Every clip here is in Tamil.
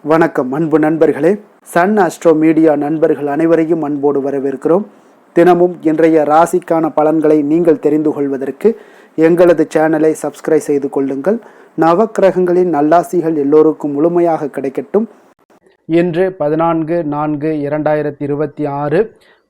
வணக்கம் அன்பு நண்பர்களே. சன் அஸ்ட்ரோ மீடியா நண்பர்கள் அனைவரையும் அன்போடு வரவேற்கிறோம். தினமும் இன்றைய ராசிக்கான பலன்களை நீங்கள் தெரிந்து கொள்வதற்கு எங்களது சேனலை சப்ஸ்கிரைப் செய்து கொள்ளுங்கள். நவக்கிரகங்களின் நல்லாசிகள் எல்லோருக்கும் முழுமையாக கிடைக்கட்டும். இன்று 14/4/2026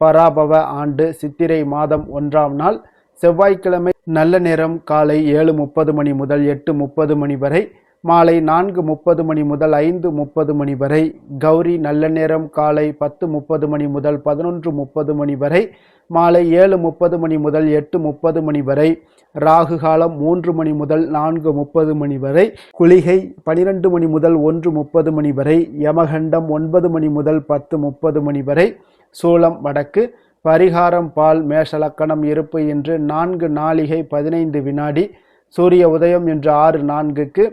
பராபவ ஆண்டு சித்திரை மாதம் 1ஆம் நாள் செவ்வாய்க்கிழமை. நல்ல நேரம் காலை 7:30 மணி முதல் 8:30 மணி வரை, மாலை 4:30 மணி முதல் 5:30 மணி வரை. கௌரி நல்ல நேரம் காலை 10:30 மணி முதல் 11:30 மணி வரை, மாலை 7:30 மணி முதல் 8:30 மணி வரை. ராகு காலம் 3 மணி முதல் 4:30 மணி வரை. குளிகை 12 மணி முதல் 1:30 மணி வரை. யமகண்டம் 9 மணி முதல் 10:30 மணி வரை. சூலம் வடக்கு. பரிகாரம் பால். மேஷலக்கணம். இருப்பு இன்று 4 நாழிகை 15 வினாடி. சூரிய உதயம் இன்று 6:04க்கு.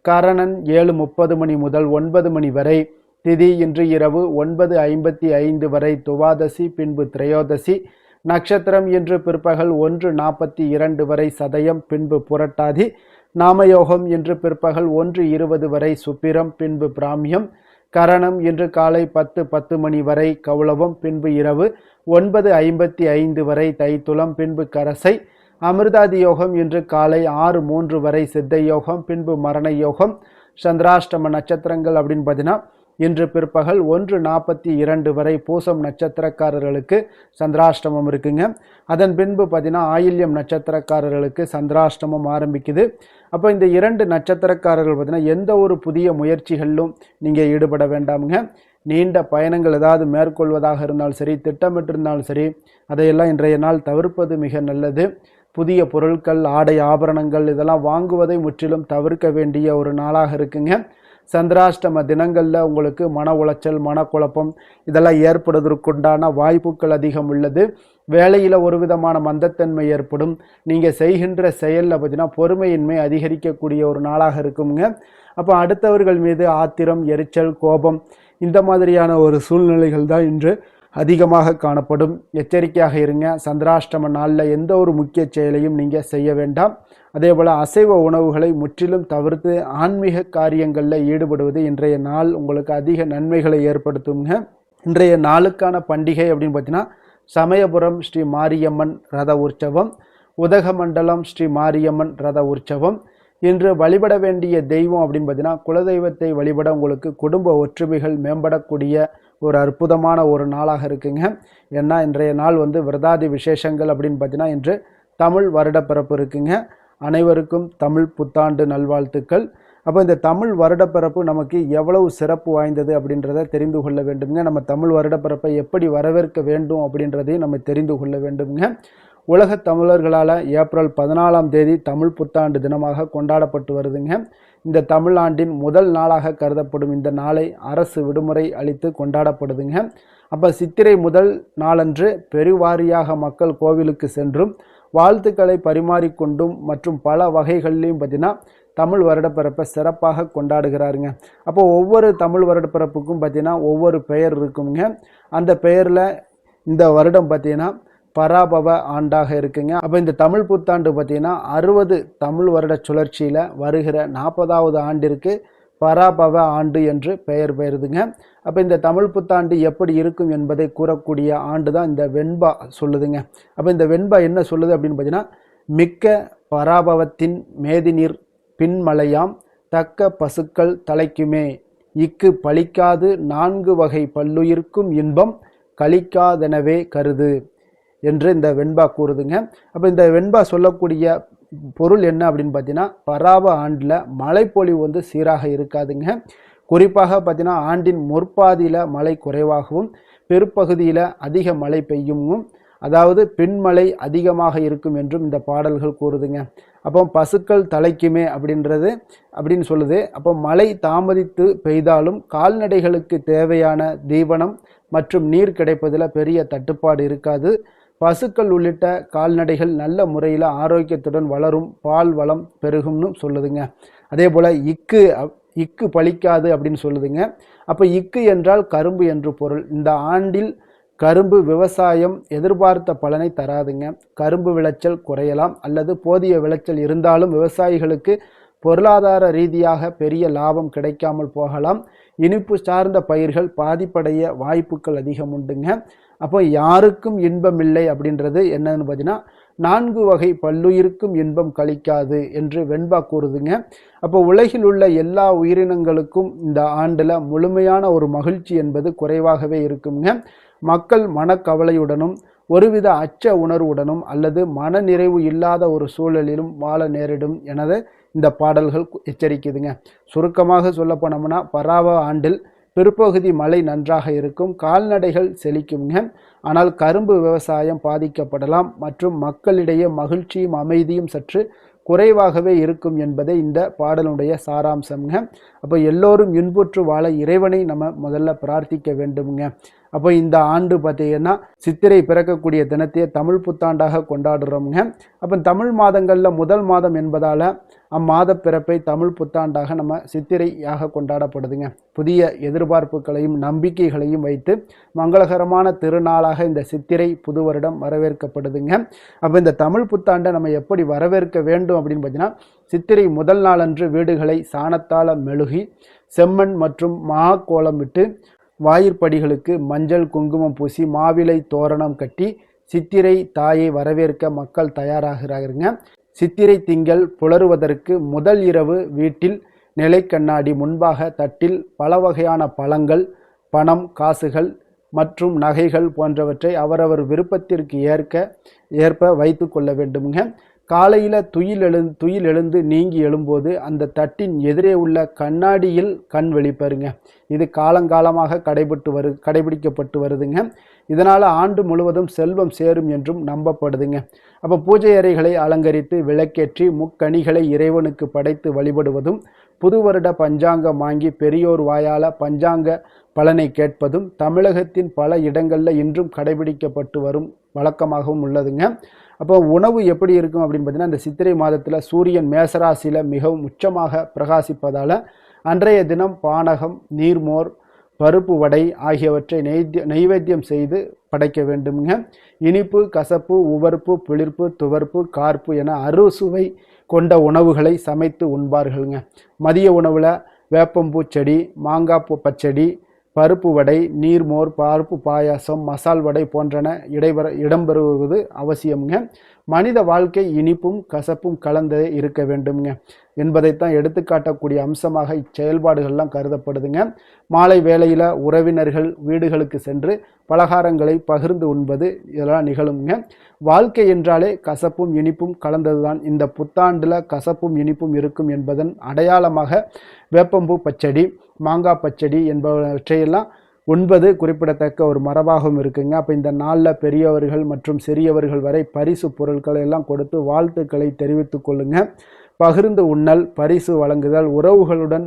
கரணன் 7:30 மணி முதல் 9 மணி வரை. திதி இன்று இரவு 9:55 வரை துவாதசி, பின்பு திரையோதசி. நட்சத்திரம் இன்று பிற்பகல் 1:42 வரை சதயம், பின்பு புரட்டாதி. நாமயோகம் இன்று பிற்பகல் 1:20 வரை சுப்பிரம், பின்பு பிராமியம். கரணம் இன்று காலை 10:10 மணி வரை கௌளவம், பின்பு இரவு 9:55 வரை தைத்துளம், பின்பு கரசை. அமிர்தாதி யோகம் இன்று காலை 6:03 வரை சித்த யோகம், பின்பு மரண யோகம். சந்திராஷ்டம நட்சத்திரங்கள் அப்படின்னு பார்த்தீங்கன்னா இன்று பிற்பகல் 1:42 வரை பூசம் நட்சத்திரக்காரர்களுக்கு சந்திராஷ்டமம் இருக்குங்க. அதன் பின்பு பார்த்தீங்கன்னா ஆயில்யம் நட்சத்திரக்காரர்களுக்கு சந்திராஷ்டமம் ஆரம்பிக்குது. அப்போ இந்த 2 நட்சத்திரக்காரர்கள் பார்த்தீங்கன்னா எந்த ஒரு புதிய முயற்சிகளிலும் நீங்கள் ஈடுபட வேண்டாமுங்க. நீண்ட பயணங்கள் ஏதாவது மேற்கொள்வதாக இருந்தாலும் சரி, திட்டமிட்டிருந்தாலும் சரி, அதையெல்லாம் இன்றைய நாள் தவிர்ப்பது மிக நல்லது. புதிய பொருட்கள், ஆடை, ஆபரணங்கள் இதெல்லாம் வாங்குவதை முற்றிலும் தவிர்க்க வேண்டிய ஒரு நாளாக இருக்குங்க. சந்திராஷ்டம தினங்களில் உங்களுக்கு மன உளைச்சல், மனக்குழப்பம் இதெல்லாம் ஏற்படுவதற்குண்டான வாய்ப்புகள் அதிகம் உள்ளது. வேலையில் ஒரு விதமான மந்தத்தன்மை ஏற்படும். நீங்கள் செய்கின்ற செயலில் பார்த்தீங்கன்னா பொறுமையின்மை அதிகரிக்கக்கூடிய ஒரு நாளாக இருக்குங்க. அப்போ அடுத்தவர்கள் மீது ஆத்திரம், எரிச்சல், கோபம் இந்த மாதிரியான ஒரு சூழ்நிலைகள் தான் இன்று அதிகமாக காணப்படும். எச்சரிக்கையாக இருங்க. சந்திராஷ்டம நாளில் எந்த ஒரு முக்கிய செயலையும் நீங்கள் செய்ய வேண்டாம். அதே போல் அசைவ உணவுகளை முற்றிலும் தவிர்த்து ஆன்மீக காரியங்களில் ஈடுபடுவது இன்றைய நாள் உங்களுக்கு அதிக நன்மைகளை ஏற்படுத்துங்க. இன்றைய நாளுக்கான பண்டிகை அப்படின்னு பார்த்தீங்கன்னா சமயபுரம் ஸ்ரீ மாரியம்மன் ரத உற்சவம், உதகமண்டலம் ஸ்ரீ மாரியம்மன் ரத உற்சவம். இன்று வழிபட வேண்டிய தெய்வம் அப்படின்னு பார்த்தீங்கன்னா குலதெய்வத்தை வழிபட உங்களுக்கு குடும்ப ஒற்றுமைகள் மேம்படக்கூடிய ஒரு அற்புதமான ஒரு நாளாக இருக்குங்க. ஏன்னா இன்றைய நாள் விரதாதி விசேஷங்கள் அப்படின்னு பார்த்தீங்கன்னா இன்று தமிழ் வருட பிறப்பு இருக்குங்க. அனைவருக்கும் தமிழ் புத்தாண்டு நல்வாழ்த்துக்கள். அப்போ இந்த தமிழ் வருடப்பிறப்பு நமக்கு எவ்வளவு சிறப்பு வாய்ந்தது அப்படின்றத தெரிந்து கொள்ள வேண்டுங்க. நம்ம தமிழ் வருடப்பிறப்பை எப்படி வரவேற்க வேண்டும் அப்படின்றதையும் நம்ம தெரிந்து கொள்ள வேண்டுங்க. உலக தமிழர்களால் ஏப்ரல் 14ஆம் தேதி தமிழ் புத்தாண்டு தினமாக கொண்டாடப்பட்டு வருதுங்க. இந்த தமிழாண்டின் முதல் நாளாக கருதப்படும் இந்த நாளை அரசு விடுமுறை அளித்து கொண்டாடப்படுதுங்க. அப்போ சித்திரை முதல் நாளன்று பெருவாரியாக மக்கள் கோவிலுக்கு சென்றும் வாழ்த்துக்களை பரிமாறிக்கொண்டும் மற்றும் பல வகைகள்லையும் பார்த்தீங்கன்னா தமிழ் வருடப்பிறப்பை சிறப்பாக கொண்டாடுகிறாருங்க. அப்போ ஒவ்வொரு தமிழ் வருடப்பிறப்புக்கும் பார்த்தீங்கன்னா ஒவ்வொரு பெயர் இருக்குங்க. அந்த பெயரில் இந்த வருடம் பார்த்தீங்கன்னா பராபவ ஆண்டாக இருக்குங்க. அப்போ இந்த தமிழ் புத்தாண்டு பார்த்தீங்கன்னா 60 தமிழ் வருட சுழற்சியில் வருகிற 40வது ஆண்டிற்கு பராபவ ஆண்டு என்று பெயர் பெயருதுங்க. அப்போ இந்த தமிழ் புத்தாண்டு எப்படி இருக்கும் என்பதை கூறக்கூடிய ஆண்டு தான் இந்த வெண்பா சொல்லுதுங்க. அப்போ இந்த வெண்பா என்ன சொல்லுது அப்படின்னு பார்த்தீங்கன்னா மிக்க பராபவத்தின் மேதிநீர் பின்மலையாம் தக்க பசுக்கள் தலைக்குமே இக்கு பலிக்காது 4 வகை பல்லுயிர்க்கும் இன்பம் கலிக்காதெனவே கருது என்று இந்த வெண்பா கூறுதுங்க. அப்போ இந்த வெண்பா சொல்லக்கூடிய பொருள் என்ன அப்படின்னு பார்த்தீங்கன்னா பராப ஆண்டில் மழைப்பொழிவு சீராக இருக்காதுங்க. குறிப்பாக பார்த்தீங்கன்னா ஆண்டின் முற்பாதியில் மழை குறைவாகவும் பிற்பகுதியில் அதிக மழை பெய்யும், அதாவது பின்மழை அதிகமாக இருக்கும் என்றும் இந்த பாடல்கள் கூறுதுங்க. அப்போ பசுக்கள் தலைக்குமே அப்படின்னு சொல்லுது. அப்போ மழை தாமதித்து பெய்தாலும் கால்நடைகளுக்கு தேவையான தீவனம் மற்றும் நீர் கிடைப்பதில் பெரிய தட்டுப்பாடு இருக்காது. பசுக்கள் உள்ளிட்ட கால்நடைகள் நல்ல முறையில் ஆரோக்கியத்துடன் வளரும், பால் வளம் பெருகும்னு சொல்லுதுங்க. அதே போல் இக்கு பலிக்காது அப்படின்னு சொல்லுதுங்க. அப்போ இக்கு என்றால் கரும்பு என்று பொருள். இந்த ஆண்டில் கரும்பு விவசாயம் எதிர்பார்த்த பலனை தராதுங்க. கரும்பு விளைச்சல் குறையலாம் அல்லது போதிய விளைச்சல் இருந்தாலும் விவசாயிகளுக்கு பொருளாதார ரீதியாக பெரிய லாபம் கிடைக்காமல் போகலாம். இனிப்பு சார்ந்த பயிர்கள் பாதிப்படைய வாய்ப்புகள் அதிகம் உண்டுங்க. அப்போ யாருக்கும் இன்பம் இல்லை அப்படின்றது என்னன்னு பார்த்தீங்கன்னா 4 வகை பல்லுயிருக்கும் இன்பம் கழிக்காது என்று வெண்பா கூறுதுங்க. அப்போ உலகில் உள்ள எல்லா உயிரினங்களுக்கும் இந்த ஆண்டில் முழுமையான ஒரு மகிழ்ச்சி என்பது குறைவாகவே இருக்குங்க. மக்கள் மனக்கவலையுடனும் ஒருவித அச்ச உணர்வுடனும் அல்லது மனநிறைவு இல்லாத ஒரு சூழலிலும் வாழ நேரிடும் எனது இந்த பாடல்கள் எச்சரிக்குதுங்க. சுருக்கமாக சொல்ல போனோம்னா பராவ ஆண்டில் பிற்பகுதி மழை நன்றாக இருக்கும், கால்நடைகள் செழிக்குங்க. ஆனால் கரும்பு விவசாயம் பாதிக்கப்படலாம் மற்றும் மக்களிடையே மகிழ்ச்சியும் அமைதியும் சற்று குறைவாகவே இருக்கும் என்பதை இந்த பாடலுடைய சாராம்சம்ங்க. அப்போ எல்லோரும் இன்புற்று வாழ இறைவனை நம்ம முதல்ல பிரார்த்திக்க வேண்டுமுங்க. அப்போ இந்த ஆண்டு பார்த்தீங்கன்னா சித்திரை பிறக்கக்கூடிய தினத்தையே தமிழ் புத்தாண்டாக கொண்டாடுறோம்ங்க. அப்போ தமிழ் மாதங்களில் முதல் மாதம் என்பதால் அம்மாத பிறப்பை தமிழ் புத்தாண்டாக நம்ம சித்திரையாக கொண்டாடப்படுதுங்க. புதிய எதிர்பார்ப்புகளையும் நம்பிக்கைகளையும் வைத்து மங்களகரமான திருநாளாக இந்த சித்திரை புது வருடம் வரவேற்கப்படுதுங்க. அப்போ இந்த தமிழ் புத்தாண்டை நம்ம எப்படி வரவேற்க வேண்டும் அப்படின்னு பார்த்தீங்கன்னா, சித்திரை முதல் நாளன்று வீடுகளை சாணத்தால் மெழுகி செம்மண் மற்றும் மா கோலம் விட்டு வாயிற்படிகளுக்கு மஞ்சள் குங்குமம் பூசி மாவிலை தோரணம் கட்டி சித்திரை தாயை வரவேற்க மக்கள் தயாராகிறாருங்க. சித்திரை திங்கள் புலருவதற்கு முதல் இரவு வீட்டில் நிலைக்கண்ணாடி முன்பாக தட்டில் பல வகையான பழங்கள், பணம், காசுகள் மற்றும் நகைகள் போன்றவற்றை அவரவர் விருப்பத்திற்கு ஏற்ப வைத்து கொள்ள வேண்டுமுங்க. காலையில் துயில் எழுந்து நீங்கி எழும்போது அந்த தட்டின் எதிரே உள்ள கண்ணாடியில் கண் வெளிப்பருங்க. இது காலங்காலமாக கடைபிடிக்கப்பட்டு வருதுங்க. இதனால் ஆண்டு முழுவதும் செல்வம் சேரும் என்றும் நம்பப்படுதுங்க. அப்போ பூஜை அறைகளை அலங்கரித்து விளக்கேற்றி முக்கணிகளை இறைவனுக்கு படைத்து வழிபடுவதும், புது வருட பஞ்சாங்கம் வாங்கி பெரியோர் வாயால பஞ்சாங்க பலனை கேட்பதும் தமிழகத்தின் பல இடங்களில் இன்றும் கடைபிடிக்கப்பட்டு வரும் வழக்கமாகவும் உள்ளதுங்க. அப்போ உணவு எப்படி இருக்கும் அப்படின்னு பார்த்தீங்கன்னா, இந்த சித்திரை மாதத்தில் சூரியன் மேசராசியில் மிகவும் உச்சமாக பிரகாசிப்பதால் அன்றைய தினம் பானகம், நீர்மோர், பருப்பு வடை ஆகியவற்றை நெய்வேத்தியம் செய்து படைக்க வேண்டுமுங்க. இனிப்பு, கசப்பு, உவர்ப்பு, புளிர்ப்பு, துவர்ப்பு, கார்ப்பு என அறுசுவை கொண்ட உணவுகளை சமைத்து உண்பார்களுங்க. மதிய உணவில் வேப்பம்பூ செடி, மாங்காய் பச்சடி, பருப்பு வடை, நீர்மோர், பருப்பு பாயாசம், மசால் வடை போன்றன இடம்பெறுவது அவசியம்ங்க. மனித வாழ்க்கை இனிப்பும் கசப்பும் கலந்தே இருக்க வேண்டும்ங்க என்பதைத்தான் எடுத்துக்காட்டக்கூடிய அம்சமாக இச்செயல்பாடுகள்லாம் கருதப்படுதுங்க. மாலை வேளையில் உறவினர்கள் வீடுகளுக்கு சென்று பலகாரங்களை பகிர்ந்து உண்பது இதெல்லாம் நிகழுங்க. வாழ்க்கை என்றாலே கசப்பும் இனிப்பும் கலந்ததுதான். இந்த புத்தாண்டில் கசப்பும் இனிப்பும் இருக்கும் என்பதன் அடையாளமாக வேப்பம்பூ பச்சடி, மாங்காய் பச்சடி என்பவற்றையெல்லாம் உண்பது குறிப்பிடத்தக்க ஒரு மரபாகவும் இருக்குங்க. அப்போ இந்த நாளில் பெரியவர்கள் மற்றும் சிறியவர்கள் வரை பரிசு பொருட்களை எல்லாம் கொடுத்து வாழ்த்துக்களை தெரிவித்து கொள்ளுங்க. பகிர்ந்து உண்ணல், பரிசு வழங்குதல், உறவுகளுடன்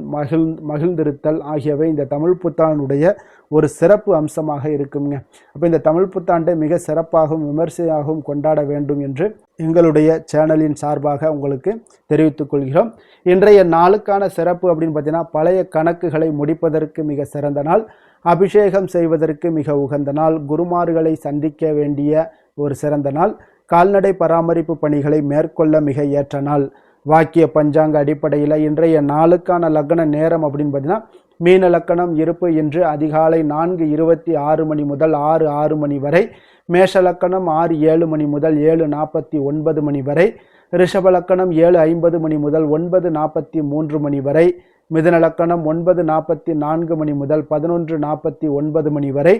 மகிழ்ந்திருத்தல் ஆகியவை இந்த தமிழ் புத்தாண்டுடைய ஒரு சிறப்பு அம்சமாக இருக்குங்க. அப்போ இந்த தமிழ் புத்தாண்டை மிக சிறப்பாகவும் விமர்சையாகவும் கொண்டாட வேண்டும் என்று எங்களுடைய சேனலின் சார்பாக உங்களுக்கு தெரிவித்துக் கொள்கிறோம். இன்றைய நாளுக்கான சிறப்பு அப்படின்னு பார்த்தீங்கன்னா, பழைய கணக்குகளை முடிப்பதற்கு மிக சிறந்த நாள், அபிஷேகம் செய்வதற்கு மிக உகந்த நாள், குருமார்களை சந்திக்க வேண்டிய ஒரு சிறந்த நாள், கால்நடை பராமரிப்பு பணிகளை மேற்கொள்ள மிக ஏற்ற நாள். வாக்கிய பஞ்சாங்க அடிப்படையில் இன்றைய நாளுக்கான லக்ன நேரம் அப்படின்னு பார்த்தீங்கன்னா, மீன லக்கணம் இருப்பு இன்று அதிகாலை 4:26 மணி முதல் 6:06 மணி வரை, மேஷ லக்கணம் 6:07 மணி முதல் 7:49 மணி வரை, ரிஷப லக்கணம் 7:50 மணி முதல் 9:43 மணி வரை, மிதுன லக்கணம் 9:44 மணி முதல் 11:49 மணி வரை,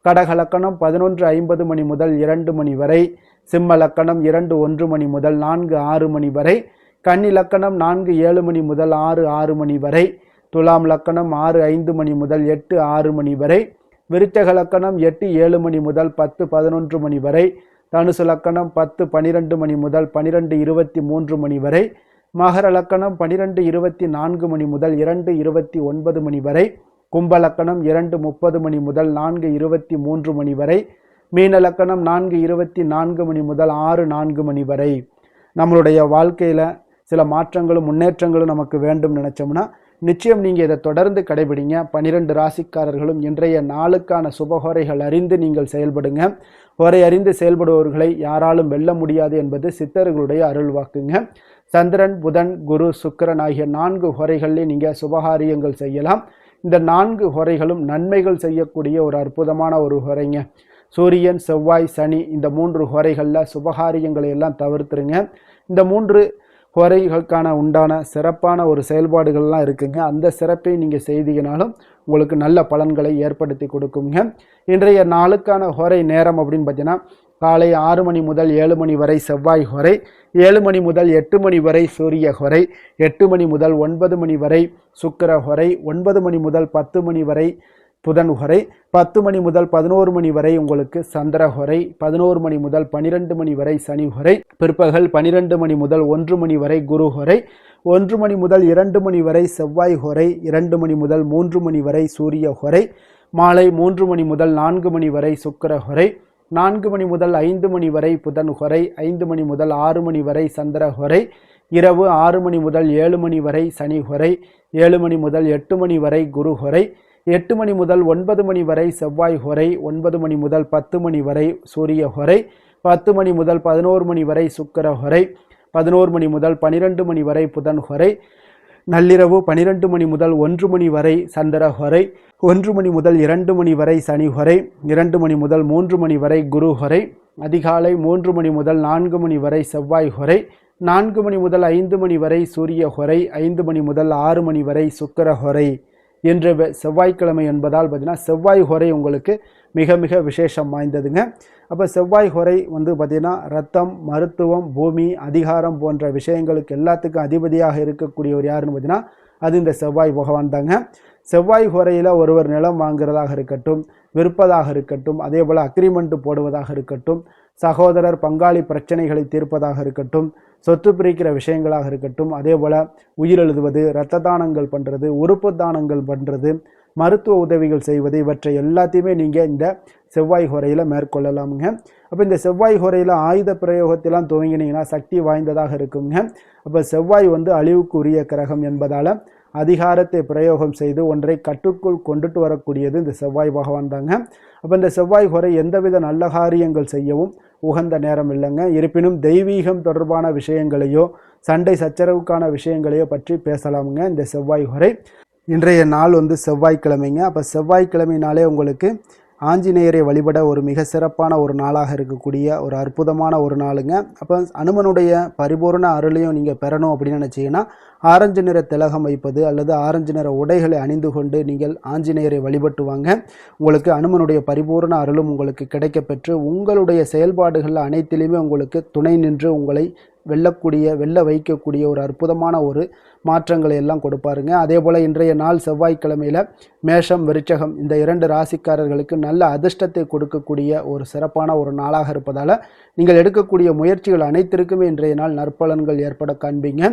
கடக லக்கணம் 11:50 மணி முதல் 2 மணி வரை, சிம்ம லக்கணம் 2:01 மணி முதல் 4:06 மணி வரை, கன்னி லக்கணம் 4:07 மணி முதல் 6:06 மணி வரை, துலாம் லக்கணம் 6:05 மணி முதல் 8:06 மணி வரை, விருச்சக லக்கணம் 8:07 மணி முதல் 10:11 மணி வரை, தனுசு லக்கணம் 10:12 மணி முதல் 12:23 மணி வரை, மகர லக்கணம் 12:24 மணி முதல் 2:29 மணி வரை, கும்ப லக்கணம் 2:30 மணி முதல் 4:23 மணி வரை, மீன லக்கணம் 4:24 மணி முதல் 6:04 மணி வரை. நம்மளுடைய வாழ்க்கையில் சில மாற்றங்களும் முன்னேற்றங்களும் நமக்கு வேண்டும் நினைச்சோம்னா நிச்சயம் நீங்கள் இதை தொடர்ந்து கடைபிடிங்க. 12 ராசிக்காரர்களும் இன்றைய நாளுக்கான சுபஹோரைகள் அறிந்து நீங்கள் செயல்படுங்க. ஹோரை அறிந்து செயல்படுபவர்களை யாராலும் வெல்ல முடியாது என்பது சித்தர்களுடைய அருள் வாக்குங்க. சந்திரன், புதன், குரு, சுக்கிரன் ஆகிய 4 ஹோரைகளில் நீங்கள் சுபகாரியங்கள் செய்யலாம். இந்த 4 ஹோரைகளும் நன்மைகள் செய்யக்கூடிய ஒரு அற்புதமான ஒரு ஹோரைங்க. சூரியன், செவ்வாய், சனி இந்த 3 ஹோரைகளில் சுபகாரியங்களை எல்லாம் தவிர்த்துருங்க. இந்த 3 ஹோரைகளுக்கான உண்டான சிறப்பான ஒரு செயல்பாடுகள்லாம் இருக்குங்க. அந்த சிறப்பை நீங்கள் செய்தீங்கனாலும் உங்களுக்கு நல்ல பலன்களை ஏற்படுத்தி கொடுக்குங்க. இன்றைய நாளுக்கான ஹோரை நேரம் அப்படின்னு பார்த்தீங்கன்னா காலை 6 மணி முதல் 7 மணி வரை செவ்வாய் ஹோரை, 7 மணி முதல் 8 மணி வரை சூரிய ஹோரை, 8 மணி முதல் 9 மணி வரை சுக்கிர ஹோரை, 9 மணி முதல் 10 மணி வரை புதன் ஹோரை, 10 மணி முதல் 11 மணி வரை உங்களுக்கு சந்திர ஹோரை, 11 மணி முதல் 12 மணி வரை சனி ஹோரை, பிற்பகல் 12 மணி முதல் 1 மணி வரை குரு ஹோரை, 1 மணி முதல் 2 மணி வரை செவ்வாய் ஹோரை, 2 மணி முதல் 3 மணி வரை சூரிய ஹோரை, மாலை 3 மணி முதல் 4 மணி வரை சுக்கிர ஹோரை, 4 மணி முதல் 5 மணி வரை புதன் ஹோரை, 5 மணி முதல் 6 மணி வரை சந்திர ஹோரை, இரவு 6 மணி முதல் 7 மணி வரை சனி ஹோரை, 7 மணி முதல் 8 மணி வரை குரு ஹோரை, 8 மணி முதல் 9 மணி வரை செவ்வாய் ஹோரை, 9 மணி முதல் 10 மணி வரை சூரிய ஹோரை, 10 மணி முதல் 11 மணி வரை சுக்கிர ஹோரை, 11 மணி முதல் 12 மணி வரை புதன் ஹோரை, நள்ளிரவு 12 மணி முதல் 1 மணி வரை சந்திர ஹோரை, 1 மணி முதல் 2 மணி வரை சனி ஹோரை, 2 மணி முதல் 3 மணி வரை குரு ஹோரை, அதிகாலை 3 மணி முதல் 4 மணி வரை செவ்வாய் ஹோரை, 4 மணி முதல் 5 மணி வரை சூரிய ஹோரை, 5 மணி முதல் 6 மணி வரை சுக்கிர ஹோரை. இன்று செவ்வாய்க்கிழமை என்பதால் பார்த்தீங்கன்னா செவ்வாய் ஹோரை உங்களுக்கு மிக மிக விசேஷம் வாய்ந்ததுங்க. அப்போ செவ்வாய் ஹோரை பார்த்தீங்கன்னா ரத்தம், மருத்துவம், பூமி, அதிகாரம் போன்ற விஷயங்களுக்கு எல்லாத்துக்கும் அதிபதியாக இருக்கக்கூடியவர் யாருன்னு பார்த்தீங்கன்னா அது இந்த செவ்வாய் பகவான் தாங்க. செவ்வாய் ஹோரையில் ஒருவர் நிலம் வாங்குறதாக இருக்கட்டும், விற்பதாக இருக்கட்டும், அதே போல் அக்ரிமெண்ட் போடுவதாக இருக்கட்டும், சகோதரர் பங்காளி பிரச்சனைகளை தீர்ப்பதாக இருக்கட்டும், சொத்து பிரிக்கிற விஷயங்களாக இருக்கட்டும், அதே போல் உயிரெழுதுவது, இரத்த தானங்கள் பண்ணுறது, உறுப்பு தானங்கள் பண்ணுறது, மருத்துவ உதவிகள் செய்வது, இவற்றை எல்லாத்தையுமே நீங்கள் இந்த செவ்வாய் ஹோரையில் மேற்கொள்ளலாமுங்க. அப்போ இந்த செவ்வாய் ஹோரையில் ஆயுத பிரயோகத்திலாம் துவங்கினீங்கன்னா சக்தி வாய்ந்ததாக இருக்குங்க. அப்போ செவ்வாய் அழிவுக்கு உரிய கிரகம் என்பதால் அதிகாரத்தை பிரயோகம் செய்து ஒன்றை கட்டுக்குள் கொண்டுட்டு வரக்கூடியது இந்த செவ்வாய் பகவான் தாங்க. அப்போ இந்த செவ்வாய் ஹோரை எந்தவித நல்ல காரியங்கள் செய்யவும் உகந்த நேரம் இல்லைங்க. இருப்பினும் தெய்வீகம் தொடர்பான விஷயங்களையோ சண்டை சச்சரவுக்கான விஷயங்களையோ பற்றி பேசலாமுங்க இந்த செவ்வாய் ஹோரை. இன்றைய நாள் செவ்வாய்க்கிழமைங்க. அப்போ செவ்வாய்க்கிழமைனாலே உங்களுக்கு ஆஞ்சநேயரை வழிபட ஒரு மிக சிறப்பான ஒரு நாளாக இருக்கக்கூடிய ஒரு அற்புதமான ஒரு நாளுங்க. அப்போ அனுமனுடைய பரிபூர்ண அருளையும் நீங்கள் பெறணும் அப்படின்னு நினச்சிங்கன்னா ஆரஞ்சு நிற திலகம் வைப்பது அல்லது ஆரஞ்சு நிற உடைகளை அணிந்து கொண்டு நீங்கள் ஆஞ்சநேயரை வழிபட்டு வாங்க. உங்களுக்கு அனுமனுடைய பரிபூர்ண அருளும் உங்களுக்கு கிடைக்கப்பெற்று உங்களுடைய செயல்பாடுகள் அனைத்திலுமே உங்களுக்கு துணை நின்று உங்களை வெல்ல வைக்கக்கூடிய ஒரு அற்புதமான ஒரு மாற்றங்களை எல்லாம் கொடுப்பாருங்க. அதே போல் இன்றைய நாள் செவ்வாய்க்கிழமையில் மேஷம், விருச்சகம் இந்த 2 ராசிக்காரர்களுக்கு நல்ல அதிர்ஷ்டத்தை கொடுக்கக்கூடிய ஒரு சிறப்பான ஒரு நாளாக இருப்பதால் நீங்கள் எடுக்கக்கூடிய முயற்சிகள் அனைத்திற்குமே இன்றைய நாள் நற்பலன்கள் ஏற்பட காண்பீங்க.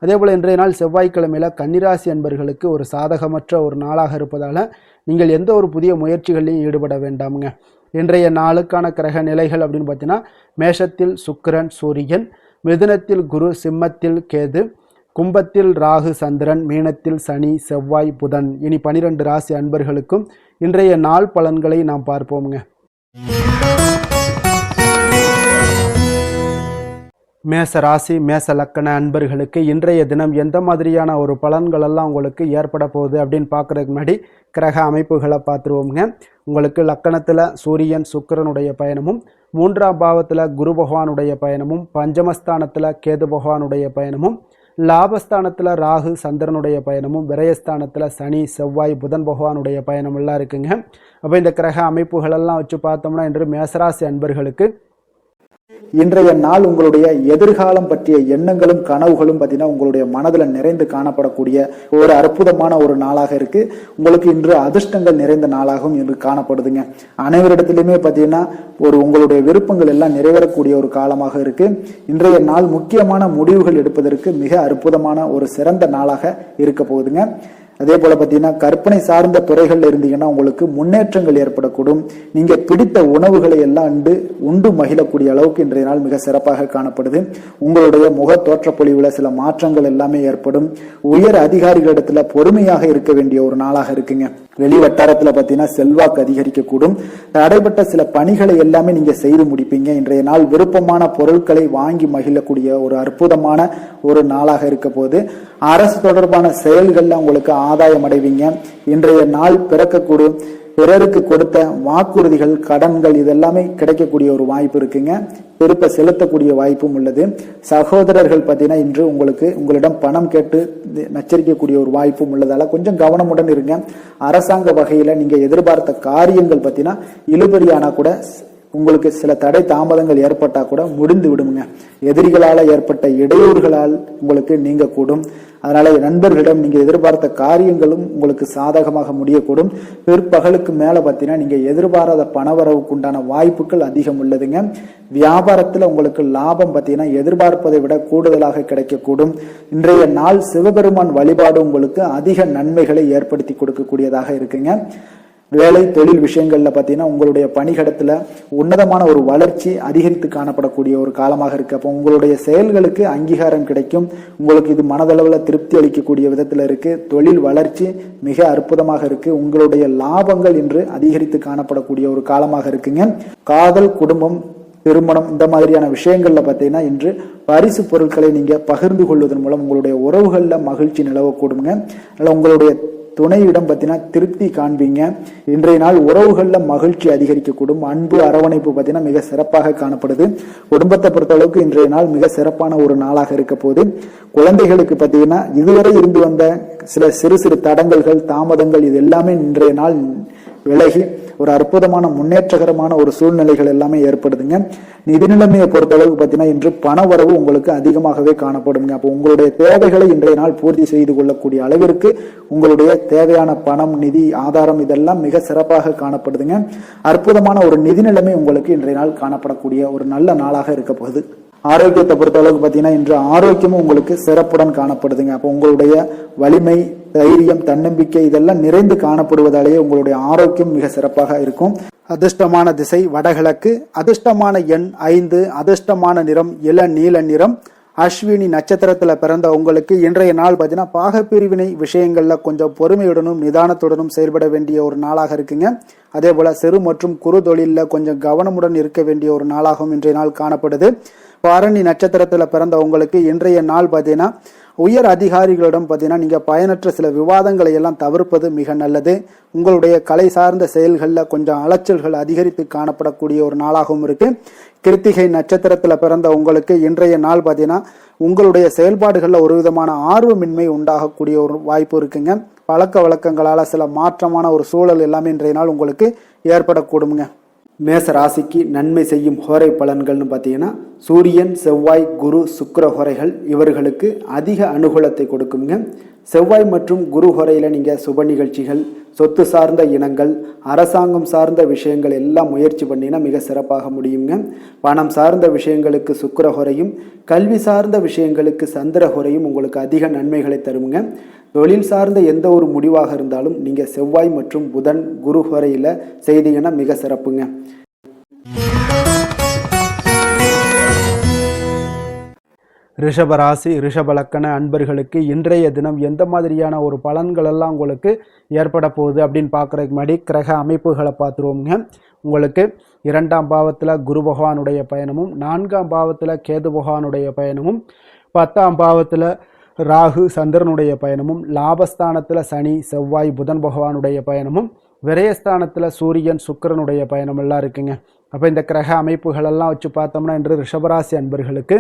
அதே போல் இன்றைய நாள் செவ்வாய்க்கிழமையில் கன்னிராசி அன்பர்களுக்கு ஒரு சாதகமற்ற ஒரு நாளாக இருப்பதால் நீங்கள் எந்த ஒரு புதிய முயற்சிகளையும் ஈடுபட வேண்டாமுங்க. இன்றைய நாளுக்கான கிரக நிலைகள் அப்படின்னு பார்த்தீங்கன்னா மேஷத்தில் சுக்கிரன், சூரியன், மிதுனத்தில் குரு, சிம்மத்தில் கேது, கும்பத்தில் ராகு, சந்திரன், மீனத்தில் சனி, செவ்வாய், புதன். இனி 12 ராசி அன்பர்களுக்கும் இன்றைய நாள் பலன்களை நாம் பார்ப்போமுங்க. மேச ராசி, மேச லக்கண அன்பர்களுக்கு இன்றைய தினம் எந்த மாதிரியான ஒரு பலன்கள் எல்லாம் உங்களுக்கு ஏற்பட போகுது அப்படின்னு பார்க்குறதுக்கு முன்னாடி கிரக அமைப்புகளை பார்த்துருவோங்க. உங்களுக்கு லக்கணத்தில் சூரியன் சுக்கிரனுடைய பயணமும், 3ஆம் பாவத்தில் குரு பகவானுடைய பயணமும், பஞ்சமஸ்தானத்தில் கேது பகவானுடைய பயணமும், லாபஸ்தானத்தில் ராகு சந்திரனுடைய பயணமும், விரயஸ்தானத்தில் சனி செவ்வாய் புதன் பகவானுடைய பயணம் எல்லாம் இருக்குங்க. அப்போ இந்த கிரக அமைப்புகளெல்லாம் வச்சு பார்த்தோம்னா இன்று மேசராசி அன்பர்களுக்கு இன்றைய நாள் உங்களுடைய எதிர்காலம் பற்றிய எண்ணங்களும் கனவுகளும் பார்த்தீங்கன்னா உங்களுடைய மனதில் நிறைந்து காணப்படக்கூடிய ஒரு அற்புதமான ஒரு நாளாக இருக்கு. உங்களுக்கு இன்று அதிர்ஷ்டங்கள் நிறைந்த நாளாகவும் இன்று காணப்படுதுங்க. அனைவரிடத்திலுமே பார்த்தீங்கன்னா உங்களுடைய விருப்பங்கள் எல்லாம் நிறைவேறக்கூடிய ஒரு காலமாக இருக்கு. இன்றைய நாள் முக்கியமான முடிவுகள் எடுப்பதற்கு மிக அற்புதமான ஒரு சிறந்த நாளாக இருக்க போகுதுங்க. அதே போல பார்த்தீங்கன்னா கற்பனை சார்ந்த துறைகள்ல இருந்தீங்கன்னா உங்களுக்கு முன்னேற்றங்கள் ஏற்படக்கூடும். நீங்க பிடித்த உணவுகளை எல்லாம் உண்டு மகிழக்கூடிய அளவுக்கு இன்றைய நாள் மிக சிறப்பாக காணப்படுது. உங்களுடைய முக தோற்றப்பொழிவுல சில மாற்றங்கள் எல்லாமே ஏற்படும். உயர் அதிகாரிகளிடத்துல பொறுமையாக இருக்க வேண்டிய ஒரு நாளாக இருக்குங்க. வெளி வட்டாரத்துல பாத்தீங்கன்னா செல்வாக்கு அதிகரிக்கக்கூடும். தடைப்பட்ட சில பணிகளை எல்லாமே நீங்க செய்து முடிப்பீங்க. இன்றைய நாள் விருப்பமான பொருட்களை வாங்கி மகிழக்கூடிய ஒரு அற்புதமான ஒரு நாளாக இருக்க போது. அரசு தொடர்பான செயல்கள்ல உங்களுக்கு ஆதாயம் அடைவீங்க. இன்றைய நாள் பிறக்கக்கூடும். பிறருக்கு கொடுத்த வாக்குறுதிகள், கடன்கள் இதெல்லாமே கிடைக்கக்கூடிய ஒரு வாய்ப்பு இருக்குங்க. திருப்ப செலுத்தக்கூடிய வாய்ப்பும் உள்ளது. சகோதரர்கள் பார்த்தீங்கன்னா இன்று உங்களிடம் பணம் கேட்டு நச்சரிக்கக்கூடிய ஒரு வாய்ப்பும் உள்ளதால கொஞ்சம் கவனமுடன் இருங்க. அரசாங்க வகையில நீங்க எதிர்பார்த்த காரியங்கள் பார்த்தீங்கன்னா இழுபறியானா கூட உங்களுக்கு சில தடை தாமதங்கள் ஏற்பட்டா கூட முடிந்து விடுங்க. எதிரிகளால ஏற்பட்ட இடையூறுகளால் உங்களுக்கு நீங்க கூடும். அதனால நண்பர்களிடம் நீங்க எதிர்பார்த்த காரியங்களும் உங்களுக்கு சாதகமாக முடியக்கூடும். பிற்பகலுக்கு மேல பார்த்தீங்கன்னா நீங்க எதிர்பாராத பணவரவுக்கு உண்டான வாய்ப்புகள் அதிகம் உள்ளதுங்க. வியாபாரத்துல உங்களுக்கு லாபம் பார்த்தீங்கன்னா எதிர்பார்ப்பதை விட கூடுதலாக கிடைக்கக்கூடும். இன்றைய நாள் சிவபெருமான் வழிபாடு உங்களுக்கு அதிக நன்மைகளை ஏற்படுத்தி கொடுக்கக்கூடியதாக இருக்குங்க. வேலை தொழில் விஷயங்கள்ல பார்த்தீங்கன்னா உங்களுடைய பணியிடத்துல உன்னதமான ஒரு வளர்ச்சி அதிகரித்து காணப்படக்கூடிய ஒரு காலமாக இருக்கு. அப்போ உங்களுடைய செயல்களுக்கு அங்கீகாரம் கிடைக்கும். உங்களுக்கு இது மனதளவில் திருப்தி அளிக்கக்கூடிய விதத்துல இருக்கு. தொழில் வளர்ச்சி மிக அற்புதமாக இருக்கு. உங்களுடைய லாபங்கள் இன்று அதிகரித்து காணப்படக்கூடிய ஒரு காலமாக இருக்குங்க. காதல், குடும்பம், திருமணம் இந்த மாதிரியான விஷயங்கள்ல பார்த்தீங்கன்னா இன்று பரிசு பொருட்களை நீங்க பகிர்ந்து கொள்வதன் மூலம் உங்களுடைய உறவுகள்ல மகிழ்ச்சி நிலவக்கூடுங்க. அதனால உங்களுடைய துணையிடம் பார்த்தீங்கன்னா திருப்தி காண்பீங்க. இன்றைய நாள் உறவுகள்ல மகிழ்ச்சி அதிகரிக்கக்கூடும். அன்பு, அரவணைப்பு பார்த்தீங்கன்னா மிக சிறப்பாக காணப்படுது. குடும்பத்தை பொறுத்த அளவுக்கு இன்றைய நாள் மிக சிறப்பான ஒரு நாளாக இருக்க போது. குழந்தைகளுக்கு பார்த்தீங்கன்னா இதுவரை இருந்து வந்த சில சிறு சிறு தடங்கல்கள், தாமதங்கள் இது எல்லாமே இன்றைய நாள் விலகி ஒரு அற்புதமான முன்னேற்றகரமான ஒரு சூழ்நிலைகள் எல்லாமே ஏற்படுதுங்க. நிதி நிலைமையை பொறுத்தளவுக்கு பார்த்தீங்கன்னா இன்று பண வரவு உங்களுக்கு அதிகமாகவே காணப்படுங்க. அப்போ உங்களுடைய தேவைகளை இன்றைய நாள் பூர்த்தி செய்து கொள்ளக்கூடிய அளவிற்கு உங்களுடைய தேவையான பணம், நிதி ஆதாரம் இதெல்லாம் மிக சிறப்பாக காணப்படுதுங்க. அற்புதமான ஒரு நிதி நிலைமை உங்களுக்கு இன்றைய நாள் காணப்படக்கூடிய ஒரு நல்ல நாளாக இருக்க போகுது. ஆரோக்கியத்தை பொறுத்த அளவுக்கு பார்த்தீங்கன்னா இன்று ஆரோக்கியமும் உங்களுக்கு சிறப்புடன் காணப்படுதுங்க. அப்போ உங்களுடைய வலிமை, தைரியம், தன்னம்பிக்கை இதெல்லாம் நிறைந்து காணப்படுவதாலேயே உங்களுடைய ஆரோக்கியம் மிக சிறப்பாக இருக்கும். அதிர்ஷ்டமான திசை வடகிழக்கு, அதிர்ஷ்டமான எண் 5, அதிர்ஷ்டமான நிறம் இளநீல நிறம். அஸ்வினி நட்சத்திரத்துல பிறந்த உங்களுக்கு இன்றைய நாள் பார்த்தீங்கன்னா பாகப்பிரிவினை விஷயங்கள்ல கொஞ்சம் பொறுமையுடனும் நிதானத்துடனும் செயல்பட வேண்டிய ஒரு நாளாக இருக்குங்க. அதே போல சிறு மற்றும் குறு தொழில கொஞ்சம் கவனமுடன் இருக்க வேண்டிய ஒரு நாளாகவும் இன்றைய நாள் காணப்படுது. பரணி நட்சத்திரத்துல பிறந்த உங்களுக்கு இன்றைய நாள் பார்த்தீங்கன்னா உயர் அதிகாரிகளிடம் பார்த்தீங்கன்னா நீங்க பயனற்ற சில விவாதங்களை எல்லாம் தவிர்ப்பது மிக நல்லது. உங்களுடைய கலை சார்ந்த செயல்களில் கொஞ்சம் அலைச்சல்கள் அதிகரித்து காணப்படக்கூடிய ஒரு நாளாகவும் இருக்கு. கிருத்திகை நட்சத்திரத்துல பிறந்த உங்களுக்கு இன்றைய நாள் பார்த்தீங்கன்னா உங்களுடைய செயல்பாடுகளில் ஒரு விதமான ஆர்வமின்மை உண்டாகக்கூடிய ஒரு வாய்ப்பு இருக்குங்க. பழக்க வழக்கங்களால சில மாற்றமான ஒரு சூழல் எல்லாமே இன்றைய நாள் உங்களுக்கு ஏற்படக்கூடுங்க. மேச ராசிக்கு நன்மை செய்யும் ஹோரை பலன்கள்னு பார்த்தீங்கன்னா சூரியன், செவ்வாய், குரு, சுக்கிர ஹோரைகள் இவர்களுக்கு அதிக அனுகூலத்தை கொடுக்குங்க. செவ்வாய் மற்றும் குரு ஹோரையில் நீங்கள் சுப நிகழ்ச்சிகள், சொத்து சார்ந்த இனங்கள், அரசாங்கம் சார்ந்த விஷயங்கள் எல்லாம் முயற்சி பண்ணினா மிக சிறப்பாக முடியுங்க. பணம் சார்ந்த விஷயங்களுக்கு சுக்கிர ஹோரையும், கல்வி சார்ந்த விஷயங்களுக்கு சந்திர ஹோரையும் உங்களுக்கு அதிக நன்மைகளை தருங்க. தொழில் சார்ந்த எந்த ஒரு முடிவாக இருந்தாலும் நீங்கள் செவ்வாய் மற்றும் புதன், குரு ஹோரையில் செய்தீங்கன்னா மிக சிறப்புங்க. ரிஷபராசி, ரிஷபலக்கண அன்பர்களுக்கு இன்றைய தினம் எந்த மாதிரியான ஒரு பலன்கள் எல்லாம் உங்களுக்கு ஏற்பட போகுது அப்படின்னு பார்க்குறதுக்கு முன்னாடி கிரக அமைப்புகளை பார்த்துருவோங்க. உங்களுக்கு 2ஆம் பாவத்தில் குரு பகவானுடைய பயணமும், 4ஆம் பாவத்தில் கேது பகவானுடைய பயணமும், 10ஆம் பாவத்தில் ராகு சந்திரனுடைய பயணமும், லாபஸ்தானத்தில் சனி, செவ்வாய், புதன் பகவானுடைய பயணமும், விரயஸ்தானத்தில் சூரியன், சுக்கிரனுடைய பயணம் எல்லாம் இருக்குங்க. அப்போ இந்த கிரக அமைப்புகள் எல்லாம் வச்சு பார்த்தோம்னா இன்று ரிஷபராசி அன்பர்களுக்கு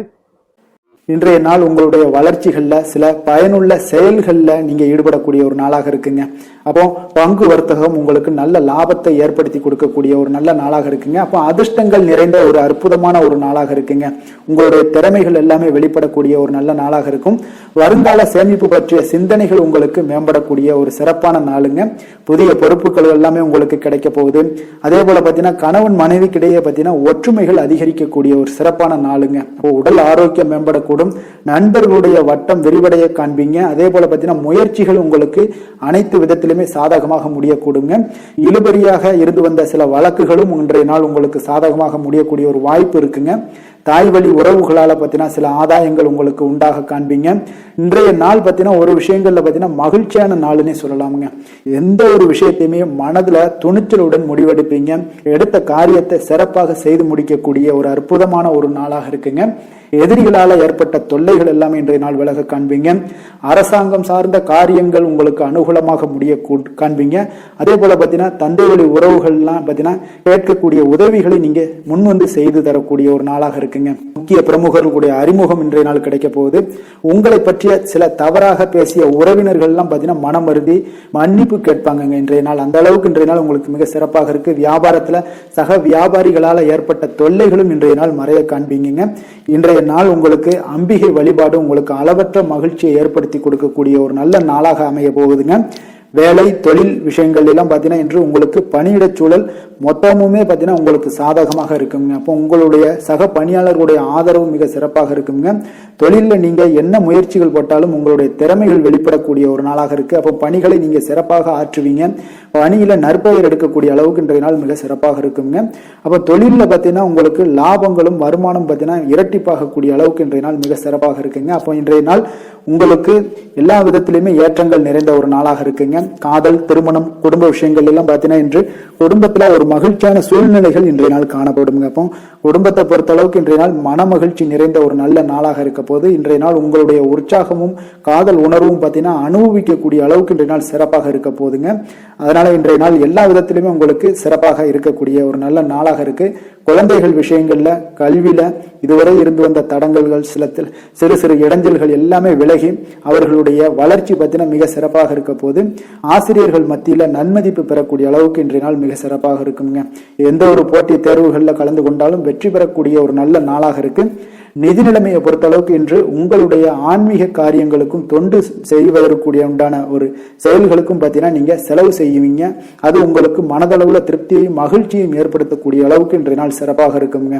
இன்றைய நாள் உங்களுடைய வளர்ச்சிகள்ல சில பயனுள்ள செயல்கள்ல நீங்க ஈடுபடக்கூடிய ஒரு நாளாக இருக்குங்க. அப்போ பங்கு வர்த்தகம் உங்களுக்கு நல்ல லாபத்தை ஏற்படுத்தி கொடுக்கக்கூடிய ஒரு நல்ல நாளாக இருக்குங்க. அப்போ அதிர்ஷ்டங்கள் நிறைந்த ஒரு அற்புதமான ஒரு நாளாக இருக்குங்க. உங்களுடைய திறமைகள் எல்லாமே வெளிப்படக்கூடிய ஒரு நல்ல நாளாக இருக்கும். வருங்கால சேமிப்பு பற்றிய சிந்தனைகள் உங்களுக்கு மேம்படக்கூடிய ஒரு சிறப்பான நாளுங்க. புதிய பொறுப்புகள் எல்லாமே உங்களுக்கு கிடைக்க போகுது. அதே போல பார்த்தீங்கன்னா கணவன் மனைவிக்கிடையே பார்த்தீங்கன்னா ஒற்றுமைகள் அதிகரிக்கக்கூடிய ஒரு சிறப்பான நாளுங்க. அப்போ உடல் ஆரோக்கியம் மேம்படக்கூடிய நண்பர்களுடைய வட்டம் விரிவடைய காண்பீங்க. அதே போல பார்த்தீங்கன்னா முயற்சிகள் உங்களுக்கு அனைத்து விதத்திலுமே சாதகமாக முடியக்கூடுங்க. இழுபறியாக இருந்து வந்த சில வழக்குகளும் இன்றைய நாள் உங்களுக்கு சாதகமாக முடியக்கூடிய ஒரு வாய்ப்பு இருக்குங்க. தாய் வழி உறவுகளால பார்த்தீங்கன்னா சில ஆதாயங்கள் உங்களுக்கு உண்டாக காண்பீங்க. இன்றைய நாள் பார்த்தீங்கன்னா ஒரு விஷயங்கள்ல பார்த்தீங்கன்னா மகிழ்ச்சியான நாளுன்னே சொல்லலாமுங்க. எந்த ஒரு விஷயத்தையுமே மனதுல துணிச்சலுடன் முடிவெடுப்பீங்க. எடுத்த காரியத்தை சிறப்பாக செய்து முடிக்கக்கூடிய ஒரு அற்புதமான ஒரு நாளாக இருக்குங்க. எதிரிகளால ஏற்பட்ட தொல்லைகள் எல்லாமே இன்றைய நாள் விலக காண்பீங்க. அரசாங்கம் சார்ந்த காரியங்கள் உங்களுக்கு அனுகூலமாக முடிய காண்பீங்க. அதே போல பார்த்தீங்கன்னா தந்தை வழி உறவுகள்லாம் பார்த்தீங்கன்னா கேட்கக்கூடிய உதவிகளை நீங்க முன் வந்து செய்து தரக்கூடிய ஒரு நாளாக இருக்குங்க. முக்கிய பிரமுகர்களுடைய அறிமுகம் இன்றைய நாள் கிடைக்க போகுது. உங்களை பற்றிய சில தவறாக பேசிய உறவினர்கள் எல்லாம் பார்த்தீங்கன்னா மனம் வருந்தி மன்னிப்பு கேட்பாங்க இன்றைய நாள். அந்த அளவுக்கு இன்றைய நாள் உங்களுக்கு மிக சிறப்பாக இருக்கு. வியாபாரத்துல சக வியாபாரிகளால ஏற்பட்ட தொல்லைகளும் இன்றைய நாள் மறைய காண்பீங்க. இன்றைய நாள் உங்களுக்கு அம்பிகை வழிபாடு உங்களுக்கு அளவற்ற மகிழ்ச்சியை ஏற்படுத்தி கொடுக்கக்கூடிய ஒரு நல்ல நாளாக அமைய போகுதுங்க. வேலை தொழில் விஷயங்கள் எல்லாம் பார்த்தீங்கன்னா இன்று உங்களுக்கு பணியிட சூழல் மொத்தமுமே பார்த்தீங்கன்னா உங்களுக்கு சாதகமாக இருக்குங்க. அப்போ உங்களுடைய சக பணியாளர்களுடைய ஆதரவு மிக சிறப்பாக இருக்குங்க. தொழிலில் நீங்க என்ன முயற்சிகள் போட்டாலும் உங்களுடைய திறமைகள் வெளிப்படக்கூடிய ஒரு நாளாக இருக்கு. அப்போ பணிகளை நீங்க சிறப்பாக ஆற்றுவீங்க. பணியில நற்பெயர் எடுக்கக்கூடிய அளவுக்கு இன்றைய நாள் மிக சிறப்பாக இருக்குங்க. அப்போ தொழிலில் பார்த்தீங்கன்னா உங்களுக்கு லாபங்களும் வருமானம் பார்த்தீங்கன்னா இரட்டிப்பாகக்கூடிய அளவுக்கு இன்றைய நாள் மிக சிறப்பாக இருக்குங்க. அப்போ இன்றைய நாள் உங்களுக்கு எல்லா விதத்திலுமே ஏற்றங்கள் நிறைந்த ஒரு நாளாக இருக்குங்க. காதல், திருமணம், குடும்ப விஷயங்கள் எல்லாம் பார்த்தீங்கன்னா இன்று குடும்பத்துல ஒரு மகிழ்ச்சியான சூழ்நிலைகள் இன்றைய நாள் காணப்படுங்க. அப்போ குடும்பத்தை பொறுத்த அளவுக்கு இன்றைய நாள் மன மகிழ்ச்சி நிறைந்த ஒரு நல்ல நாளாக இருக்க போது இன்றைய நாள் உங்களுடைய உற்சாகமும் காதல் உணர்வும் பார்த்தீங்கன்னா அனுபவிக்கக்கூடிய அளவுக்கு இன்றைய நாள் சிறப்பாக இருக்க போதுங்க. அதனால இன்றைய நாள் எல்லா விதத்திலுமே உங்களுக்கு சிறப்பாக இருக்கக்கூடிய ஒரு நல்ல நாளாக இருக்கு. குழந்தைகள் விஷயங்கள்ல கல்வியில இதுவரை இருந்து வந்த தடங்கல்கள் சிறு சிறு இடைஞ்சல்கள் எல்லாமே விலகி அவர்களுடைய வளர்ச்சி பத்தின மிக சிறப்பாக இருக்க போது ஆசிரியர்கள் மத்தியில நன்மதிப்பு பெறக்கூடிய அளவுக்கு இன்றைய நாள் மிக சிறப்பாக இருக்குங்க. எந்த ஒரு போட்டி தேர்வுகள்ல கலந்து கொண்டாலும் வெற்றி பெறக்கூடிய ஒரு நல்ல நாளாக இருக்கு. நிதி நிலைமையை பொறுத்த அளவுக்கு இன்று உங்களுடைய ஆன்மீக காரியங்களுக்கும் தொண்டு செய்வதற்குரிய உண்டான ஒரு செயல்களுக்கும் பார்த்தீங்கன்னா நீங்க செலவு செய்வீங்க. அது உங்களுக்கு மனதளவுல திருப்தியையும் மகிழ்ச்சியையும் ஏற்படுத்தக்கூடிய அளவுக்கு இன்றைய நாள் சிறப்பாக இருக்குங்க.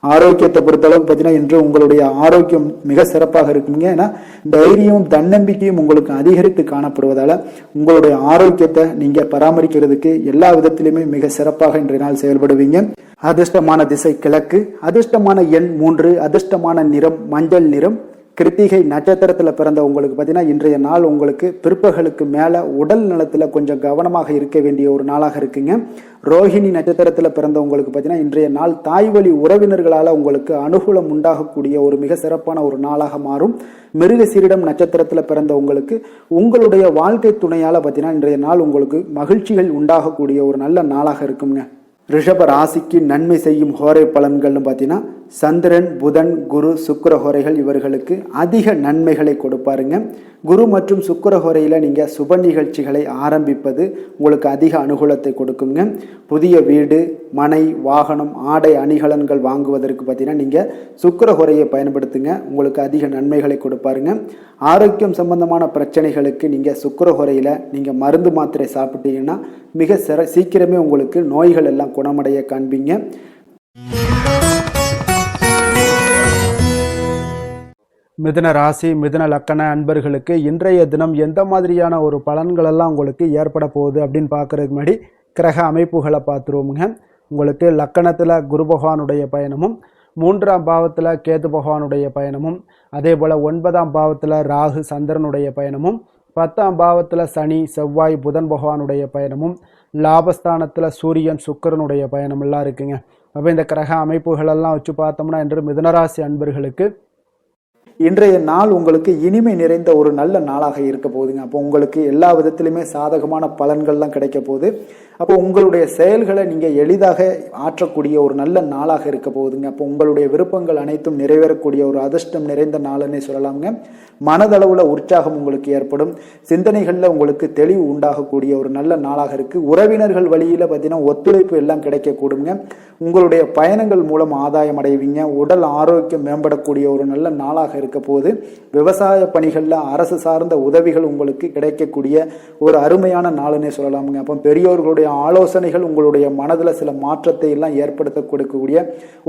ஆரோக்கியத்தை பொறுத்த அளவுக்கு பார்த்தீங்கன்னா இன்று உங்களுடைய ஆரோக்கியம் மிக சிறப்பாக இருக்குங்க. ஏன்னா தைரியமும் தன்னம்பிக்கையும் உங்களுக்கு அதிகரித்து காணப்படுவதால உங்களுடைய ஆரோக்கியத்தை நீங்க பராமரிக்கிறதுக்கு எல்லா விதத்திலுமே மிக சிறப்பாக இன்றைய நாள் செயல்படுவீங்க. அதிர்ஷ்டமான திசை கிழக்கு, அதிர்ஷ்டமான எண் 3, அதிர்ஷ்டமான நிறம் மஞ்சள் நிறம். கிருத்திகை நட்சத்திரத்துல பிறந்த உங்களுக்கு பார்த்தீங்கன்னா இன்றைய நாள் உங்களுக்கு பிற்பகலுக்கு மேல உடல் நலத்துல கொஞ்சம் கவனமாக இருக்க வேண்டிய ஒரு நாளாக இருக்குங்க. ரோஹிணி நட்சத்திரத்துல பிறந்த உங்களுக்கு பார்த்தீங்கன்னா இன்றைய நாள் தாய் வழி உறவினர்களால உங்களுக்கு அனுகூலம் உண்டாகக்கூடிய ஒரு மிக சிறப்பான ஒரு நாளாக மாறும். மிருகசீரிடம் நட்சத்திரத்துல பிறந்த உங்களுக்கு உங்களுடைய வாழ்க்கை துணையால பார்த்தீங்கன்னா இன்றைய நாள் உங்களுக்கு மகிழ்ச்சிகள் உண்டாகக்கூடிய ஒரு நல்ல நாளாக இருக்குங்க. ரிஷப ராசிக்கு நன்மை செய்யும் ஹோரை பலன்கள்னு பார்த்தீங்கன்னா சந்திரன், புதன், குரு, சுக்கிர ஹோரைகள் இவர்களுக்கு அதிக நன்மைகளை கொடுப்பாருங்க. குரு மற்றும் சுக்கிர ஹோரையில நீங்க சுப நிகழ்ச்சிகளை ஆரம்பிப்பது உங்களுக்கு அதிக அனுகூலத்தை கொடுக்குங்க. புதிய வீடு, மனை, வாகனம், ஆடை அணிகலன்கள் வாங்குவதற்கு பார்த்தீங்கன்னா நீங்க சுக்கிர ஹோரையை பயன்படுத்துங்க. உங்களுக்கு அதிக நன்மைகளை கொடுப்பாருங்க. ஆரோக்கியம் சம்பந்தமான பிரச்சனைகளுக்கு நீங்க சுக்கிர ஹோரையில நீங்க மருந்து மாத்திரை சாப்பிட்டீங்கன்னா மிக சீக்கிரமே உங்களுக்கு நோய்கள் எல்லாம் குணமடைய காண்பீங்க. மிதுன ராசி, மிதுன லக்கண அன்பர்களுக்கு இன்றைய தினம் எந்த மாதிரியான ஒரு பலன்கள் எல்லாம் உங்களுக்கு ஏற்பட போகுது அப்படின்னு பார்க்கறதுக்கு முன்னாடி கிரக அமைப்புகளை பார்த்துருவோமுங்க. உங்களுக்கு லக்கணத்தில் குரு பகவானுடைய பயணமும், 3ஆம் பாவத்தில் கேது பகவானுடைய பயணமும், அதே போல் 9ஆம் பாவத்தில் ராகு சந்திரனுடைய பயணமும், 10ஆம் பாவத்தில் சனி செவ்வாய் புதன் பகவானுடைய பயணமும், லாபஸ்தானத்தில் சூரியன் சுக்கிரனுடைய பயணம் எல்லாம் இருக்குங்க. அப்போ இந்த கிரக அமைப்புகளெல்லாம் வச்சு பார்த்தோம்னா இன்று மிதுனராசி அன்பர்களுக்கு இன்றைய நாள் உங்களுக்கு இனிமை நிறைந்த ஒரு நல்ல நாளாக இருக்க போகுதுங்க. அப்போ உங்களுக்கு எல்லா விதத்திலுமே சாதகமான பலன்கள்லாம் கிடைக்க போகுது. அப்போ உங்களுடைய செயல்களை நீங்கள் எளிதாக ஆற்றக்கூடிய ஒரு நல்ல நாளாக இருக்க போகுதுங்க. அப்போ உங்களுடைய விருப்பங்கள் அனைத்தும் நிறைவேறக்கூடிய ஒரு அதிர்ஷ்டம் நிறைந்த நாள்னே சொல்லலாங்க. மனதளவுல உற்சாகம் உங்களுக்கு ஏற்படும். சிந்தனைகளில் உங்களுக்கு தெளிவு உண்டாகக்கூடிய ஒரு நல்ல நாளாக இருக்கு. உறவினர்கள் வழியில பார்த்தீங்கன்னா ஒத்துழைப்பு எல்லாம் கிடைக்கக்கூடுங்க. உங்களுடைய பயணங்கள் மூலம் ஆதாயம் அடைவீங்க. உடல் ஆரோக்கியம் மேம்படக்கூடிய ஒரு நல்ல நாளாக இருக்கு. இருக்க போது. விவசாய பணிகளில் அரசு சார்ந்த உதவிகள் உங்களுக்கு கிடைக்கக்கூடிய ஒரு அருமையான நாளுன்னே சொல்லலாமுங்க. அப்போ பெரியோர்களுடைய ஆலோசனைகள் உங்களுடைய மனதில் சில மாற்றத்தை எல்லாம் ஏற்படுத்த கொடுக்கக்கூடிய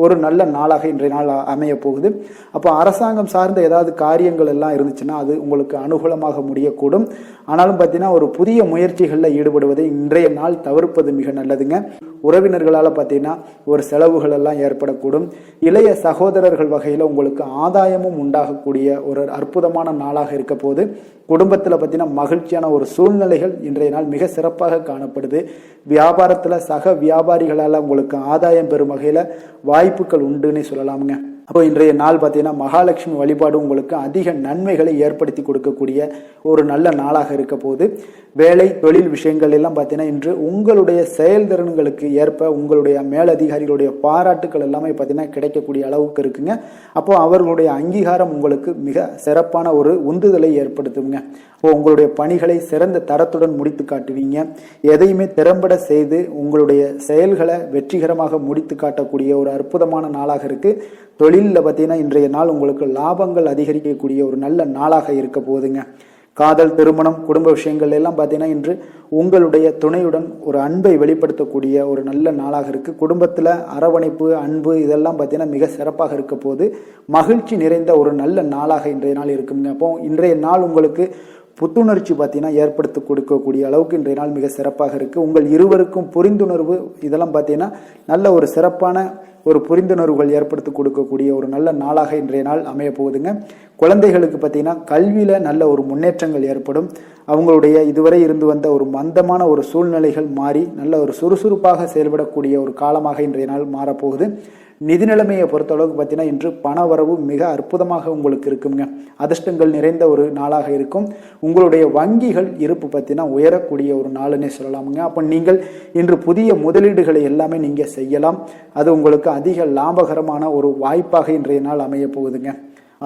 ஒரு நல்ல நாளாக இன்றைய நாள் அமைய போகுது. அப்போ அரசாங்கம் சார்ந்த ஏதாவது காரியங்கள் எல்லாம் இருந்துச்சுன்னா அது உங்களுக்கு அனுகூலமாக முடியக்கூடும். ஆனாலும் பார்த்தீங்கன்னா ஒரு புதிய முயற்சிகளில் ஈடுபடுவதை இன்றைய நாள் தவிர்ப்பது மிக நல்லதுங்க. உறவினர்களால் பார்த்தீங்கன்னா ஒரு செலவுகள் எல்லாம் ஏற்படக்கூடும். இளைய சகோதரர்கள் வகையில் உங்களுக்கு ஆதாயமும் உண்டாகக்கூடிய ஒரு அற்புதமான நாளாக இருக்க போது. குடும்பத்தில் பார்த்தீங்கன்னா மகிழ்ச்சியான ஒரு சூழ்நிலைகள் இன்றைய நாள் மிக சிறப்பாக காணப்படுது. வியாபாரத்தில் சக வியாபாரிகளால் உங்களுக்கு ஆதாயம் பெறும் வகையில் வாய்ப்புகள் உண்டுன்னு சொல்லலாமுங்க. அப்போ இன்றைய நாள் பார்த்தீங்கன்னா மகாலட்சுமி வழிபாடு உங்களுக்கு அதிக நன்மைகளை ஏற்படுத்தி கொடுக்கக்கூடிய ஒரு நல்ல நாளாக இருக்க போது. வேலை தொழில் விஷயங்கள் எல்லாம் பார்த்தீங்கன்னா இன்று உங்களுடைய செயல்திறன்களுக்கு ஏற்ப உங்களுடைய மேலதிகாரிகளுடைய பாராட்டுக்கள் எல்லாமே பார்த்தீங்கன்னா கிடைக்கக்கூடிய அளவுக்கு இருக்குங்க. அப்போ அவர்களுடைய அங்கீகாரம் உங்களுக்கு மிக சிறப்பான ஒரு உந்துதலை ஏற்படுத்துங்க. அப்போ உங்களுடைய பணிகளை சிறந்த தரத்துடன் முடித்து காட்டுவீங்க. எதையுமே திறம்பட செய்து உங்களுடைய செயல்களை வெற்றிகரமாக முடித்து காட்டக்கூடிய ஒரு அற்புதமான நாளாக இருக்கு. தொழிலில் பார்த்தீங்கன்னா இன்றைய நாள் உங்களுக்கு லாபங்கள் அதிகரிக்கக்கூடிய ஒரு நல்ல நாளாக இருக்க போகுதுங்க. காதல், திருமணம், குடும்ப விஷயங்கள் எல்லாம் பார்த்தீங்கன்னா இன்று உங்களுடைய துணையுடன் ஒரு அன்பை வெளிப்படுத்தக்கூடிய ஒரு நல்ல நாளாக இருக்கு. குடும்பத்தில் அரவணைப்பு, அன்பு இதெல்லாம் பார்த்தீங்கன்னா மிக சிறப்பாக இருக்க போது. மகிழ்ச்சி நிறைந்த ஒரு நல்ல நாளாக இன்றைய நாள் இருக்குங்க. அப்போ இன்றைய நாள் உங்களுக்கு புத்துணர்ச்சி பார்த்தீங்கன்னா ஏற்படுத்தி கொடுக்கக்கூடிய அளவுக்கு இன்றைய நாள் மிக சிறப்பாக இருக்குது. உங்கள் இருவருக்கும் புரிந்துணர்வு இதெல்லாம் பார்த்தீங்கன்னா நல்ல ஒரு சிறப்பான ஒரு புரிந்துணர்வுகள் ஏற்படுத்தி கொடுக்கக்கூடிய ஒரு நல்ல நாளாக இன்றைய நாள் அமைய போகுதுங்க. குழந்தைகளுக்கு பார்த்தீங்கன்னா கல்வியில் நல்ல ஒரு முன்னேற்றங்கள் ஏற்படும். அவங்களுடைய இதுவரை இருந்து வந்த ஒரு மந்தமான ஒரு சூழ்நிலைகள் மாறி நல்ல ஒரு சுறுசுறுப்பாக செயல்படக்கூடிய ஒரு காலமாக இன்றைய நாள் மாறப்போகுது. நிதி நிலைமையை பொறுத்தளவுக்கு பார்த்தீங்கன்னா இன்று பண வரவு மிக அற்புதமாக உங்களுக்கு இருக்குங்க. அதிர்ஷ்டங்கள் நிறைந்த ஒரு நாளாக இருக்கும். உங்களுடைய வங்கிகள் இருப்பு பார்த்தீங்கன்னா உயரக்கூடிய ஒரு நாளுன்னே சொல்லலாமுங்க. அப்போ நீங்கள் இன்று புதிய முதலீடுகளை எல்லாமே நீங்கள் செய்யலாம். அது உங்களுக்கு அதிக லாபகரமான ஒரு வாய்ப்பாக இன்றைய நாள் அமைய போகுதுங்க.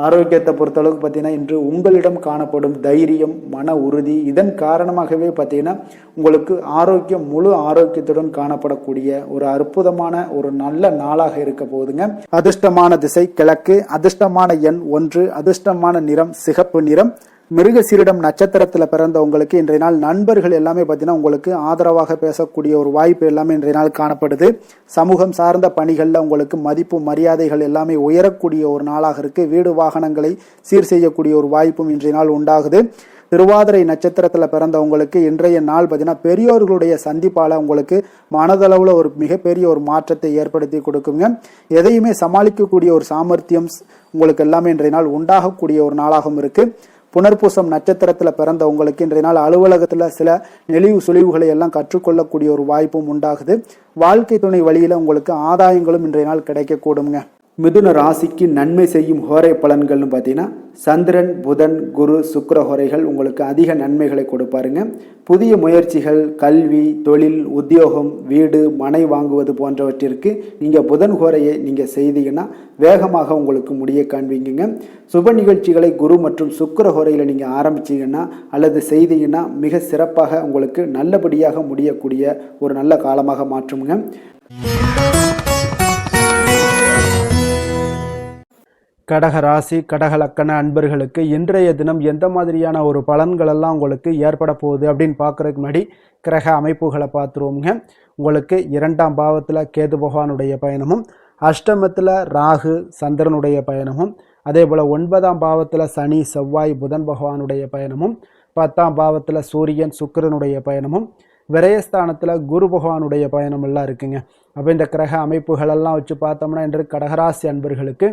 ஆரோக்கியத்தை பொறுத்தளவுக்கு பார்த்தீங்கன்னா இன்று உங்களிடம் காணப்படும் தைரியம், மன உறுதி இதன் காரணமாகவே பார்த்தீங்கன்னா உங்களுக்கு ஆரோக்கியம் முழு ஆரோக்கியத்துடன் காணப்படக்கூடிய ஒரு அற்புதமான ஒரு நல்ல நாளாக இருக்க போகுதுங்க. அதிர்ஷ்டமான திசை கிழக்கு, அதிர்ஷ்டமான எண் 1, அதிர்ஷ்டமான நிறம் சிகப்பு நிறம். மிருகசீரிடம் நட்சத்திரத்தில் பிறந்த உங்களுக்கு இன்றைய நாள் நண்பர்கள் எல்லாமே பார்த்தீங்கன்னா உங்களுக்கு ஆதரவாக பேசக்கூடிய ஒரு வாய்ப்பு எல்லாமே இன்றைய நாள் காணப்படுது. சமூகம் சார்ந்த பணிகளில் உங்களுக்கு மதிப்பு மரியாதைகள் எல்லாமே உயரக்கூடிய ஒரு நாளாக இருக்கு. வீடு வாகனங்களை சீர் செய்யக்கூடிய ஒரு வாய்ப்பும் இன்றைய நாள் உண்டாகுது. திருவாதிரை நட்சத்திரத்தில் பிறந்தவங்களுக்கு இன்றைய நாள் பார்த்தீங்கன்னா பெரியோர்களுடைய சந்திப்பால் உங்களுக்கு மனதளவில் ஒரு மிகப்பெரிய ஒரு மாற்றத்தை ஏற்படுத்தி கொடுக்குங்க. எதையுமே சமாளிக்கக்கூடிய ஒரு சாமர்த்தியம் உங்களுக்கு எல்லாமே இன்றைய நாள் உண்டாகக்கூடிய ஒரு நாளாகவும் இருக்கு. புனர்பூசம் நட்சத்திரத்தில் பிறந்த உங்களுக்கு இன்றைய நாள் அலுவலகத்தில் சில நெளிவு சுழிவுகளை எல்லாம் கற்றுக்கொள்ளக்கூடிய ஒரு வாய்ப்பும் உண்டாகுது. வாழ்க்கை துணை வழியில் உங்களுக்கு ஆதாயங்களும் இன்றைய நாள் கிடைக்கக்கூடுங்க. மிதுன ராசிக்கு நன்மை செய்யும் ஹோரை பலன்கள்னு பார்த்தீங்கன்னா சந்திரன், புதன், குரு, சுக்கிர ஹோரைகள் உங்களுக்கு அதிக நன்மைகளை கொடுப்பாருங்க. புதிய முயற்சிகள், கல்வி, தொழில், உத்தியோகம், வீடு, மனை வாங்குவது போன்றவற்றிற்கு நீங்கள் புதன் ஹோரையை நீங்கள் செய்தீங்கன்னா வேகமாக உங்களுக்கு முடிய காண்பீங்க. சுப நிகழ்ச்சிகளை குரு மற்றும் சுக்கிர ஹோரையில் நீங்கள் ஆரம்பிச்சீங்கன்னா அல்லது செய்தீங்கன்னா மிக சிறப்பாக உங்களுக்கு நல்லபடியாக முடியக்கூடிய ஒரு நல்ல காலமாக மாற்றுங்க. கடக ராசி, கடக லக்கண அன்பர்களுக்கு இன்றைய தினம் எந்த மாதிரியான ஒரு பலன்களெல்லாம் உங்களுக்கு ஏற்பட போகுது அப்படின்னு பார்க்குறதுக்கு முன்னாடி கிரக அமைப்புகளை பார்த்துருவோங்க. உங்களுக்கு 2ஆம் பாவத்தில் கேது பகவானுடைய பயணமும், அஷ்டமத்தில் ராகு சந்திரனுடைய பயணமும், அதே போல் 9ஆம் பாவத்தில் சனி செவ்வாய் புதன் பகவானுடைய பயணமும், 10ஆம் பாவத்தில் சூரியன் சுக்கிரனுடைய பயணமும், விரயஸ்தானத்தில் குரு பகவானுடைய பயணம் எல்லாம் இருக்குங்க. அப்போ இந்த கிரக அமைப்புகளெல்லாம் வச்சு பார்த்தோம்னா இன்று கடகராசி அன்பர்களுக்கு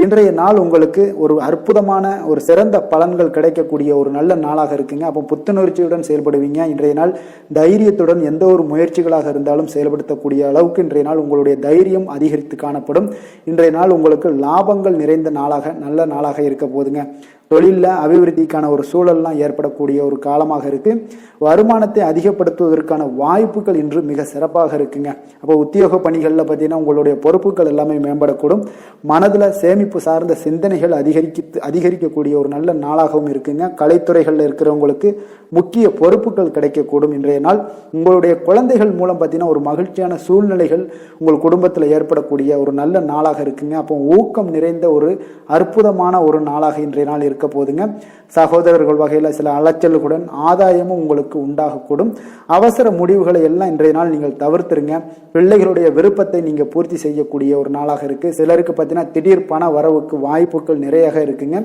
இன்றைய நாள் உங்களுக்கு ஒரு அற்புதமான ஒரு சிறந்த பலன்கள் கிடைக்கக்கூடிய ஒரு நல்ல நாளாக இருக்குங்க. அப்போ புத்துணர்ச்சியுடன் செயல்படுவீங்க. இன்றைய நாள் தைரியத்துடன் எந்த ஒரு முயற்சிகளாக இருந்தாலும் செயல்படுத்தக்கூடிய அளவுக்கு இன்றைய நாள் உங்களுடைய தைரியம் அதிகரித்து காணப்படும். இன்றைய நாள் உங்களுக்கு லாபங்கள் நிறைந்த நாளாக நல்ல நாளாக இருக்க போதுங்க. தொழிலில் அபிவிருத்திக்கான ஒரு சூழல்லாம் ஏற்படக்கூடிய ஒரு காலமாக இருக்கு. வருமானத்தை அதிகப்படுத்துவதற்கான வாய்ப்புகள் இன்று மிக சிறப்பாக இருக்குங்க. அப்போ உத்தியோக பணிகளில் பார்த்தீங்கன்னா உங்களுடைய பொறுப்புகள் எல்லாமே மேம்படக்கூடும். மனதில் சேமிப்பு சார்ந்த சிந்தனைகள் அதிகரிக்கக்கூடிய ஒரு நல்ல நாளாகவும் இருக்குங்க. கலைத்துறைகளில் இருக்கிறவங்களுக்கு முக்கிய பொறுப்புகள் கிடைக்கக்கூடும். இன்றைய நாள் உங்களுடைய குழந்தைகள் மூலம் பார்த்தீங்கன்னா ஒரு மகிழ்ச்சியான சூழ்நிலைகள் உங்கள் குடும்பத்தில் ஏற்படக்கூடிய ஒரு நல்ல நாளாக இருக்குங்க. அப்போ ஊக்கம் நிறைந்த ஒரு அற்புதமான ஒரு நாளாக இன்றைய நாள் இருக்க போதுங்க. சகோதரர்கள் வகையில் சில அலைச்சல்களுடன் ஆதாயமும் உங்களுக்கு உண்டாகக்கூடும். அவசர முடிவுகளை எல்லாம் இன்றைய நாள் நீங்கள் தவிர்த்துருங்க. பிள்ளைகளுடைய விருப்பத்தை நீங்க பூர்த்தி செய்யக்கூடிய ஒரு நாளாக இருக்கு. சிலருக்கு பார்த்தீங்கன்னா திடீர் பண வரவுக்கு வாய்ப்புகள் நிறைய இருக்குங்க.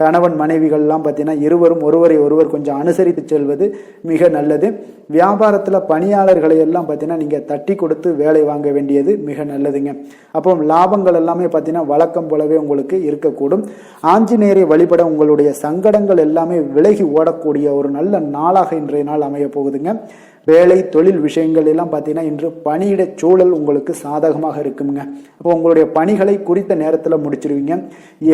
கணவன் மனைவிகள்லாம் பார்த்தீங்கன்னா இருவரும் ஒருவரை ஒருவர் கொஞ்சம் அனுசரித்து செல்வது மிக நல்லது. வியாபாரத்தில் பணியாளர்களை எல்லாம் பார்த்தீங்கன்னா நீங்க தட்டி கொடுத்து வேலை வாங்க வேண்டியது மிக நல்லதுங்க. அப்போ லாபங்கள் எல்லாமே பார்த்தீங்கன்னா வழக்கம் போலவே உங்களுக்கு இருக்கக்கூடும். ஆஞ்சநேயரை வழிபட உங்களுடைய சங்கடங்கள் எல்லாமே விலகி ஓடக்கூடிய ஒரு நல்ல நாளாக இன்றைய நாள் அமைய போகுதுங்க. வேலை தொழில் விஷயங்கள் எல்லாம் பார்த்தீங்கன்னா இன்று பணியிட சூழல் உங்களுக்கு சாதகமாக இருக்குங்க. அப்போ உங்களுடைய பணிகளை குறித்த நேரத்தில் முடிச்சிருவீங்க.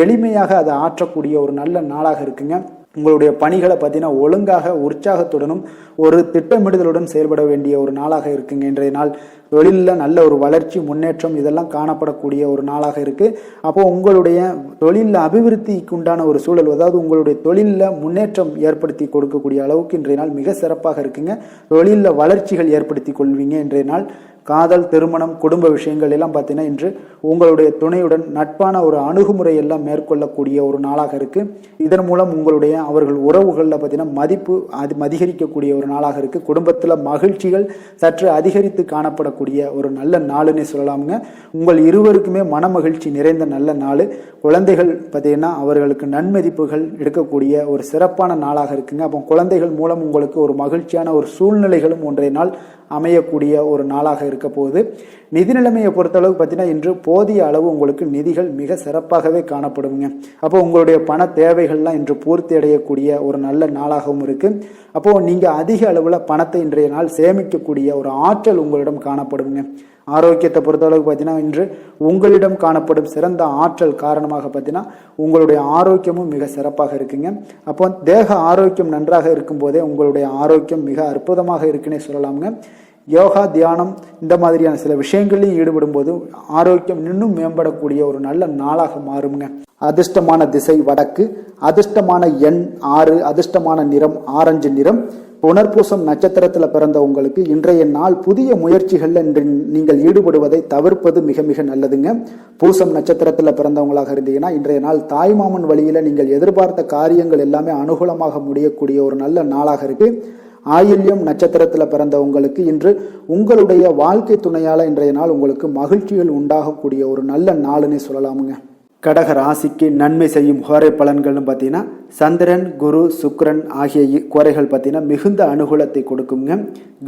எளிமையாக அதை ஆற்றக்கூடிய ஒரு நல்ல நாளாக இருக்குங்க. உங்களுடைய பணிகளை பார்த்தீங்கன்னா ஒழுங்காக உற்சாகத்துடனும் ஒரு திட்டமிடுதலுடன் செயல்பட வேண்டிய ஒரு நாளாக இருக்குங்க. இன்றைய நாள் தொழிலில் நல்ல ஒரு வளர்ச்சி முன்னேற்றம் இதெல்லாம் காணப்படக்கூடிய ஒரு நாளாக இருக்கு. அப்போ உங்களுடைய தொழிலில் அபிவிருத்திக்கு உண்டான ஒரு சூழல், அதாவது உங்களுடைய தொழிலில் முன்னேற்றம் ஏற்படுத்தி கொடுக்கக்கூடிய அளவுக்கு இன்றைய நாள் மிக சிறப்பாக இருக்குங்க. தொழிலில் வளர்ச்சிகள் ஏற்படுத்தி கொள்வீங்க. இன்றைய நாள் காதல், திருமணம், குடும்ப விஷயங்கள் எல்லாம் பார்த்தீங்கன்னா இன்று உங்களுடைய துணையுடன் நட்பான ஒரு அணுகுமுறை எல்லாம் மேற்கொள்ளக்கூடிய ஒரு நாளாக இருக்கு. இதன் மூலம் உங்களுடைய அவர்கள் உறவுகளில் பார்த்தீங்கன்னா மதிப்பு அதிகரிக்கக்கூடிய ஒரு நாளாக இருக்கு. குடும்பத்தில் மகிழ்ச்சிகள் சற்று அதிகரித்து காணப்படக்கூடிய ஒரு நல்ல நாளுன்னு சொல்லலாமுங்க. உங்கள் இருவருக்குமே மன மகிழ்ச்சி நிறைந்த நல்ல நாள். குழந்தைகள் பார்த்தீங்கன்னா அவர்களுக்கு நன்மதிப்புகள் எடுக்கக்கூடிய ஒரு சிறப்பான நாளாக இருக்குங்க. அப்போ குழந்தைகள் மூலம் உங்களுக்கு ஒரு மகிழ்ச்சியான ஒரு சூழ்நிலைகளும் ஒன்றைய நாள் அமையக்கூடிய ஒரு நாளாக இருக்க போகுது. நிதி நிலைமையை பொறுத்தளவு பார்த்தீங்கன்னா இன்று போதிய அளவு உங்களுக்கு நிதிகள் மிக சிறப்பாகவே காணப்படுங்க. அப்போ உங்களுடைய பண தேவைகள்லாம் இன்று பூர்த்தி அடையக்கூடிய ஒரு நல்ல நாளாகவும் இருக்கு. அப்போ நீங்க அதிக அளவில் பணத்தை இன்றைய நாள் சேமிக்கக்கூடிய ஒரு ஆற்றல் உங்களிடம் காணப்படுங்க. ஆரோக்கியத்தை பொறுத்தளவுக்கு பார்த்தீங்கன்னா இன்று உங்களிடம் காணப்படும் சிறந்த ஆற்றல் காரணமாக பார்த்தீங்கன்னா உங்களுடைய ஆரோக்கியமும் மிக சிறப்பாக இருக்குங்க. அப்போ தேக ஆரோக்கியம் நன்றாக இருக்கும் போதே உங்களுடைய ஆரோக்கியம் மிக அற்புதமாக இருக்குன்னே சொல்லலாமுங்க. யோகா, தியானம் இந்த மாதிரியான சில விஷயங்களையும் ஈடுபடும் போது ஆரோக்கியம் இன்னும் மேம்படக்கூடிய ஒரு நல்ல நாளாக மாறுங்க. அதிர்ஷ்டமான திசை வடக்கு, அதிர்ஷ்டமான எண் 6, அதிர்ஷ்டமான நிறம் ஆரஞ்சு நிறம். புனர்பூசம் நட்சத்திரத்தில் பிறந்த உங்களுக்கு இன்றைய நாள் புதிய முயற்சிகள்ல நீங்கள் ஈடுபடுவதை தவிர்ப்பது மிக மிக நல்லதுங்க. பூசம் நட்சத்திரத்தில் பிறந்தவங்களாக இருந்தீங்கன்னா இன்றைய நாள் தாய்மாமன் வழியில நீங்கள் எதிர்பார்த்த காரியங்கள் எல்லாமே அனுகூலமாக முடியக்கூடிய ஒரு நல்ல நாளாக இருக்கு. ஆயில்யம் நட்சத்திரத்தில் பிறந்த உங்களுக்கு இன்று உங்களுடைய வாழ்க்கை துணையால இன்றைய நாள் உங்களுக்கு மகிழ்ச்சிகள் உண்டாகக்கூடிய ஒரு நல்ல நாளுன்னு சொல்லலாமுங்க. கடக ராசிக்கு நன்மை செய்யும் ஹோரை பலன்கள்னு பார்த்தீங்கன்னா சந்திரன், குரு, சுக்கிரன் ஆகிய குறைகள் பார்த்தீங்கன்னா மிகுந்த அனுகூலத்தை கொடுக்குங்க.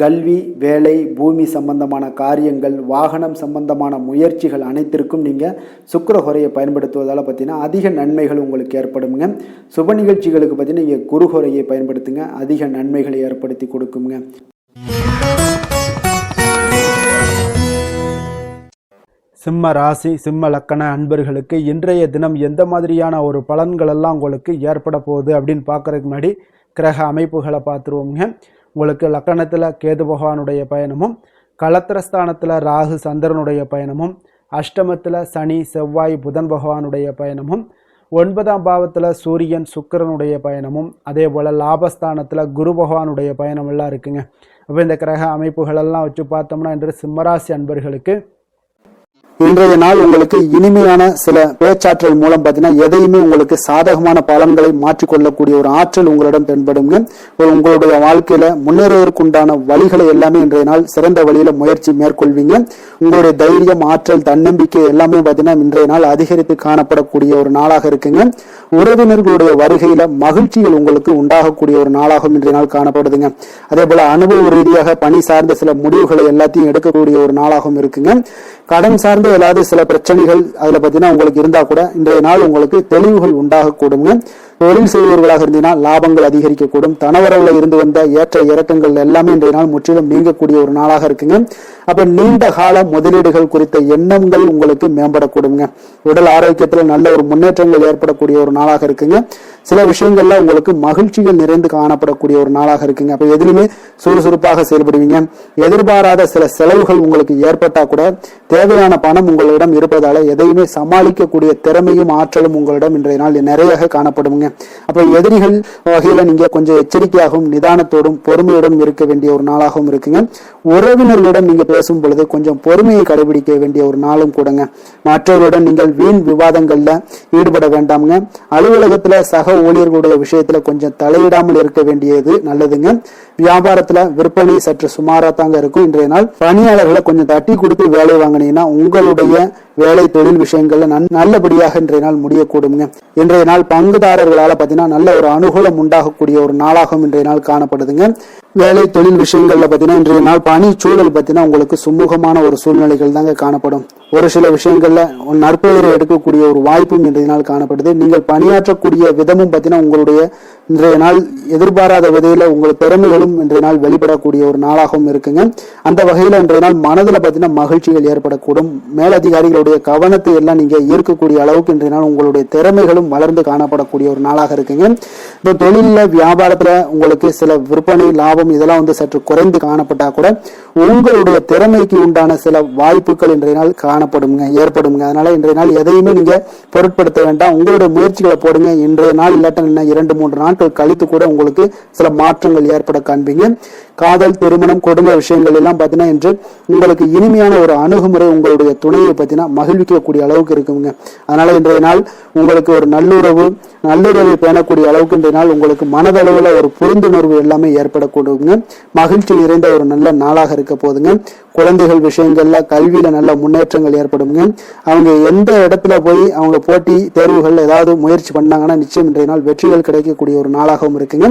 கல்வி, வேலை, பூமி சம்பந்தமான காரியங்கள், வாகனம் சம்பந்தமான முயற்சிகள் அனைத்திற்கும் நீங்கள் சுக்கிர ஹோரையை பயன்படுத்துவதால் பார்த்தீங்கன்னா அதிக நன்மைகள் உங்களுக்கு ஏற்படுங்க. சுப நிகழ்ச்சிகளுக்கு பார்த்தீங்கன்னா நீங்கள் குரு ஹோரையை பயன்படுத்துங்க, அதிக நன்மைகளை ஏற்படுத்தி கொடுக்குங்க. சிம்ம ராசி, சிம்ம லக்கண அன்பர்களுக்கு இன்றைய தினம் எந்த மாதிரியான ஒரு பலன்கள் எல்லாம் உங்களுக்கு ஏற்பட போகுது அப்படின்னு பார்க்கறதுக்கு முன்னாடி கிரக அமைப்புகளை பார்த்துருவோங்க. உங்களுக்கு லக்கணத்தில் கேது பகவானுடைய பயணமும், களத்திரஸ்தானத்தில் ராகு சந்திரனுடைய பயணமும், அஷ்டமத்தில் சனி செவ்வாய் புதன் பகவானுடைய பயணமும், 9ஆம் பாவத்தில் சூரியன் சுக்கிரனுடைய பயணமும், அதே போல் லாபஸ்தானத்தில் குரு பகவானுடைய பயணம் எல்லாம் இருக்குங்க. அப்போ இந்த கிரக அமைப்புகளெல்லாம் வச்சு பார்த்தோம்னா இன்று சிம்மராசி அன்பர்களுக்கு இன்றைய நாள் உங்களுக்கு இனிமையான சில பேச்சாற்றல் மூலம் பார்த்தீங்கன்னா எதையுமே உங்களுக்கு சாதகமான பலன்களை மாற்றிக்கொள்ளக்கூடிய ஒரு ஆற்றல் உங்களிடம் தென்படுங்க. உங்களுடைய வாழ்க்கையில முன்னேறுவதற்குண்டான வழிகளை எல்லாமே இன்றைய நாள் சிறந்த வழியில முயற்சி மேற்கொள்வீங்க. உங்களுடைய தைரியம், ஆற்றல், தன்னம்பிக்கை எல்லாமே பார்த்தீங்கன்னா இன்றைய நாள் அதிகரித்து காணப்படக்கூடிய ஒரு நாளாக இருக்குங்க. உறவினர்களுடைய வருகையில மகிழ்ச்சிகள் உங்களுக்கு உண்டாகக்கூடிய ஒரு நாளாகவும் இன்றைய நாள் காணப்படுதுங்க. அதே போல அனுபவ ரீதியாக பணி சார்ந்த சில முடிவுகளை எல்லாத்தையும் எடுக்கக்கூடிய ஒரு நாளாகவும் இருக்குங்க. கடன் சார்ந்த ஏதாவது சில பிரச்சனைகள் அதுல பார்த்தீங்கன்னா உங்களுக்கு இருந்தா கூட இன்றைய நாள் உங்களுக்கு தெளிவுகள் உண்டாகக்கூடுங்க. தொழில் செய்பவர்களாக இருந்தீங்கன்னா லாபங்கள் அதிகரிக்கக்கூடும். தனவரவுல இருந்து வந்த ஏற்ற இறக்கங்கள் எல்லாமே இன்றைய நாள் முற்றிலும் நீங்கக்கூடிய ஒரு நாளாக இருக்குங்க. அப்ப நீண்ட கால முதலீடுகள் குறித்த எண்ணங்கள் உங்களுக்கு மேம்படக்கூடுங்க. உடல் ஆரோக்கியத்துல நல்ல ஒரு முன்னேற்றங்கள் ஏற்படக்கூடிய ஒரு நாளாக இருக்குங்க. சில விஷயங்கள்ல உங்களுக்கு மகிழ்ச்சிகள் நிறைந்து காணப்படக்கூடிய ஒரு நாளாக இருக்குங்க. அப்ப எதிலுமே சுறுசுறுப்பாக செயல்படுவீங்க. எதிர்பாராத சில செலவுகள் உங்களுக்கு ஏற்பட்டா கூட தேவையான பணம் உங்களிடம் இருப்பதால எதையுமே சமாளிக்கக்கூடிய திறமையும் ஆற்றலும் உங்களிடம் இன்றைய நாள் நிறைய காணப்படுங்க. அப்ப எதிரிகள் வகையில நீங்க கொஞ்சம் எச்சரிக்கையாகவும் நிதானத்தோடும் பொறுமையோடும் இருக்க வேண்டிய ஒரு நாளாகவும் இருக்குங்க. உறவினர்களிடம் நீங்க பேசும் பொழுது கொஞ்சம் பொறுமையை கடைபிடிக்க வேண்டிய ஒரு நாளும் கூடங்க. மற்றவர்களுடன் நீங்கள் வீண் விவாதங்கள்ல ஈடுபட வேண்டாமுங்க. அலுவலகத்துல சக ஊழியர்களுடைய விஷயத்துல கொஞ்சம் தலையிடாமல் இருக்க வேண்டியது நல்லதுங்க. வியாபாரத்துல விற்பனை சற்று சுமாரா தாங்க இருக்கும். இன்றைய நாள் பணியாளர்களை கொஞ்சம் தட்டி கொடுத்து வேலை வாங்கினீங்கன்னா உங்களுடைய வேலை தொழில் விஷயங்கள்ல நல்லபடியாக இன்றைய நாள் முடியக்கூடுங்க. இன்றைய நாள் பங்குதாரர்களால பாத்தீங்கன்னா நல்ல ஒரு அனுகூலம் உண்டாகக்கூடிய ஒரு நாளாகவும் இன்றைய நாள் காணப்படுதுங்க. வேலை தொழில் விஷயங்கள்ல பாத்தீங்கன்னா இன்றைய நாள் பணி சூழல் பாத்தீங்கன்னா உங்களுக்கு சுமூகமான ஒரு சூழ்நிலைகள் தாங்க காணப்படும். ஒரு சில விஷயங்கள்ல நற்பெயரை எடுக்கக்கூடிய ஒரு வாய்ப்பும் இன்றைய நாள் காணப்படுது. நீங்கள் பணியாற்றக்கூடிய விதமும் பாத்தீங்கன்னா உங்களுடைய இன்றைய நாள் எதிர்பாராத விதையில உங்கள் திறமைகளும் இன்றைய நாள் வெளிப்படக்கூடிய ஒரு நாளாகவும் இருக்குங்க. அந்த வகையில இன்றைய நாள் மனதுல பாத்தீங்கன்னா மகிழ்ச்சிகள் ஏற்படக்கூடும். மேலதிகாரிகளுடைய கவனத்தை எல்லாம் நீங்க ஈர்க்கக்கூடிய அளவுக்கு இன்றைய நாள் உங்களுடைய திறமைகளும் வளர்ந்து காணப்படக்கூடிய ஒரு நாளாக இருக்குங்க. இப்போ தொழில வியாபாரத்துல உங்களுக்கு சில விற்பனை லாபம் இதெல்லாம் சற்று குறைந்து காணப்பட்டா கூட உங்களுடைய திறமைக்கு உண்டான சில வாய்ப்புகள் இன்றைய நாள் ஏற்படுங்க. அதனால இன்றைய நாள் எதையுமே நீங்க பொருட்படுத்த வேண்டாம். உங்களுடைய முயற்சிகளை போடுங்க. இன்றைய நாள் இல்லாட்ட 2-3 நாட்கள் கழித்து கூட உங்களுக்கு சில மாற்றங்கள் ஏற்பட காண்பீங்க. காதல், திருமணம், குடும்ப விஷயங்கள் எல்லாம் பாத்தீங்கன்னா இன்று உங்களுக்கு இனிமையான ஒரு அணுகுமுறை உங்களுடைய துணையை பத்தினா மகிழ்விக்கக்கூடிய அளவுக்கு இருக்குங்க. அதனால இன்றைய நாள் உங்களுக்கு ஒரு நல்லுறவை பேணக்கூடிய அளவுக்கு இன்றைய நாள் உங்களுக்கு மனதளவுல ஒரு புரிந்துணர்வு எல்லாமே ஏற்படக்கூடுங்க. மகிழ்ச்சி நிறைந்த ஒரு நல்ல நாளாக இருக்க போதுங்க. குழந்தைகள் விஷயங்கள்ல கல்வியில நல்ல முன்னேற்றங்கள் ஏற்படுங்க. அவங்க எந்த இடத்துல போய் அவங்க போட்டி தேர்வுகள் ஏதாவது முயற்சி பண்ணாங்கன்னா நிச்சயம் இன்றைய நாள் வெற்றிகள் கிடைக்கக்கூடிய ஒரு நாளாகவும் இருக்குங்க.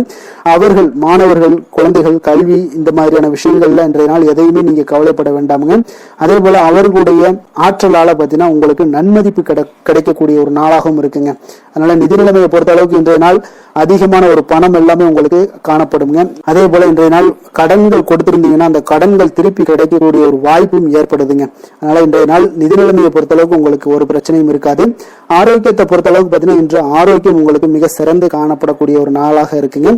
அவர்கள் மாணவர்கள் குழந்தைகள் கல்வி இந்த மாதிரியான விஷயங்கள்ல இன்றைய நாள் எதையுமே நீங்க கவலைப்பட வேண்டாமுங்க. அதே போல அவர்களுடைய ஆற்றலால பாத்தீங்கன்னா உங்களுக்கு நன்மதிப்பு கிடைக்கக்கூடிய ஒரு நாளாகவும் இருக்குங்க. அதனால நிதி நிலைமையை பொறுத்த அளவுக்கு இன்றைய நாள் அதிகமான ஒரு பணம் எல்லாமே உங்களுக்கு காணப்படுங்க. அதே போல இன்றைய நாள் கடன்கள் கொடுத்திருந்தீங்கன்னா அந்த கடன்கள் திருப்பி கிடைக்கக்கூடிய ஒரு வாய்ப்பும் ஏற்படுதுங்க. அதனால இன்றைய நாள் நிதி நிலைமையை பொறுத்த அளவுக்கு உங்களுக்கு ஒரு பிரச்சனையும் இருக்காது. ஆரோக்கியத்தை பொறுத்த அளவுக்கு பாத்தீங்கன்னா இன்று ஆரோக்கியம் உங்களுக்கு மிக சிறந்து காணப்படக்கூடிய ஒரு நாளாக இருக்குங்க.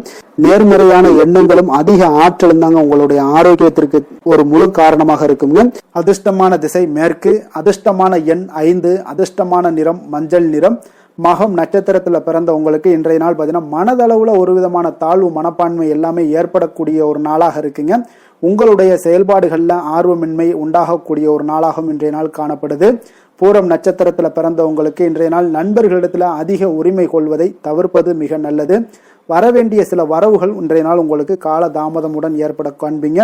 நேர்மறையான எண்ணங்களும் அதிக ஆற்றலும் தாங்க உங்களுடைய ஆரோக்கியத்திற்கு ஒரு முழு காரணமாக இருக்குங்க. அதிர்ஷ்டமான திசை மேற்கு, அதிர்ஷ்டமான எண் 5, அதிர்ஷ்டமான நிறம் மஞ்சள் நிறம். மகம் நட்சத்திரத்துல பிறந்த உங்களுக்கு இன்றைய நாள் பாத்தீங்கன்னா மனதளவுல ஒரு விதமான தாழ்வு மனப்பான்மை எல்லாமே ஏற்படக்கூடிய ஒரு நாளாக இருக்குங்க. உங்களுடைய செயல்பாடுகள்ல ஆர்வமின்மை உண்டாகக்கூடிய ஒரு நாளாகவும் இன்றைய நாள் காணப்படுது. பூரம் நட்சத்திரத்துல பிறந்த உங்களுக்கு இன்றைய நாள் நண்பர்களிடத்துல அதிக உரிமை கொள்வதை தவிர்ப்பது மிக நல்லது. வரவேண்டிய சில வரவுகள் இன்றைய நாள் உங்களுக்கு கால தாமதமுடன் ஏற்பட காண்பீங்க.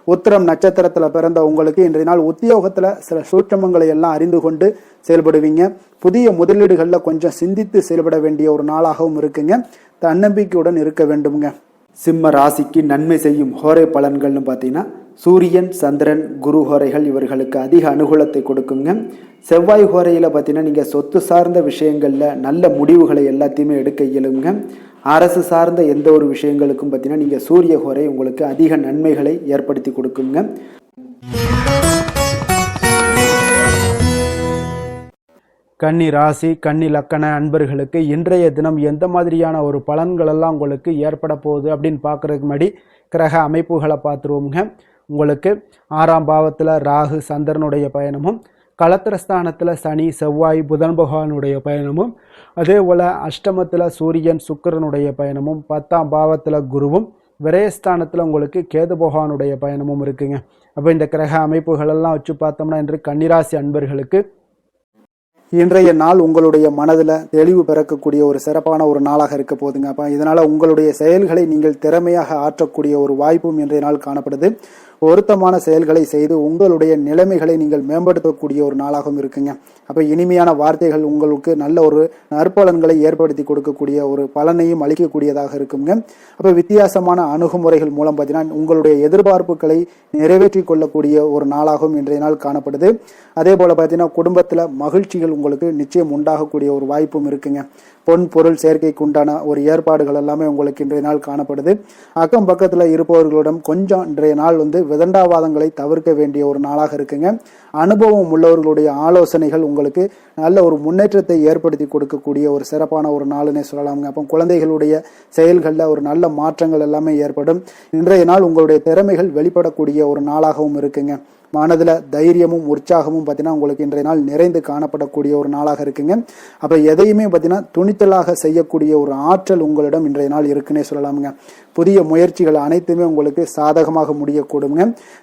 உத்திரம் நட்சத்திரத்துல பிறந்த உங்களுக்கு இன்றைய நாள் உத்தியோகத்துல சில சூட்சமங்களை எல்லாம் அறிந்து கொண்டு செயல்படுவீங்க. புதிய முதலீடுகள்ல கொஞ்சம் சிந்தித்து செயல்பட வேண்டிய ஒரு நாளாகவும் இருக்குங்க. தன்னம்பிக்கையுடன் இருக்க வேண்டுங்க. சிம்ம ராசிக்கு நன்மை செய்யும் ஹோரை பலன்கள்னு பார்த்தீங்கன்னா சூரியன், சந்திரன், குரு ஹோரைகள் இவர்களுக்கு அதிக அனுகூலத்தை கொடுக்குங்க. செவ்வாய் ஹோரையில் பார்த்தீங்கன்னா நீங்கள் சொத்து சார்ந்த விஷயங்களில் நல்ல முடிவுகளை எல்லாத்தையுமே எடுக்க இயலுங்க. அரசு சார்ந்த எந்த ஒரு விஷயங்களுக்கும் பார்த்தீங்கன்னா நீங்கள் சூரிய ஹோரை உங்களுக்கு அதிக நன்மைகளை ஏற்படுத்தி கொடுக்குங்க. கன்னி ராசி, கன்னி லக்கண அன்பர்களுக்கு இன்றைய தினம் எந்த மாதிரியான ஒரு பலன்கள் எல்லாம் உங்களுக்கு ஏற்பட போகுது அப்படின்னு பார்க்கறதுக்கு முன்னாடி கிரக அமைப்புகளை பார்த்துருவோங்க. உங்களுக்கு 6ஆம் பாவத்தில் ராகு சந்திரனுடைய பயணமும், களத்திரஸ்தானத்தில் சனி செவ்வாய் புதன் பகவானுடைய பயணமும், அதே போல் அஷ்டமத்தில் சூரியன் சுக்கிரனுடைய பயணமும், 10ஆம் பாவத்தில் குருவும், விரயஸ்தானத்தில் உங்களுக்கு கேது பகவானுடைய பயணமும் இருக்குங்க. அப்போ இந்த கிரக அமைப்புகளெல்லாம் வச்சு பார்த்தோம்னா இன்று கன்னிராசி அன்பர்களுக்கு இன்றைய நாள் உங்களுடைய மனதில் தெளிவு பிறக்கக்கூடிய ஒரு சிறப்பான ஒரு நாளாக இருக்க போதுங்க. அப்போ இதனால் உங்களுடைய செயல்களை நீங்கள் திறமையாக ஆற்றக்கூடிய ஒரு வாய்ப்பும் இன்றைய நாள் காணப்படுது. பொருத்தமான செயல்களை செய்து உங்களுடைய நிலைமைகளை நீங்கள் மேம்படுத்தக்கூடிய ஒரு நாளாகவும் இருக்குங்க. அப்போ இனிமையான வார்த்தைகள் உங்களுக்கு நல்ல ஒரு நற்பலன்களை ஏற்படுத்தி கொடுக்கக்கூடிய ஒரு பலனையும் அளிக்கக்கூடியதாக இருக்குங்க. அப்போ வித்தியாசமான அணுகுமுறைகள் மூலம் பார்த்தீங்கன்னா உங்களுடைய எதிர்பார்ப்புகளை நிறைவேற்றி கொள்ளக்கூடிய ஒரு நாளாகவும் இன்றைய நாள் காணப்படுது. அதே போல் பார்த்தீங்கன்னா குடும்பத்தில் மகிழ்ச்சிகள் உங்களுக்கு நிச்சயம் உண்டாகக்கூடிய ஒரு வாய்ப்பும் இருக்குங்க. பொன் பொருள் சேர்க்கைக்கு உண்டான ஒரு ஏற்பாடுகள் எல்லாமே உங்களுக்கு இன்றைய நாள் காணப்படுது. அக்கம் பக்கத்தில் இருப்பவர்களிடம் கொஞ்சம் இன்றைய நாள் விதண்டாவாதங்களை தவிர்க்க வேண்டிய ஒரு நாளாக இருக்குங்க. அனுபவம் உள்ளவர்களுடைய ஆலோசனைகள் உங்களுக்கு நல்ல ஒரு முன்னேற்றத்தை ஏற்படுத்தி கொடுக்கக்கூடிய ஒரு சிறப்பான ஒரு நாளுன்னே சொல்லலாமுங்க. அப்போ குழந்தைகளுடைய செயல்களில் ஒரு நல்ல மாற்றங்கள் எல்லாமே ஏற்படும். இன்றைய நாள் உங்களுடைய திறமைகள் வெளிப்படக்கூடிய ஒரு நாளாகவும் இருக்குங்க. மனதில் தைரியமும் உற்சாகமும் பார்த்தீங்கன்னா உங்களுக்கு இன்றைய நாள் நிறைந்து காணப்படக்கூடிய ஒரு நாளாக இருக்குங்க. அப்போ எதையுமே பார்த்தீங்கன்னா துணிச்சலாக செய்யக்கூடிய ஒரு ஆற்றல் உங்களிடம் இன்றைய நாள் இருக்குன்னே சொல்லலாமுங்க. புதிய முயற்சிகள் அனைத்துமே உங்களுக்கு சாதகமாக முடியக்கூடுங்க.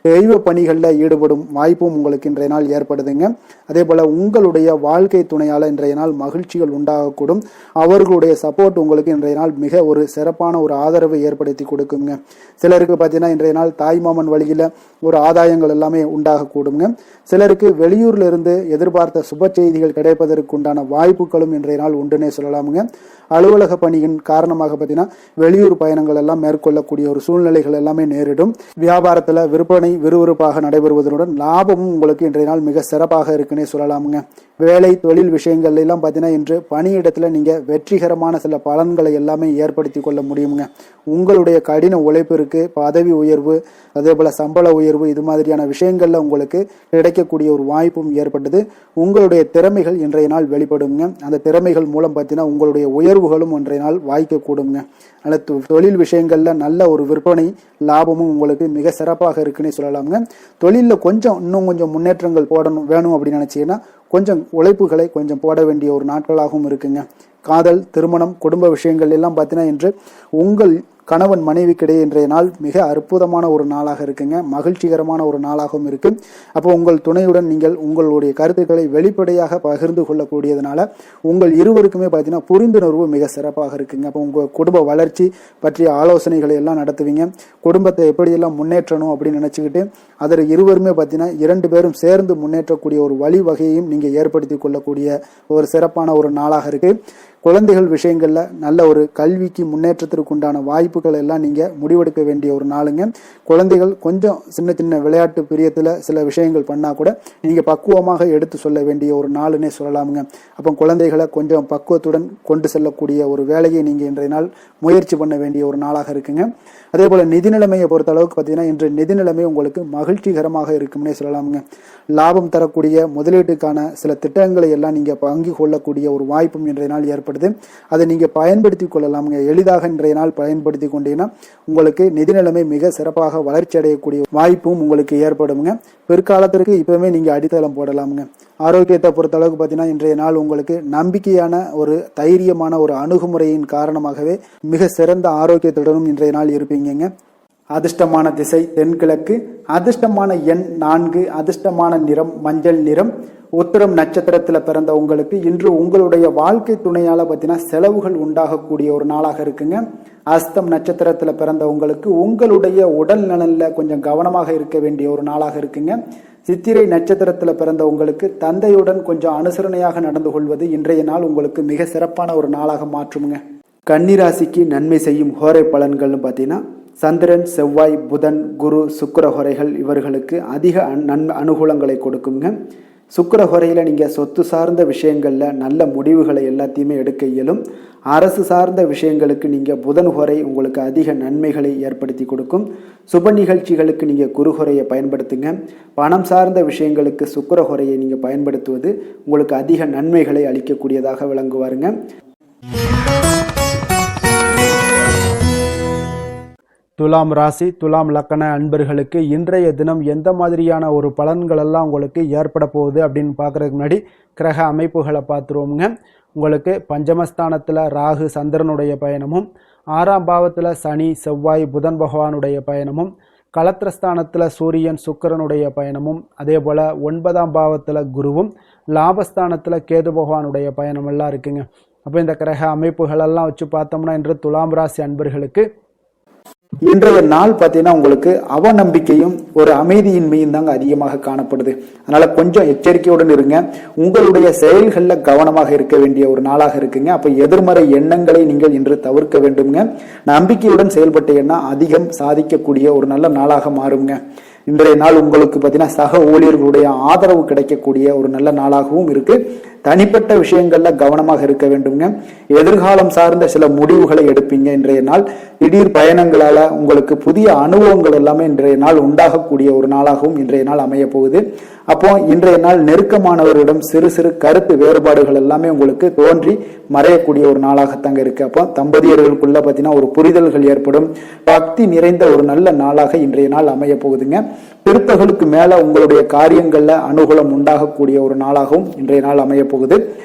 தெய்வ பணிகளில் ஈடுபடும் வாய்ப்பும் உங்களுக்கு இன்றைய நாள் ஏற்படுதுங்க. அதே போல் உங்களுடைய வாழ்க்கை துணையால் இன்றைய நாள் மகிழ்ச்சிகள் உண்டாகக்கூடும். அவர்களுடைய சப்போர்ட் உங்களுக்கு இன்றைய நாள் மிக ஒரு சிறப்பான ஒரு ஆதரவை ஏற்படுத்தி கொடுக்குங்க. சிலருக்கு பார்த்தீங்கன்னா இன்றைய நாள் தாய்மாமன் வழியில் ஒரு ஆதாயங்கள் எல்லாமே உண்டாகக்கூடுங்க. சிலருக்கு வெளியூர்ல இருந்து எதிர்பார்த்த சுப செய்திகள் கிடைப்பதற்கு உண்டான வாய்ப்புகளும் இன்றைய நாள் உண்டுன்னே சொல்லலாமுங்க. அலுவலக பணியின் காரணமாக பார்த்தீங்கன்னா வெளியூர் பயணங்கள் எல்லாம் மேற்கொள்ளக்கூடிய ஒரு சூழ்நிலைகள் எல்லாமே நேரிடும். வியாபாரத்தில் விற்பனை விறுவிறுப்பாக நடைபெறுவதனுடன் லாபமும் உங்களுக்கு இன்றைய நாள் மிக சிறப்பாக இருக்குன்னே சொல்லலாமுங்க. வேலை தொழில் விஷயங்கள் எல்லாம் பார்த்தீங்கன்னா இன்று பணியிடத்துல நீங்க வெற்றிகரமான சில பலன்களை எல்லாமே ஏற்படுத்தி கொள்ள முடியுங்க. உங்களுடைய கடின உழைப்பிற்கு பதவி உயர்வு, அதே போல சம்பள உயர்வு, இது மாதிரியான விஷயங்கள்ல உங்களுக்கு கிடைக்கக்கூடிய ஒரு வாய்ப்பும் ஏற்பட்டது. உங்களுடைய திறமைகள் இன்றைய நாள் வெளிப்படுங்க. அந்த திறமைகள் மூலம் பார்த்தீங்கன்னா உங்களுடைய உயர்வுகளும் இன்றைய நாள் வாய்க்க கூடுங்க. அதனால தொழில் விஷயங்கள்ல நல்ல ஒரு விற்பனை லாபமும் உங்களுக்கு மிக சிறப்பாக இருக்குன்னு சொல்லலாமுங்க. தொழிலில் இன்னும் கொஞ்சம் முன்னேற்றங்கள் வேணும் அப்படின்னு நினைச்சீங்கன்னா கொஞ்சம் உழைப்புகளை கொஞ்சம் போட வேண்டிய ஒரு நாட்களாகவும் இருக்குங்க. காதல், திருமணம், குடும்ப விஷயங்கள் எல்லாம் பார்த்தீங்கன்னா இன்று உங்கள் கணவன் மனைவிக்கிடையே இன்றைய நாள் மிக அற்புதமான ஒரு நாளாக இருக்குங்க. மகிழ்ச்சிகரமான ஒரு நாளாகவும் இருக்கு. அப்போ உங்கள் துணையுடன் நீங்கள் உங்களுடைய கருத்துக்களை வெளிப்படையாக பகிர்ந்து கொள்ளக்கூடியதுனால உங்கள் இருவருக்குமே பார்த்தீங்கன்னா புரிந்துணர்வு மிக சிறப்பாக இருக்குங்க. அப்போ உங்கள் குடும்ப வளர்ச்சி பற்றிய ஆலோசனைகளை எல்லாம் நடத்துவீங்க. குடும்பத்தை எப்படியெல்லாம் முன்னேற்றணும் அப்படின்னு நினைச்சுக்கிட்டு அதில் இருவருமே பார்த்தீங்கன்னா 2 பேரும் சேர்ந்து முன்னேற்றக்கூடிய ஒரு வழிவகையையும் நீங்க ஏற்படுத்தி கொள்ளக்கூடிய ஒரு சிறப்பான ஒரு நாளாக இருக்கு. குழந்தைகள் விஷயங்கள்ல நல்ல ஒரு கல்விக்கு முன்னேற்றத்திற்கு உண்டான வாய்ப்புகள் எல்லாம் நீங்க முடிவெடுக்க வேண்டிய ஒரு நாளுங்க. குழந்தைகள் கொஞ்சம் சின்ன சின்ன விளையாட்டு பிரியத்துல சில விஷயங்கள் பண்ணா கூட நீங்க பக்குவமாக எடுத்து சொல்ல வேண்டிய ஒரு நாளுன்னே சொல்லலாமுங்க. அப்போ குழந்தைகளை கொஞ்சம் பக்குவத்துடன் கொண்டு செல்லக்கூடிய ஒரு வேலையை நீங்க இன்றைய நாள் முயற்சி பண்ண வேண்டிய ஒரு நாளாக இருக்குங்க. அதே போல நிதி நிலைமையை பொறுத்த அளவுக்கு பார்த்தீங்கன்னா இன்று நிதி நிலைமை உங்களுக்கு மகிழ்ச்சிகரமாக இருக்கும்னே சொல்லலாமுங்க. லாபம் தரக்கூடிய முதலீட்டுக்கான சில திட்டங்களை எல்லாம் நீங்க பங்கு கொள்ளக்கூடிய ஒரு வாய்ப்பும் இன்றைய நாள் ஏற்படுது. அதை நீங்க பயன்படுத்தி கொள்ளலாமுங்க. எளிதாக இன்றைய நாள் பயன்படுத்தி கொண்டீங்கன்னா உங்களுக்கு நிதி நிலைமை மிக சிறப்பாக வளர்ச்சி அடையக்கூடிய வாய்ப்பும் உங்களுக்கு ஏற்படுங்க. பிற்காலத்திற்கு இப்பவுமே நீங்க அடித்தளம் போடலாமுங்க. ஆரோக்கியத்தை பொறுத்த அளவுக்கு பார்த்தீங்கன்னா இன்றைய நாள் உங்களுக்கு நம்பிக்கையான ஒரு தைரியமான ஒரு அணுகுமுறையின் காரணமாகவே மிக சிறந்த ஆரோக்கியத்துடனும் இன்றைய நாள் இருப்பீங்க. அதிர்ஷ்டமான திசை தென்கிழக்கு, அதிர்ஷ்டமான எண் 4, அதிர்ஷ்டமான நிறம் மஞ்சள் நிறம். உத்திரம் நட்சத்திரத்துல பிறந்த உங்களுக்கு இன்று உங்களுடைய வாழ்க்கை துணையால பார்த்தீங்கன்னா செலவுகள் உண்டாகக்கூடிய ஒரு நாளாக இருக்குங்க. அஸ்தம் நட்சத்திரத்துல பிறந்த உங்களுக்கு உங்களுடைய உடல் நலன்ல கொஞ்சம் கவனமாக இருக்க வேண்டிய ஒரு நாளாக இருக்குங்க. சித்திரை நட்சத்திரத்துல பிறந்த உங்களுக்கு தந்தையுடன் கொஞ்சம் அனுசரணையாக நடந்து கொள்வது இன்றைய நாள் உங்களுக்கு மிக சிறப்பான ஒரு நாளாக மாற்றுங்க. கன்னிராசிக்கு நன்மை செய்யும் ஹோரை பலன்கள்னு பார்த்தீங்கன்னா சந்திரன், செவ்வாய், புதன், குரு, சுக்கிர ஹோரைகள் இவர்களுக்கு அதிக அனுகூலங்களை கொடுக்குங்க. சுக்கிர ஹோரையில் நீங்கள் சொத்து சார்ந்த விஷயங்களில் நல்ல முடிவுகளை எல்லாத்தையுமே எடுக்க இயலும். அரசு சார்ந்த விஷயங்களுக்கு நீங்கள் புதன் ஹோரை உங்களுக்கு அதிக நன்மைகளை ஏற்படுத்தி கொடுக்கும். சுப நிகழ்ச்சிகளுக்கு நீங்கள் குரு ஹோரையை பயன்படுத்துங்க. பணம் சார்ந்த விஷயங்களுக்கு சுக்கிர ஹோரையை நீங்கள் பயன்படுத்துவது உங்களுக்கு அதிக நன்மைகளை அளிக்கக்கூடியதாக விளங்குவாருங்க. துலாம் ராசி, துலாம் லக்கண அன்பர்களுக்கு இன்றைய தினம் எந்த மாதிரியான ஒரு பலன்கள் எல்லாம் உங்களுக்கு ஏற்பட போகுது அப்படின்னு பார்க்கறதுக்கு முன்னாடி கிரக அமைப்புகளை பார்த்துருவோமுங்க. உங்களுக்கு பஞ்சமஸ்தானத்தில் ராகு சந்திரனுடைய பயணமும், 6ஆம் பாவத்தில் சனி செவ்வாய் புதன் பகவானுடைய பயணமும், களத்திரஸ்தானத்தில் சூரியன் சுக்கிரனுடைய பயணமும், அதே போல் 9ஆம் பாவத்தில் குருவும், லாபஸ்தானத்தில் கேது பகவானுடைய பயணம் எல்லாம் இருக்குங்க. அப்போ இந்த கிரக அமைப்புகளெல்லாம் வச்சு பார்த்தோம்னா இன்று துலாம் ராசி அன்பர்களுக்கு இன்றைய நாள் பார்த்தீங்கன்னா உங்களுக்கு அவநம்பிக்கையும் ஒரு அமைதியின்மையும் தாங்க அதிகமாக காணப்படுது. அதனால கொஞ்சம் எச்சரிக்கையுடன் இருங்க. உங்களுடைய செயல்களில் கவனமாக இருக்க வேண்டிய ஒரு நாளாக இருக்குங்க. அப்ப எதிர்மறை எண்ணங்களை நீங்கள் இன்று தவிர்க்க வேண்டுங்க. நம்பிக்கையுடன் செயல்பட்டீங்கன்னா அதிகம் சாதிக்கக்கூடிய ஒரு நல்ல நாளாக மாறுங்க. இன்றைய நாள் உங்களுக்கு பார்த்தீங்கன்னா சக ஊழியர்களுடைய ஆதரவு கிடைக்கக்கூடிய ஒரு நல்ல நாளாகவும் இருக்கு. தனிப்பட்ட விஷயங்கள்ல கவனமாக இருக்க வேண்டுங்க. எதிர்காலம் சார்ந்த சில முடிவுகளை எடுப்பீங்க இன்றைய நாள். திடீர் பயணங்களால உங்களுக்கு புதிய அனுபவங்கள் எல்லாமே இன்றைய நாள் உண்டாகக்கூடிய ஒரு நாளாகவும் இன்றைய நாள் அமைய போகுது. அப்போ இன்றைய நாள் நெருக்கமானவரிடம் சிறு சிறு கருத்து வேறுபாடுகள் எல்லாமே உங்களுக்கு தோன்றி மறையக்கூடிய ஒரு நாளாகத்தாங்க இருக்கு. அப்போ தம்பதியர்களுக்குள்ள பார்த்தீங்கன்னா ஒரு புரிதல்கள் ஏற்படும். பக்தி நிறைந்த ஒரு நல்ல நாளாக இன்றைய நாள் அமைய போகுதுங்க. பிற்பகலுக்கு மேல உங்களுடைய காரியங்கள்ல அனுகூலம் உண்டாகக்கூடிய ஒரு நாளாகவும் இன்றைய நாள் அமைய போகுது.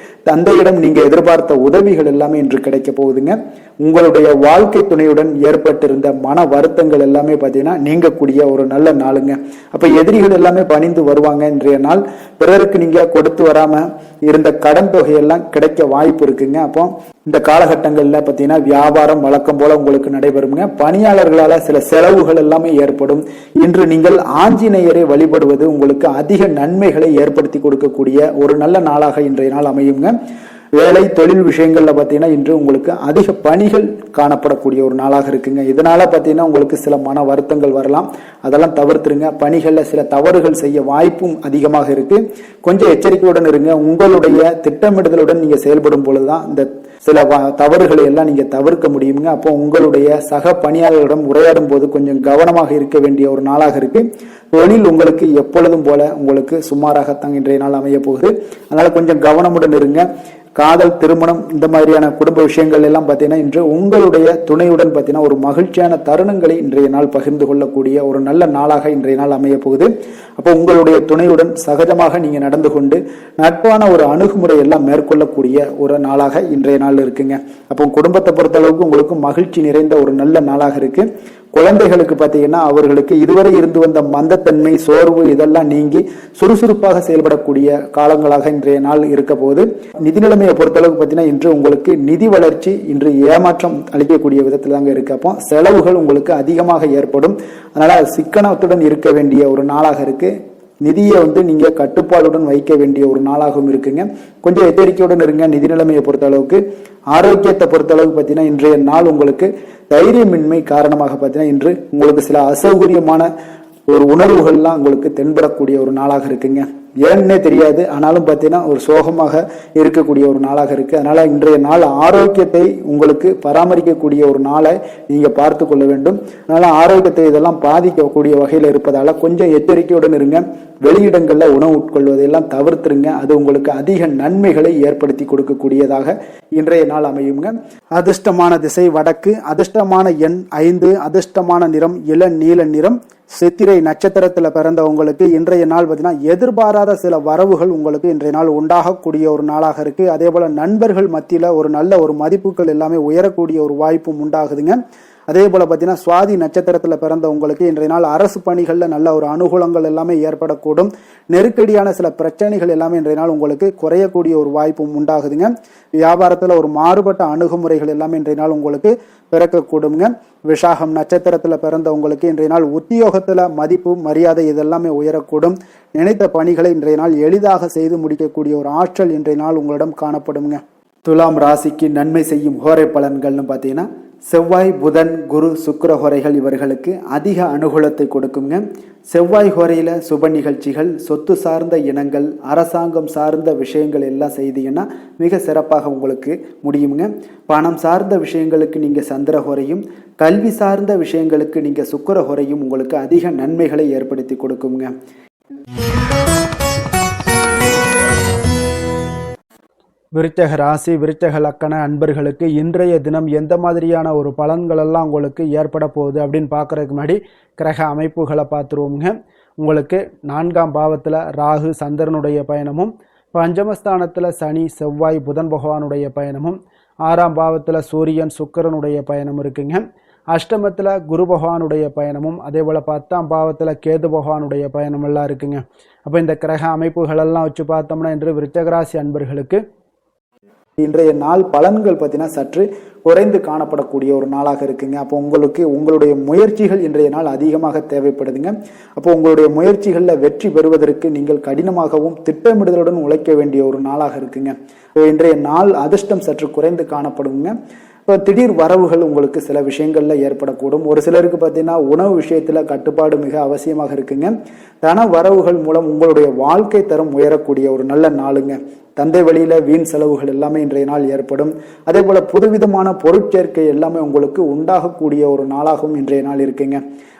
தந்தையிடம் நீங்க எதிர்பார்த்த உதவிகள் எல்லாமே இன்று கிடைக்க போகுதுங்க. உங்களுடைய வாழ்க்கை துணையுடன் ஏற்பட்டிருந்த மன வருத்தங்கள் எல்லாமே பார்த்தீங்கன்னா நீங்கக்கூடிய ஒரு நல்ல நாளுங்க. அப்ப எதிரிகள் எல்லாமே பணிந்து வருவாங்க இன்றைய நாள். பிறருக்கு நீங்க கொடுத்து வராம இருந்த கடன் தொகையெல்லாம் கிடைக்க வாய்ப்பு இருக்குங்க. அப்போ இந்த காலகட்டங்கள்ல பார்த்தீங்கன்னா வியாபாரம் வழக்கம் போல உங்களுக்கு நடைபெறுங்க. பணியாளர்களால சில செலவுகள் எல்லாமே ஏற்படும். இன்று நீங்கள் ஆஞ்சநேயரை வழிபடுவது உங்களுக்கு அதிக நன்மைகளை ஏற்படுத்தி கொடுக்கக்கூடிய ஒரு நல்ல நாளாக இன்றைய நாள் அமையுங்க. வேலை தொழில் விஷயங்கள்ல பார்த்தீங்கன்னா இன்று உங்களுக்கு அதிக பணிகள் காணப்படக்கூடிய ஒரு நாளாக இருக்குங்க. இதனால பார்த்தீங்கன்னா உங்களுக்கு சில மன வருத்தங்கள் வரலாம். அதெல்லாம் தவிர்த்துருங்க. பணிகள்ல சில தவறுகள் செய்ய வாய்ப்பும் அதிகமாக இருக்கு. கொஞ்சம் எச்சரிக்கையுடன் இருங்க. உங்களுடைய திட்டமிடுதலுடன் நீங்க செயல்படும் பொழுதுதான் இந்த சில தவறுகளை எல்லாம் நீங்க தவிர்க்க முடியுங்க. அப்போ உங்களுடைய சக பணியாளர்களிடம் உரையாடும் போது கொஞ்சம் கவனமாக இருக்க வேண்டிய ஒரு நாளாக இருக்கு. தொழில் உங்களுக்கு எப்பொழுதும் போல உங்களுக்கு சுமாராகத்தான் இன்றைய நாள் அமைய போகுது. அதனால கொஞ்சம் கவனமுடன் இருங்க. காதல், திருமணம் இந்த மாதிரியான குடும்ப விஷயங்கள் எல்லாம் பார்த்தீங்கன்னா இன்று உங்களுடைய துணையுடன் பார்த்தீங்கன்னா ஒரு மகிழ்ச்சியான தருணங்களை இன்றைய நாள் பகிர்ந்து கொள்ளக்கூடிய ஒரு நல்ல நாளாக இன்றைய நாள் அமைய போகுது. அப்போ உங்களுடைய துணையுடன் சகஜமாக நீங்க நடந்து கொண்டு நட்பான ஒரு அணுகுமுறை எல்லாம் மேற்கொள்ளக்கூடிய ஒரு நாளாக இன்றைய நாள் இருக்குங்க. அப்போ குடும்பத்தை பொறுத்த அளவுக்கு உங்களுக்கு மகிழ்ச்சி நிறைந்த ஒரு நல்ல நாளாக இருக்கு. குழந்தைகளுக்கு பார்த்தீங்கன்னா அவர்களுக்கு இதுவரை இருந்து வந்த மந்தத்தன்மை, சோர்வு இதெல்லாம் நீங்கி சுறுசுறுப்பாக செயல்படக்கூடிய காலங்களாக இன்றைய நாள் இருக்க போது. நிதி நிலைமையை பொறுத்தளவுக்கு பார்த்தீங்கன்னா இன்று உங்களுக்கு நிதி வளர்ச்சி இன்று ஏமாற்றம் அளிக்கக்கூடிய விதத்தில் தாங்க இருக்கு. அப்போ செலவுகள் உங்களுக்கு அதிகமாக ஏற்படும். அதனால சிக்கனத்துடன் இருக்க வேண்டிய ஒரு நாளாக இருக்கு. நிதியை நீங்க கட்டுப்பாடுடன் வைக்க வேண்டிய ஒரு நாளாகவும் இருக்குங்க. கொஞ்சம் எச்சரிக்கையுடன் இருங்க. நிதி நிலைமையை பொறுத்த அளவுக்கு ஆரோக்கியத்தை பொறுத்த அளவுக்கு பார்த்தீங்கன்னா இன்றைய நாள் உங்களுக்கு தைரியமின்மை காரணமாக பார்த்தீங்கன்னா இன்று உங்களுக்கு சில அசௌகரியமான ஒரு உணர்வுகள்லாம் உங்களுக்கு தென்படக்கூடிய ஒரு நாளாக இருக்குங்க. ஏன்னே தெரியாது, ஆனாலும் பார்த்தீங்கன்னா ஒரு சோகமாக இருக்கக்கூடிய ஒரு நாளாக இருக்கு. அதனால இன்றைய நாள் ஆரோக்கியத்தை உங்களுக்கு பராமரிக்கக்கூடிய ஒரு நாளை நீங்க பார்த்து கொள்ள வேண்டும். அதனால ஆரோக்கியத்தை இதெல்லாம் பாதிக்கக்கூடிய வகையில் இருப்பதால கொஞ்சம் எச்சரிக்கையுடன் இருங்க. வெளியிடங்கள்ல உணவு உட்கொள்வதையெல்லாம் தவிர்த்துருங்க. அது உங்களுக்கு அதிக நன்மைகளை ஏற்படுத்தி கொடுக்கக்கூடியதாக இன்றைய நாள் அமையுங்க. அதிர்ஷ்டமான திசை வடக்கு, அதிர்ஷ்டமான எண் 5, அதிர்ஷ்டமான நிறம் இளநீல நிறம். சித்திரை நட்சத்திரத்துல பிறந்தவங்களுக்கு இன்றைய நாள் பார்த்தீங்கன்னா எதிர்பாராத சில வரவுகள் உங்களுக்கு இன்றைய நாள் உண்டாகக்கூடிய ஒரு நாளாக இருக்கு. அதே போல நண்பர்கள் மத்தியில ஒரு நல்ல ஒரு மதிப்புகள் எல்லாமே உயரக்கூடிய ஒரு வாய்ப்பும் உண்டாகுதுங்க. அதே போல பார்த்தீங்கன்னா சுவாதி நட்சத்திரத்துல பிறந்தவங்களுக்கு இன்றைய நாள் அரசு பணிகள்ல நல்ல ஒரு அனுகூலங்கள் எல்லாமே ஏற்படக்கூடும். நெருக்கடியான சில பிரச்சனைகள் எல்லாமே இன்றைய நாள் உங்களுக்கு குறையக்கூடிய ஒரு வாய்ப்பும் உண்டாகுதுங்க. வியாபாரத்துல ஒரு மாறுபட்ட அணுகுமுறைகள் எல்லாமே இன்றைய நாள் உங்களுக்கு பிறக்கக்கூடுங்க. விஷாகம் நட்சத்திரத்துல பிறந்தவங்களுக்கு இன்றைய நாள் உத்தியோகத்துல மதிப்பு, மரியாதை இதெல்லாமே உயரக்கூடும். நினைத்த பணிகளை இன்றைய நாள் எளிதாக செய்து முடிக்கக்கூடிய ஒரு ஆற்றல் இன்றைய நாள் உங்களிடம் காணப்படுங்க. துலாம் ராசிக்கு நன்மை செய்யும் ஹோரை பலன்கள்னு பார்த்தீங்கன்னா செவ்வாய், புதன், குரு, சுக்கிர ஹோரைகள் இவர்களுக்கு அதிக அனுகூலத்தை கொடுக்குங்க. செவ்வாய் ஹோரையில சுப நிகழ்ச்சிகள், சொத்து சார்ந்த இனங்கள், அரசாங்கம் சார்ந்த விஷயங்கள் எல்லாம் செய்தீங்கன்னா மிக சிறப்பாக உங்களுக்கு முடியுங்க. பணம் சார்ந்த விஷயங்களுக்கு நீங்க சந்திர ஹோரையும், கல்வி சார்ந்த விஷயங்களுக்கு நீங்க சுக்கிர ஹோரையும் உங்களுக்கு அதிக நன்மைகளை ஏற்படுத்தி கொடுக்குங்க. விருச்சக ராசி, விருச்சக லக்கண அன்பர்களுக்கு இன்றைய தினம் எந்த மாதிரியான ஒரு பலன்கள் எல்லாம் உங்களுக்கு ஏற்பட போகுது அப்படின்னு பார்க்கறதுக்கு முன்னாடி கிரக அமைப்புகளை பார்த்துருவோங்க. உங்களுக்கு 4ஆம் பாவத்தில் ராகு சந்திரனுடைய பயணமும், பஞ்சமஸ்தானத்தில் சனி செவ்வாய் புதன் பகவானுடைய பயணமும், 6ஆம் பாவத்தில் சூரியன் சுக்கிரனுடைய பயணம் இருக்குங்க. அஷ்டமத்தில் குரு பகவானுடைய பயணமும், அதே போல் 10ஆம் பாவத்தில் கேது பகவானுடைய பயணம் எல்லாம் இருக்குங்க. அப்போ இந்த கிரக அமைப்புகளெல்லாம் வச்சு பார்த்தோம்னா இன்று விருச்சகராசி அன்பர்களுக்கு இன்றைய நாள் பலன்கள் பார்த்தீங்கன்னா சற்று குறைந்து காணப்படக்கூடிய ஒரு நாளாக இருக்குங்க. அப்போ உங்களுடைய முயற்சிகள் இன்றைய நாள் அதிகமாக தேவைப்படுதுங்க. அப்போ உங்களுடைய முயற்சிகளில் வெற்றி பெறுவதற்கு நீங்கள் கடினமாகவும் திட்டமிடுதலுடன் உழைக்க வேண்டிய ஒரு நாளாக இருக்குங்க. இன்றைய நாள் அதிர்ஷ்டம் சற்று குறைந்து காணப்படுங்க. இப்போ திடீர் வரவுகள் உங்களுக்கு சில விஷயங்கள்ல ஏற்படக்கூடும். ஒரு சிலருக்கு பார்த்தீங்கன்னா உணவு விஷயத்துல கட்டுப்பாடு மிக அவசியமாக இருக்குங்க. தன வரவுகள் மூலம் உங்களுடைய வாழ்க்கை தரம் உயரக்கூடிய ஒரு நல்ல நாளுங்க. தந்தை வழியில வீண் செலவுகள் எல்லாமே இன்றைய நாள் ஏற்படும். அதே போல புதுவிதமான பொருட்சேர்க்கை எல்லாமே உங்களுக்கு உண்டாகக்கூடிய ஒரு நாளாகவும் இன்றைய நாள் இருக்குங்க.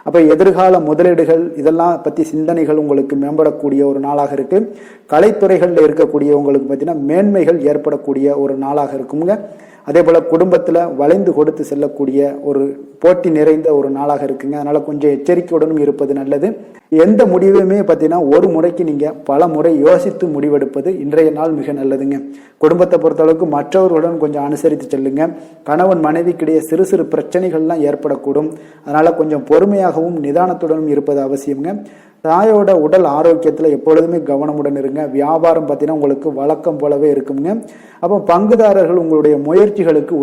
அப்ப எதிர்கால முதலீடுகள் இதெல்லாம் பத்தி சிந்தனைகள் உங்களுக்கு மேம்படக்கூடிய ஒரு நாளாக இருக்கு. கலைத்துறைகள்ல இருக்கக்கூடிய உங்களுக்கு பார்த்தீங்கன்னா மேன்மைகள் ஏற்படக்கூடிய ஒரு நாளாக இருக்குங்க. அதே போல குடும்பத்துல வளைந்து கொடுத்து செல்லக்கூடிய ஒரு போட்டி நிறைந்த ஒரு நாளாக இருக்குங்க. அதனால கொஞ்சம் எச்சரிக்கையுடனும் இருப்பது நல்லது. எந்த முடிவையுமே பார்த்தீங்கன்னா ஒரு முறைக்கு நீங்க பல முறை யோசித்து முடிவெடுப்பது இன்றைய நாள் மிக நல்லதுங்க. குடும்பத்தை பொறுத்தளவுக்கு மற்றவர்களுடன் கொஞ்சம் அனுசரித்து செல்லுங்க. கணவன் மனைவிக்கிடையே சிறு சிறு பிரச்சனைகள்லாம் ஏற்படக்கூடும். அதனால கொஞ்சம் பொறுமையாகவும் நிதானத்துடனும் இருப்பது அவசியம்ங்க. தாயோட உடல் ஆரோக்கியத்துல எப்பொழுதுமே கவனமுடன் இருங்க. வியாபாரம் பார்த்தீங்கன்னா உங்களுக்கு வழக்கம் போலவே இருக்குங்க. அப்போ பங்குதாரர்கள் உங்களுடைய முயற்சிகளுக்கு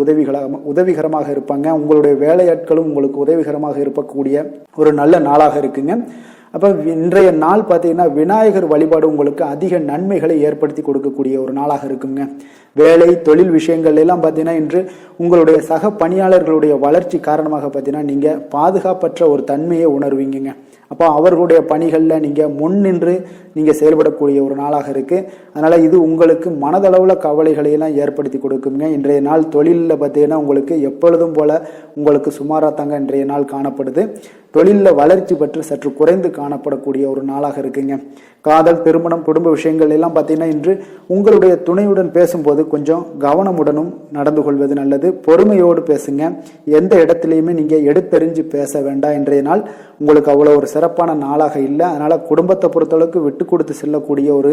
உதவிகரமாக இருப்பாங்க. உங்களுடைய வேலையாட்களும் உங்களுக்கு உதவிகரமாக இருக்கக்கூடிய ஒரு நல்ல நாளாக இருக்குங்க. அப்ப இன்றைய நாள் பார்த்தீங்கன்னா விநாயகர் வழிபாடு உங்களுக்கு அதிக நன்மைகளை ஏற்படுத்தி கொடுக்கக்கூடிய ஒரு நாளாக இருக்குங்க. வேலை தொழில் விஷயங்கள் எல்லாம் பார்த்தீங்கன்னா இன்று உங்களுடைய சக பணியாளர்களுடைய வளர்ச்சி காரணமாக பார்த்தீங்கன்னா நீங்க பாதுகாப்பற்ற ஒரு தன்மையை உணர்வீங்க. அப்போ அவர்களுடைய பணிகளில் நீங்கள் முன்னின்று நீங்கள் செயல்படக்கூடிய ஒரு நாளாக இருக்கு. அதனால இது உங்களுக்கு மனதளவில் கவலைகளை எல்லாம் ஏற்படுத்தி கொடுக்குங்க. இன்றைய நாள் தொழிலில் பார்த்தீங்கன்னா உங்களுக்கு எப்பொழுதும் போல உங்களுக்கு சுமாராக தாங்க இன்றைய நாள் காணப்படுது. தொழிலில் வளர்ச்சி பெற்று சற்று குறைந்து காணப்படக்கூடிய ஒரு நாளாக இருக்குங்க. காதல், திருமணம், குடும்ப விஷயங்கள் எல்லாம் பார்த்தீங்கன்னா இன்று உங்களுடைய துணையுடன் பேசும்போது கொஞ்சம் கவனமுடனும் நடந்து கொள்வது நல்லது. பொறுமையோடு பேசுங்க. எந்த இடத்துலையுமே நீங்க எடுத்தறிஞ்சு பேச வேண்டாம். இன்றைய நாள் உங்களுக்கு அவ்வளோ ஒரு சிறப்பான நாளாக இல்லை. அதனால குடும்பத்தை பொறுத்தளவுக்கு விட்டு கொடுத்து செல்லக்கூடிய ஒரு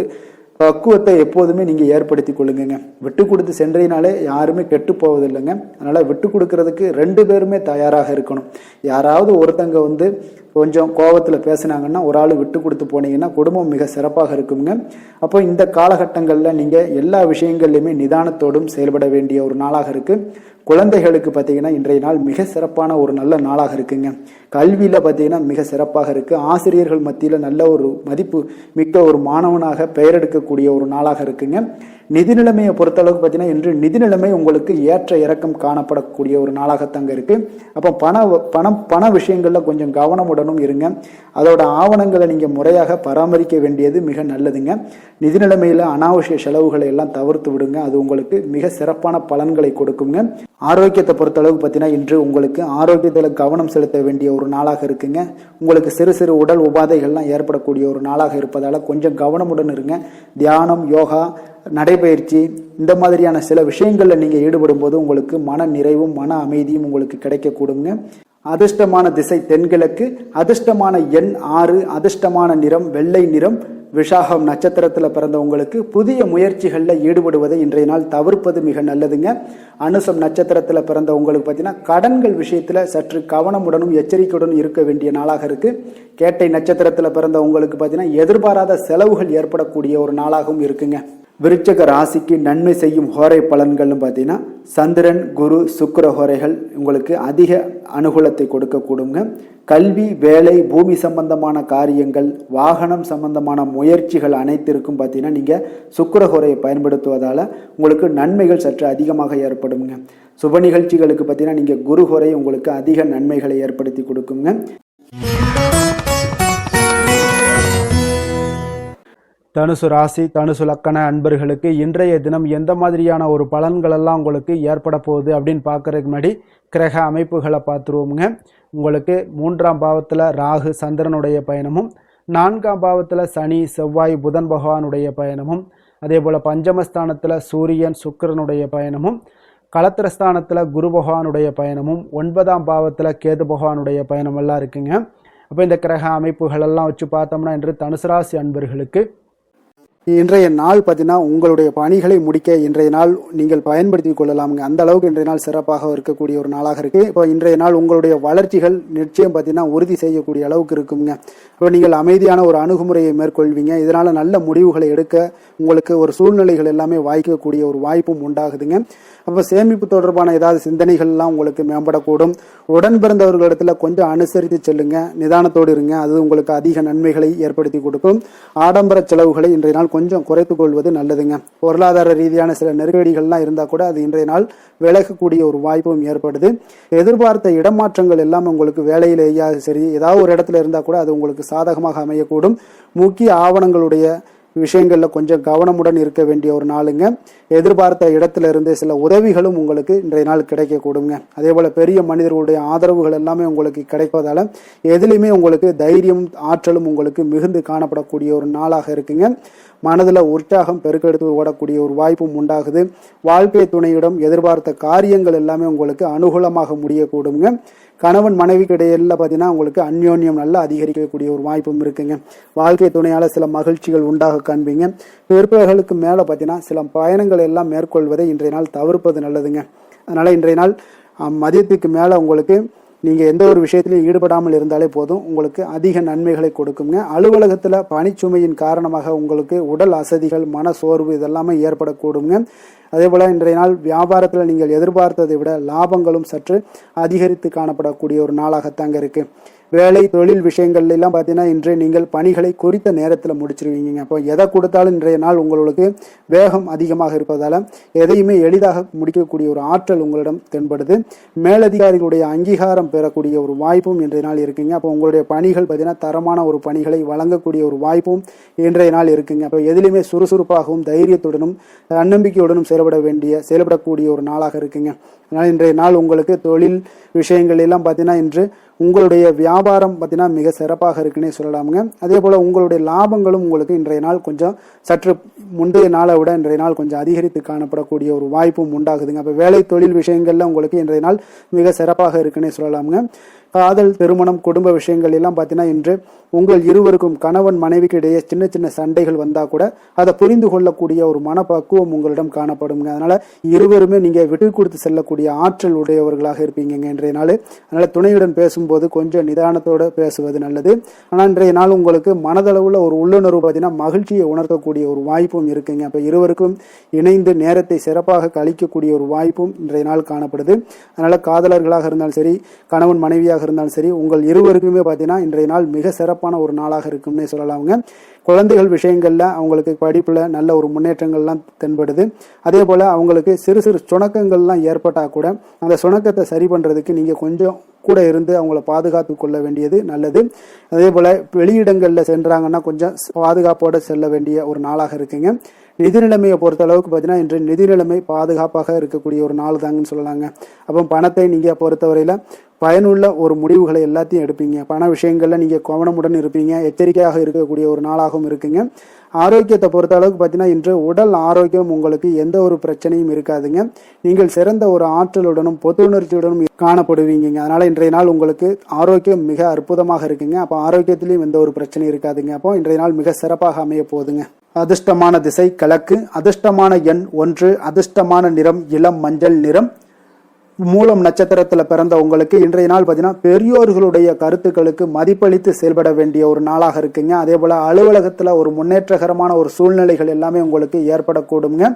பக்குவத்தை எப்போதுமே நீங்க ஏற்படுத்தி கொள்ளுங்க. விட்டு கொடுத்து சென்றீனாலே யாருமே கெட்டு போவதில்லைங்க. அதனால விட்டு கொடுக்கறதுக்கு 2 பேருமே தயாராக இருக்கணும். யாராவது ஒருத்தங்க கொஞ்சம் கோபத்துல பேசினாங்கன்னா ஒரு ஆள் விட்டு கொடுத்து போனீங்கன்னா குடும்பம் மிக சிறப்பாக இருக்குங்க. அப்போ இந்த காலகட்டங்கள்ல நீங்க எல்லா விஷயங்கள்லையுமே நிதானத்தோடும் செயல்பட வேண்டிய ஒரு நாளாக இருக்கு. குழந்தைகளுக்கு பார்த்தீங்கன்னா இன்றைய நாள் மிக சிறப்பான ஒரு நல்ல நாளாக இருக்குங்க. கல்வியில பார்த்தீங்கன்னா மிக சிறப்பாக இருக்கு. ஆசிரியர்கள் மத்தியில நல்ல ஒரு மதிப்பு மிக்க ஒரு மாணவனாக பெயர் எடுக்கக்கூடிய ஒரு நாளாக இருக்குங்க. நிதி நிலைமையை பொறுத்தளவுக்கு பார்த்தீங்கன்னா இன்று நிதி நிலைமை உங்களுக்கு ஏற்ற இறக்கம் காணப்படக்கூடிய ஒரு நாளாகத்தாங்க இருக்கு. அப்போ பண விஷயங்கள்ல கொஞ்சம் கவனமுடனும் இருங்க. அதோட ஆவணங்களை நீங்க முறையாக பராமரிக்க வேண்டியது மிக நல்லதுங்க. நிதி நிலைமையில அனாவசிய செலவுகளை எல்லாம் தவிர்த்து விடுங்க. அது உங்களுக்கு மிக சிறப்பான பலன்களை கொடுக்குங்க. ஆரோக்கியத்தை பொறுத்தளவுக்கு பார்த்தீங்கன்னா இன்று உங்களுக்கு ஆரோக்கியத்தில் கவனம் செலுத்த வேண்டிய ஒரு நாளாக இருக்குங்க. உங்களுக்கு சிறு சிறு உடல் உபாதைகள்லாம் ஏற்படக்கூடிய ஒரு நாளாக இருப்பதால கொஞ்சம் கவனமுடன் இருங்க. தியானம், யோகா, நடைபயிற்சி இந்த மாதிரியான சில விஷயங்கள்ல நீங்க ஈடுபடும் போது உங்களுக்கு மன நிறைவும் மன அமைதியும் உங்களுக்கு கிடைக்கக்கூடுங்க. அதிர்ஷ்டமான திசை தென்கிழக்கு, அதிர்ஷ்டமான எண் 6, அதிர்ஷ்டமான நிறம் வெள்ளை நிறம். விஷாகம் நட்சத்திரத்துல பிறந்தவங்களுக்கு புதிய முயற்சிகள்ல ஈடுபடுவதை இன்றைய நாள் தவிர்ப்பது மிக நல்லதுங்க. அனுசம் நட்சத்திரத்துல பிறந்தவங்களுக்கு பார்த்தீங்கன்னா கடன்கள் விஷயத்துல சற்று கவனமுடனும் எச்சரிக்கையுடன் இருக்க வேண்டிய நாளாக இருக்கு. கேட்டை நட்சத்திரத்துல பிறந்தவங்களுக்கு பார்த்தீங்கன்னா எதிர்பாராத செலவுகள் ஏற்படக்கூடிய ஒரு நாளாகவும் இருக்குங்க. விருச்சக ராசிக்கு நன்மை செய்யும் ஹோரை பலன்கள்னு பார்த்தீங்கன்னா சந்திரன், குரு, சுக்கிர ஹோரைகள் உங்களுக்கு அதிக அனுகூலத்தை கொடுக்கக்கூடுங்க. கல்வி, வேலை, பூமி சம்பந்தமான காரியங்கள், வாகனம் சம்பந்தமான முயற்சிகள் அனைத்திற்கும் பார்த்தீங்கன்னா நீங்கள் சுக்கிர ஹோரையை பயன்படுத்துவதால் உங்களுக்கு நன்மைகள் சற்று அதிகமாக ஏற்படுங்க. சுப நிகழ்ச்சிகளுக்கு பார்த்தீங்கன்னா நீங்கள் குரு ஹோரை உங்களுக்கு அதிக நன்மைகளை ஏற்படுத்தி கொடுக்குங்க. தனுசு ராசி, தனுசு லக்கண அன்பர்களுக்கு இன்றைய தினம் எந்த மாதிரியான ஒரு பலன்களெல்லாம் உங்களுக்கு ஏற்பட போகுது அப்படின்னு பார்க்கறதுக்கு முன்னாடி கிரக அமைப்புகளை பார்த்துருவோமுங்க. உங்களுக்கு 3ஆம் பாவத்தில் ராகு சந்திரனுடைய பயணமும், 4ஆம் பாவத்தில் சனி செவ்வாய் புதன் பகவானுடைய பயணமும், அதே போல் பஞ்சமஸ்தானத்தில் சூரியன் சுக்கிரனுடைய பயணமும், களத்திரஸ்தானத்தில் குரு பகவானுடைய பயணமும், 9ஆம் பாவத்தில் கேது பகவானுடைய பயணம் எல்லாம் இருக்குங்க. அப்போ இந்த கிரக அமைப்புகள் எல்லாம் வச்சு பார்த்தோம்னா இன்று தனுசு ராசி அன்பர்களுக்கு இன்றைய நாள் பார்த்தீங்கன்னா உங்களுடைய பணிகளை முடிக்க இன்றைய நாள் நீங்கள் பயன்படுத்தி கொள்ளலாமுங்க. அந்த அளவுக்கு இன்றைய நாள் சிறப்பாக இருக்கக்கூடிய ஒரு நாளாக இருக்கு. இப்போ இன்றைய நாள் உங்களுடைய வளர்ச்சிகள் நிச்சயம் பார்த்தீங்கன்னா உறுதி செய்யக்கூடிய அளவுக்கு இருக்குங்க. இப்போ நீங்கள் அமைதியான ஒரு அணுகுமுறையை மேற்கொள்வீங்க. இதனால நல்ல முடிவுகளை எடுக்க உங்களுக்கு ஒரு சூழ்நிலைகள் எல்லாமே வாய்க்கக்கூடிய ஒரு வாய்ப்பும் உண்டாகுதுங்க. அப்போ சேமிப்பு தொடர்பான ஏதாவது சிந்தனைகள்லாம் உங்களுக்கு மேம்படக்கூடும். உடன் பிறந்தவர்களிடத்துல கொஞ்சம் அனுசரித்து செல்லுங்க, நிதானத்தோடு இருங்க. அது உங்களுக்கு அதிக நன்மைகளை ஏற்படுத்தி கொடுக்கும். ஆடம்பர செலவுகளை இன்றைய நாள் கொஞ்சம் குறைத்து கொள்வது நல்லதுங்க. பொருளாதார ரீதியான சில நெருக்கடிகள்லாம் இருந்தால் கூட அது இன்றைய நாள் விலகக்கூடிய ஒரு வாய்ப்பும் ஏற்படுது. எதிர்பார்த்த இடமாற்றங்கள் எல்லாம் உங்களுக்கு வேலையிலேயே சரி ஏதாவது ஒரு இடத்துல இருந்தால் கூட அது உங்களுக்கு சாதகமாக அமையக்கூடும். முக்கிய ஆவணங்களுடைய விஷயங்கள்ல கொஞ்சம் கவனமுடன் இருக்க வேண்டிய ஒரு நாளுங்க. எதிர்பார்த்த இடத்துல இருந்து சில உதவிகளும் உங்களுக்கு இன்றைய நாள் கிடைக்கக்கூடுங்க. அதே போல பெரிய மனிதர்களுடைய ஆதரவுகள் எல்லாமே உங்களுக்கு கிடைப்பதால எதிலுமே உங்களுக்கு தைரியம் ஆற்றலும் உங்களுக்கு மிகுந்து காணப்படக்கூடிய ஒரு நாளாக இருக்குங்க. மனதில் உற்சாகம் பெருக்கெடுத்து ஓடக்கூடிய ஒரு வாய்ப்பும் உண்டாகுது. வாழ்க்கை துணையிடம் எதிர்பார்த்த காரியங்கள் எல்லாமே உங்களுக்கு அனுகூலமாக முடியக்கூடுங்க. கணவன் மனைவிக்கு இடையில பார்த்தீங்கன்னா உங்களுக்கு அந்யோன்யம் நல்லா அதிகரிக்கக்கூடிய ஒரு வாய்ப்பும் இருக்குங்க. வாழ்க்கை துணையால சில மகிழ்ச்சிகள் உண்டாக காண்பீங்க. பிற்பகலுக்கு மேலே பார்த்தீங்கன்னா சில பயணங்கள் எல்லாம் மேற்கொள்வதை இன்றைய நாள் தவிர்ப்பது நல்லதுங்க. அதனால இன்றைய நாள் மதியத்துக்கு மேலே உங்களுக்கு நீங்கள் எந்த ஒரு விஷயத்திலையும் ஈடுபடாமல் இருந்தாலே போதும், உங்களுக்கு அதிக நன்மைகளை கொடுக்குங்க. அலுவலகத்தில் பணிச்சுமையின் காரணமாக உங்களுக்கு உடல் அசதிகள், மன சோர்வு இதெல்லாமே ஏற்படக்கூடுங்க. அதே போல் இன்றைய நாள் வியாபாரத்தில் நீங்கள் எதிர்பார்த்ததை விட லாபங்களும் சற்று அதிகரித்து காணப்படக்கூடிய ஒரு நாளாகத்தாங்க இருக்குது. வேலை தொழில் விஷயங்கள்ல எல்லாம் பார்த்தீங்கன்னா இன்று நீங்கள் பணிகளை குறித்த நேரத்தில் முடிச்சிருவீங்க. அப்போ எதை கொடுத்தாலும் இன்றைய நாள் உங்களுக்கு வேகம் அதிகமாக இருப்பதால் எதையுமே எளிதாக முடிக்கக்கூடிய ஒரு ஆற்றல் உங்களிடம் தென்படுது. மேலதிகாரிகளுடைய அங்கீகாரம் பெறக்கூடிய ஒரு வாய்ப்பும் இன்றைய நாள் இருக்குங்க. அப்போ உங்களுடைய பணிகள் பார்த்தீங்கன்னா தரமான ஒரு பணிகளை வழங்கக்கூடிய ஒரு வாய்ப்பும் இன்றைய நாள் இருக்குங்க. அப்போ எதிலுமே சுறுசுறுப்பாகவும் தைரியத்துடனும் தன்னம்பிக்கையுடனும் செயல்படக்கூடிய ஒரு நாளாக இருக்குங்க. அதனால் இன்றைய நாள் உங்களுக்கு தொழில் விஷயங்கள் எல்லாம் பார்த்தீங்கன்னா இன்று உங்களுடைய வியாபாரம் பார்த்தீங்கன்னா மிக சிறப்பாக இருக்குன்னே சொல்லலாமுங்க. அதே போல் உங்களுடைய லாபங்களும் உங்களுக்கு இன்றைய நாள் கொஞ்சம் சற்று முந்தைய நாளை விட இன்றைய நாள் கொஞ்சம் அதிகரித்து காணப்படக்கூடிய ஒரு வாய்ப்பும் உண்டாகுதுங்க. அப்போ வேலை தொழில் விஷயங்கள்ல உங்களுக்கு இன்றைய நாள் மிக சிறப்பாக இருக்குன்னே சொல்லலாமுங்க. காதல், திருமணம், குடும்ப விஷயங்கள் எல்லாம் பார்த்தீங்கன்னா இன்று உங்கள் இருவருக்கும் கணவன் மனைவிக்கு இடையே சின்ன சின்ன சண்டைகள் வந்தால் கூட அதை புரிந்து கொள்ளக்கூடிய ஒரு மனப்பக்குவம் உங்களிடம் காணப்படுங்க. அதனால இருவருமே நீங்கள் விட்டு கொடுத்து செல்லக்கூடிய ஆற்றல் உடையவர்களாக இருப்பீங்க இன்றைய நாள். அதனால துணையுடன் பேசும்போது கொஞ்சம் நிதானத்தோடு பேசுவது நல்லது. ஆனால் இன்றைய நாள் உங்களுக்கு மனதளவில் ஒரு உள்ளுணர்வு பார்த்தீங்கன்னா மகிழ்ச்சியை உணர்த்தக்கூடிய ஒரு வாய்ப்பும் இருக்குங்க. அப்போ இருவருக்கும் இணைந்து நேரத்தை சிறப்பாக கழிக்கக்கூடிய ஒரு வாய்ப்பும் இன்றைய நாள் காணப்படுது. அதனால காதலர்களாக இருந்தாலும் சரி, கணவன் மனைவியாக இருந்தாலும் சரி, உங்கள் இருவருக்குமே பார்த்தீங்கன்னா இன்றைய நாள் மிக சிறப்பான ஒரு நாளாக இருக்கும்னே சொல்லலாமுங்க. குழந்தைகள் விஷயங்கள்ல அவங்களுக்கு படிப்புல நல்ல ஒரு முன்னேற்றங்கள்லாம் தென்படுது. அதே போல அவங்களுக்கு சிறு சிறு சுணக்கங்கள்லாம் ஏற்பட்டா கூட அந்த சுணக்கத்தை சரி பண்றதுக்கு நீங்க கொஞ்சம் கூட இருந்து அவங்கள பாதுகாத்து கொள்ள வேண்டியது நல்லது. அதே போல வெளியிடங்கள்ல சென்றாங்கன்னா கொஞ்சம் பாதுகாப்போட செல்ல வேண்டிய ஒரு நாளாக இருக்குங்க. நிதி நிலைமையை பொறுத்த அளவுக்கு பார்த்தீங்கன்னா இன்று நிதி நிலைமை பாதுகாப்பாக இருக்கக்கூடிய ஒரு நாள் தாங்கன்னு சொல்லலாங்க. அப்போ பணத்தை நீங்கள் பொறுத்தவரையில் பயனுள்ள ஒரு முடிவுகளை எல்லாத்தையும் எடுப்பீங்க. பண விஷயங்கள்ல நீங்கள் கவனமுடன் இருப்பீங்க. எச்சரிக்கையாக இருக்கக்கூடிய ஒரு நாளாகவும் இருக்குங்க. ஆரோக்கியத்தை பொறுத்த அளவுக்கு பார்த்தீங்கன்னா இன்று உடல் ஆரோக்கியம் உங்களுக்கு எந்த ஒரு பிரச்சனையும் இருக்காதுங்க. நீங்கள் சிறந்த ஒரு ஆற்றலுடனும் புத்துணர்ச்சியுடனும் காணப்படுவீங்க. அதனால இன்றைய நாள் உங்களுக்கு ஆரோக்கியம் மிக அற்புதமாக இருக்குங்க. அப்போ ஆரோக்கியத்திலையும் எந்த ஒரு பிரச்சனையும் இருக்காதுங்க. அப்போ இன்றைய நாள் மிக சிறப்பாக அமைய போகுதுங்க. அதிர்ஷ்டமான திசை கிழக்கு, அதிர்ஷ்டமான எண் 1, அதிர்ஷ்டமான நிறம் இளம் மஞ்சள் நிறம். மூலம் நட்சத்திரத்தில் பிறந்த உங்களுக்கு இன்றைய நாள் பார்த்தீங்கன்னா பெரியோர்களுடைய கருத்துக்களுக்கு மதிப்பளித்து செயல்பட வேண்டிய ஒரு நாளாக இருக்குங்க. அதே போல அலுவலகத்தில் ஒரு முன்னேற்றகரமான ஒரு சூழ்நிலைகள் எல்லாமே உங்களுக்கு ஏற்படக்கூடுங்க.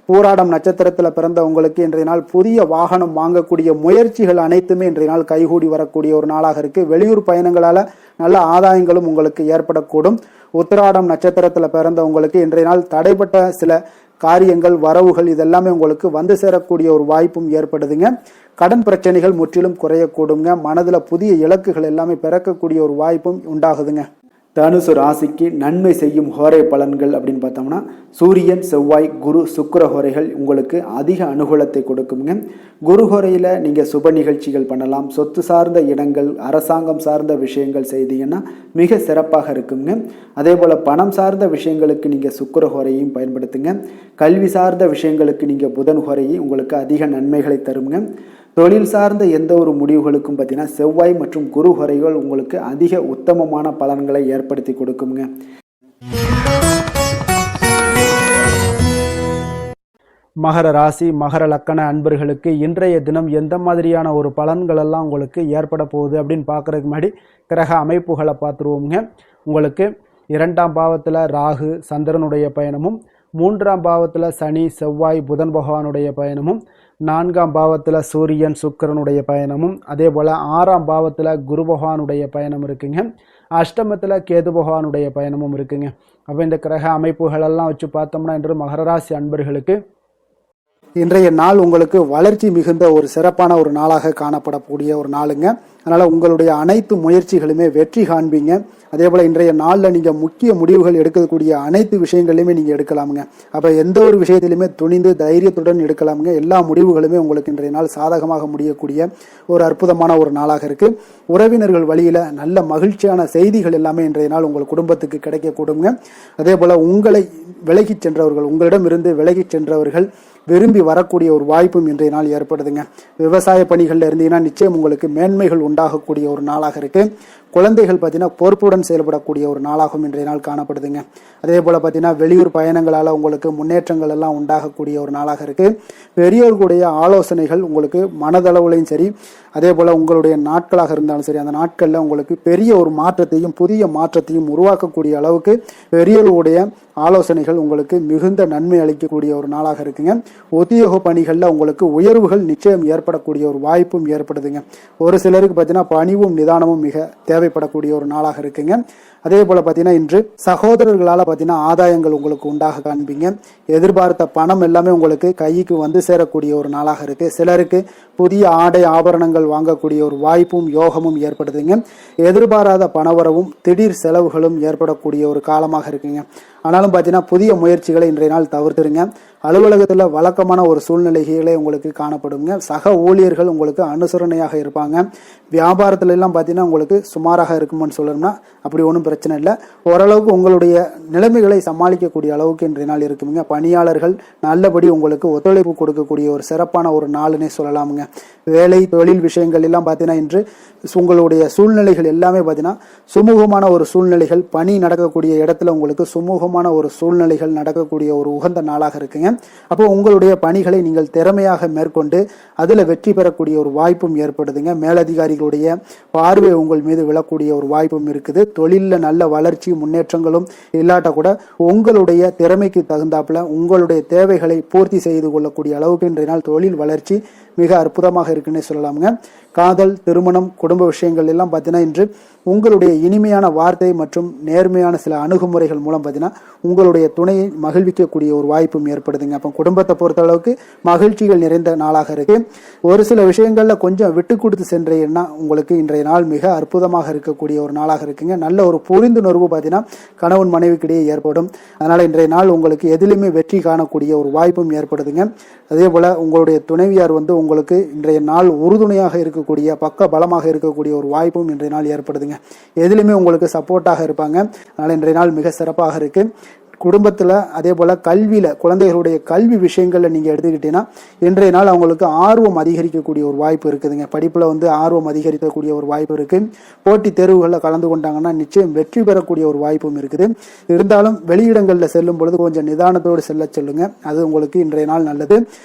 பூராடம் நட்சத்திரத்தில் பிறந்த உங்களுக்கு இன்றைய நாள் புதிய வாகனம் வாங்கக்கூடிய முயற்சிகள் அனைத்துமே இன்றைய நாள் கைகூடி வரக்கூடிய ஒரு நாளாக இருக்கு. வெளியூர் பயணங்களால நல்ல ஆதாயங்களும் உங்களுக்கு ஏற்படக்கூடும். உத்திராடம் நட்சத்திரத்தில் பிறந்த உங்களுக்கு இன்றைய நாள் தடைப்பட்ட சில காரியங்கள், வரவுகள் இதெல்லாமே உங்களுக்கு வந்து சேரக்கூடிய ஒரு வாய்ப்பும் ஏற்படுதுங்க. கடன் பிரச்சனைகள் முற்றிலும் குறையக்கூடுங்க. மனதில் புதிய இலக்குகள் எல்லாமே பிறக்கக்கூடிய ஒரு வாய்ப்பும் உண்டாகுதுங்க. தனுசு ராசிக்கு நன்மை செய்யும் ஹோரை பலன்கள் அப்படின்னு பார்த்தோம்னா சூரியன், செவ்வாய், குரு, சுக்கிர ஹோரைகள் உங்களுக்கு அதிக அனுகூலத்தை கொடுக்குங்க. குரு ஹோரையில் நீங்கள் சுப நிகழ்ச்சிகள் பண்ணலாம். சொத்து சார்ந்த இடங்கள், அரசாங்கம் சார்ந்த விஷயங்கள் செய்தீங்கன்னா மிக சிறப்பாக இருக்குங்க. அதே போல் பணம் சார்ந்த விஷயங்களுக்கு நீங்கள் சுக்கிர ஹோரையும் பயன்படுத்துங்க. கல்வி சார்ந்த விஷயங்களுக்கு நீங்கள் புதன் ஹோரையும் உங்களுக்கு அதிக நன்மைகளை தருங்க. தொழில் சார்ந்த எந்த ஒரு முடிவுகளுக்கும் பார்த்தீங்கன்னா செவ்வாய் மற்றும் குரு ஹோரைகள் உங்களுக்கு அதிக உத்தமமான பலன்களை ஏற்படுத்தி கொடுக்குங்க. மகர ராசி, மகர லக்கண அன்பர்களுக்கு இன்றைய தினம் எந்த மாதிரியான ஒரு பலன்கள் எல்லாம் உங்களுக்கு ஏற்பட போகுது அப்படின்னு பார்க்கறதுக்கு முன்னாடி கிரக அமைப்புகளை பார்த்துருவோங்க. உங்களுக்கு 2ஆம் பாவத்தில் ராகு, சந்திரனுடைய பயணமும் மூன்றாம் பாவத்தில் சனி செவ்வாய் புதன் பகவானுடைய பயணமும், நான்காம் பாவத்தில் சூரியன் சுக்கிரனுடைய பயணமும், அதே போல் ஆறாம் பாவத்தில் குரு பகவானுடைய பயணம் இருக்குங்க. அஷ்டமத்தில் கேது பகவானுடைய பயணமும் இருக்குங்க. அப்போ இந்த கிரக அமைப்புகளெல்லாம் வச்சு பார்த்தோம்னா இன்று மகர ராசி அன்பர்களுக்கு இன்றைய நாள் உங்களுக்கு வளர்ச்சி மிகுந்த ஒரு சிறப்பான ஒரு நாளாக காணப்படக்கூடிய ஒரு நாளுங்க. அதனால் உங்களுடைய அனைத்து முயற்சிகளுமே வெற்றி காண்பீங்க. அதே போல் இன்றைய நாளில் நீங்கள் முக்கிய முடிவுகள் எடுக்கக்கூடிய அனைத்து விஷயங்களையுமே நீங்கள் எடுக்கலாமுங்க. அப்போ எந்த ஒரு விஷயத்திலுமே துணிந்து தைரியத்துடன் எடுக்கலாமுங்க. எல்லா முடிவுகளுமே உங்களுக்கு இன்றைய நாள் சாதகமாக முடியக்கூடிய ஒரு அற்புதமான ஒரு நாளாக இருக்குது. உறவினர்கள் வழியில் நல்ல மகிழ்ச்சியான செய்திகள் எல்லாமே இன்றைய நாள் உங்கள் குடும்பத்துக்கு கிடைக்கக்கூடுங்க. அதே போல் உங்களை விலகிச் சென்றவர்கள், உங்களிடமிருந்து விலகிச் சென்றவர்கள் விரும்பி வரக்கூடிய ஒரு வாய்ப்பும் இன்றைய நாள் ஏற்படுதுங்க. விவசாய பணிகளில் இருந்தீங்கன்னா நிச்சயம் உங்களுக்கு மேன்மைகள் உண்டாகக்கூடிய ஒரு நாளாக இருக்கு. குழந்தைகள் பார்த்தீங்கன்னா பொறுப்புடன் செயல்படக்கூடிய ஒரு நாளாகவும் இன்றைய நாள் காணப்படுதுங்க. அதே போல் பார்த்தீங்கன்னா வெளியூர் பயணங்களால் உங்களுக்கு முன்னேற்றங்கள் எல்லாம் உண்டாகக்கூடிய ஒரு நாளாக இருக்கு. பெரியோர்களுடைய ஆலோசனைகள் உங்களுக்கு மனதளவுலையும் சரி, அதே போல் உங்களுடைய நாட்களாக இருந்தாலும் சரி, அந்த நாட்களில் உங்களுக்கு பெரிய ஒரு மாற்றத்தையும் புதிய மாற்றத்தையும் உருவாக்கக்கூடிய அளவுக்கு பெரியோர்களுடைய ஆலோசனைகள் உங்களுக்கு மிகுந்த நன்மை அளிக்கக்கூடிய ஒரு நாளாக இருக்குங்க. உத்தியோக பணிகளில் உங்களுக்கு உயர்வுகள் நிச்சயம் ஏற்படக்கூடிய ஒரு வாய்ப்பும் ஏற்படுதுங்க. ஒரு சிலருக்கு பார்த்தீங்கன்னா பணிவும் நிதானமும் மிக தேவைப்படக்கூடிய ஒரு நாளாக இருக்குங்க. அதே போல் பார்த்தீங்கன்னா இன்று சகோதரர்களால் பார்த்தீங்கன்னா ஆதாயங்கள் உங்களுக்கு உண்டாக காண்பீங்க. எதிர்பார்த்த பணம் எல்லாமே உங்களுக்கு கைக்கு வந்து சேரக்கூடிய ஒரு நாளாக இருக்கு. சிலருக்கு புதிய ஆடை ஆபரணங்கள் வாங்கக்கூடிய ஒரு வாய்ப்பும் யோகமும் ஏற்படுதுங்க. எதிர்பாராத பணவரவும் திடீர் செலவுகளும் ஏற்படக்கூடிய ஒரு காலமாக இருக்குங்க. ஆனாலும் பார்த்தீங்கன்னா புதிய முயற்சிகளை இன்றைய நாள் தவிர்த்துருங்க. அலுவலகத்தில் வழக்கமான ஒரு சூழ்நிலைகளே உங்களுக்கு காணப்படுங்க. சக ஊழியர்கள் உங்களுக்கு அனுசரணையாக இருப்பாங்க. வியாபாரத்துல எல்லாம் பார்த்தீங்கன்னா உங்களுக்கு சுமாராக இருக்குமான்னு சொல்லணும்னா அப்படி ஒன்றும் பிரச்சனை இல்லை. ஓரளவுக்கு உங்களுடைய நிலைமைகளை சமாளிக்கக்கூடிய அளவுக்கு இன்றைய நாள் இருக்குங்க. பணியாளர்கள் நல்லபடி உங்களுக்கு ஒத்துழைப்பு கொடுக்கக்கூடிய ஒரு சிறப்பான ஒரு நாளுன்னே சொல்லலாமுங்க. வேலை தொழில் விஷயங்கள் எல்லாம் பார்த்தீங்கன்னா இன்று உங்களுடைய சூழ்நிலைகள் எல்லாமே பார்த்தீங்கன்னா சுமூகமான ஒரு சூழ்நிலைகள், பணி நடக்கக்கூடிய இடத்துல உங்களுக்கு சுமூகமான ஒரு சூழ்நிலைகள் நடக்கக்கூடிய ஒரு உகந்த நாளாக இருக்குங்க. அப்போ உங்களுடைய பணிகளை நீங்கள் திறமையாக மேற்கொண்டு அதில் வெற்றி பெறக்கூடிய ஒரு வாய்ப்பும் ஏற்படுதுங்க. மேலதிகாரிகளுடைய பார்வை உங்கள் மீது விழக்கூடிய ஒரு வாய்ப்பும் இருக்குது. தொழிலில் நல்ல வளர்ச்சி முன்னேற்றங்களும் இல்லாட்ட கூட உங்களுடைய திறமைக்கு தகுந்தாப்புல உங்களுடைய தேவைகளை பூர்த்தி செய்து கொள்ளக்கூடிய அளவுக்கு இன்றைய நாள் தொழில் வளர்ச்சி மிக அற்புதமாக இருக்குன்னு சொல்லலாமுங்க. காதல், திருமணம், குடும்ப விஷயங்கள் எல்லாம் பார்த்தீங்கன்னா இன்று உங்களுடைய இனிமையான வார்த்தை மற்றும் நேர்மையான சில அணுகுமுறைகள் மூலம் பார்த்தீங்கன்னா உங்களுடைய துணையை மகிழ்விக்கக்கூடிய ஒரு வாய்ப்பும் ஏற்படுதுங்க. அப்போ குடும்பத்தை பொறுத்த அளவுக்கு மகிழ்ச்சிகள் நிறைந்த நாளாக இருக்கு. ஒரு சில விஷயங்கள்ல கொஞ்சம் விட்டு கொடுத்து சென்றீங்கன்னா உங்களுக்கு இன்றைய நாள் மிக அற்புதமாக இருக்கக்கூடிய ஒரு நாளாக இருக்குங்க. நல்ல ஒரு புரிந்துணர்வு பார்த்தீங்கன்னா கணவன் மனைவிக்கிடையே ஏற்படும். அதனால இன்றைய நாள் உங்களுக்கு எதிலுமே வெற்றி காணக்கூடிய ஒரு வாய்ப்பும் ஏற்படுதுங்க. அதே போல உங்களுடைய துணைவியார் உங்களுக்கு இன்றைய நாள் உறுதுணையாக இருக்கக்கூடிய பக்க பலமாக இருக்கக்கூடிய ஒரு வாய்ப்பும் இன்றைய நாள் ஏற்படுதுங்க. எதிலுமே உங்களுக்கு சப்போர்ட்டாக இருப்பாங்க. அதனால இன்றைய நாள் மிக சிறப்பாக இருக்கு. குடும்பத்தில் அதே போல் கல்வியில் குழந்தைகளுடைய கல்வி விஷயங்களில் நீங்கள் எடுத்துக்கிட்டீங்கன்னா இன்றைய நாள் அவங்களுக்கு ஆர்வம் அதிகரிக்கக்கூடிய ஒரு வாய்ப்பு இருக்குதுங்க. படிப்பில் ஆர்வம் அதிகரிக்கக்கூடிய ஒரு வாய்ப்பு இருக்குது. போட்டித் தேர்வுகளில் கலந்து கொண்டாங்கன்னா நிச்சயம் வெற்றி பெறக்கூடிய ஒரு வாய்ப்பும் இருக்குது. இருந்தாலும் வெளியிடங்களில் செல்லும் பொழுது கொஞ்சம் நிதானத்தோடு செல்ல சொல்லுங்க. அது உங்களுக்கு இன்றைய நாள் நல்லது.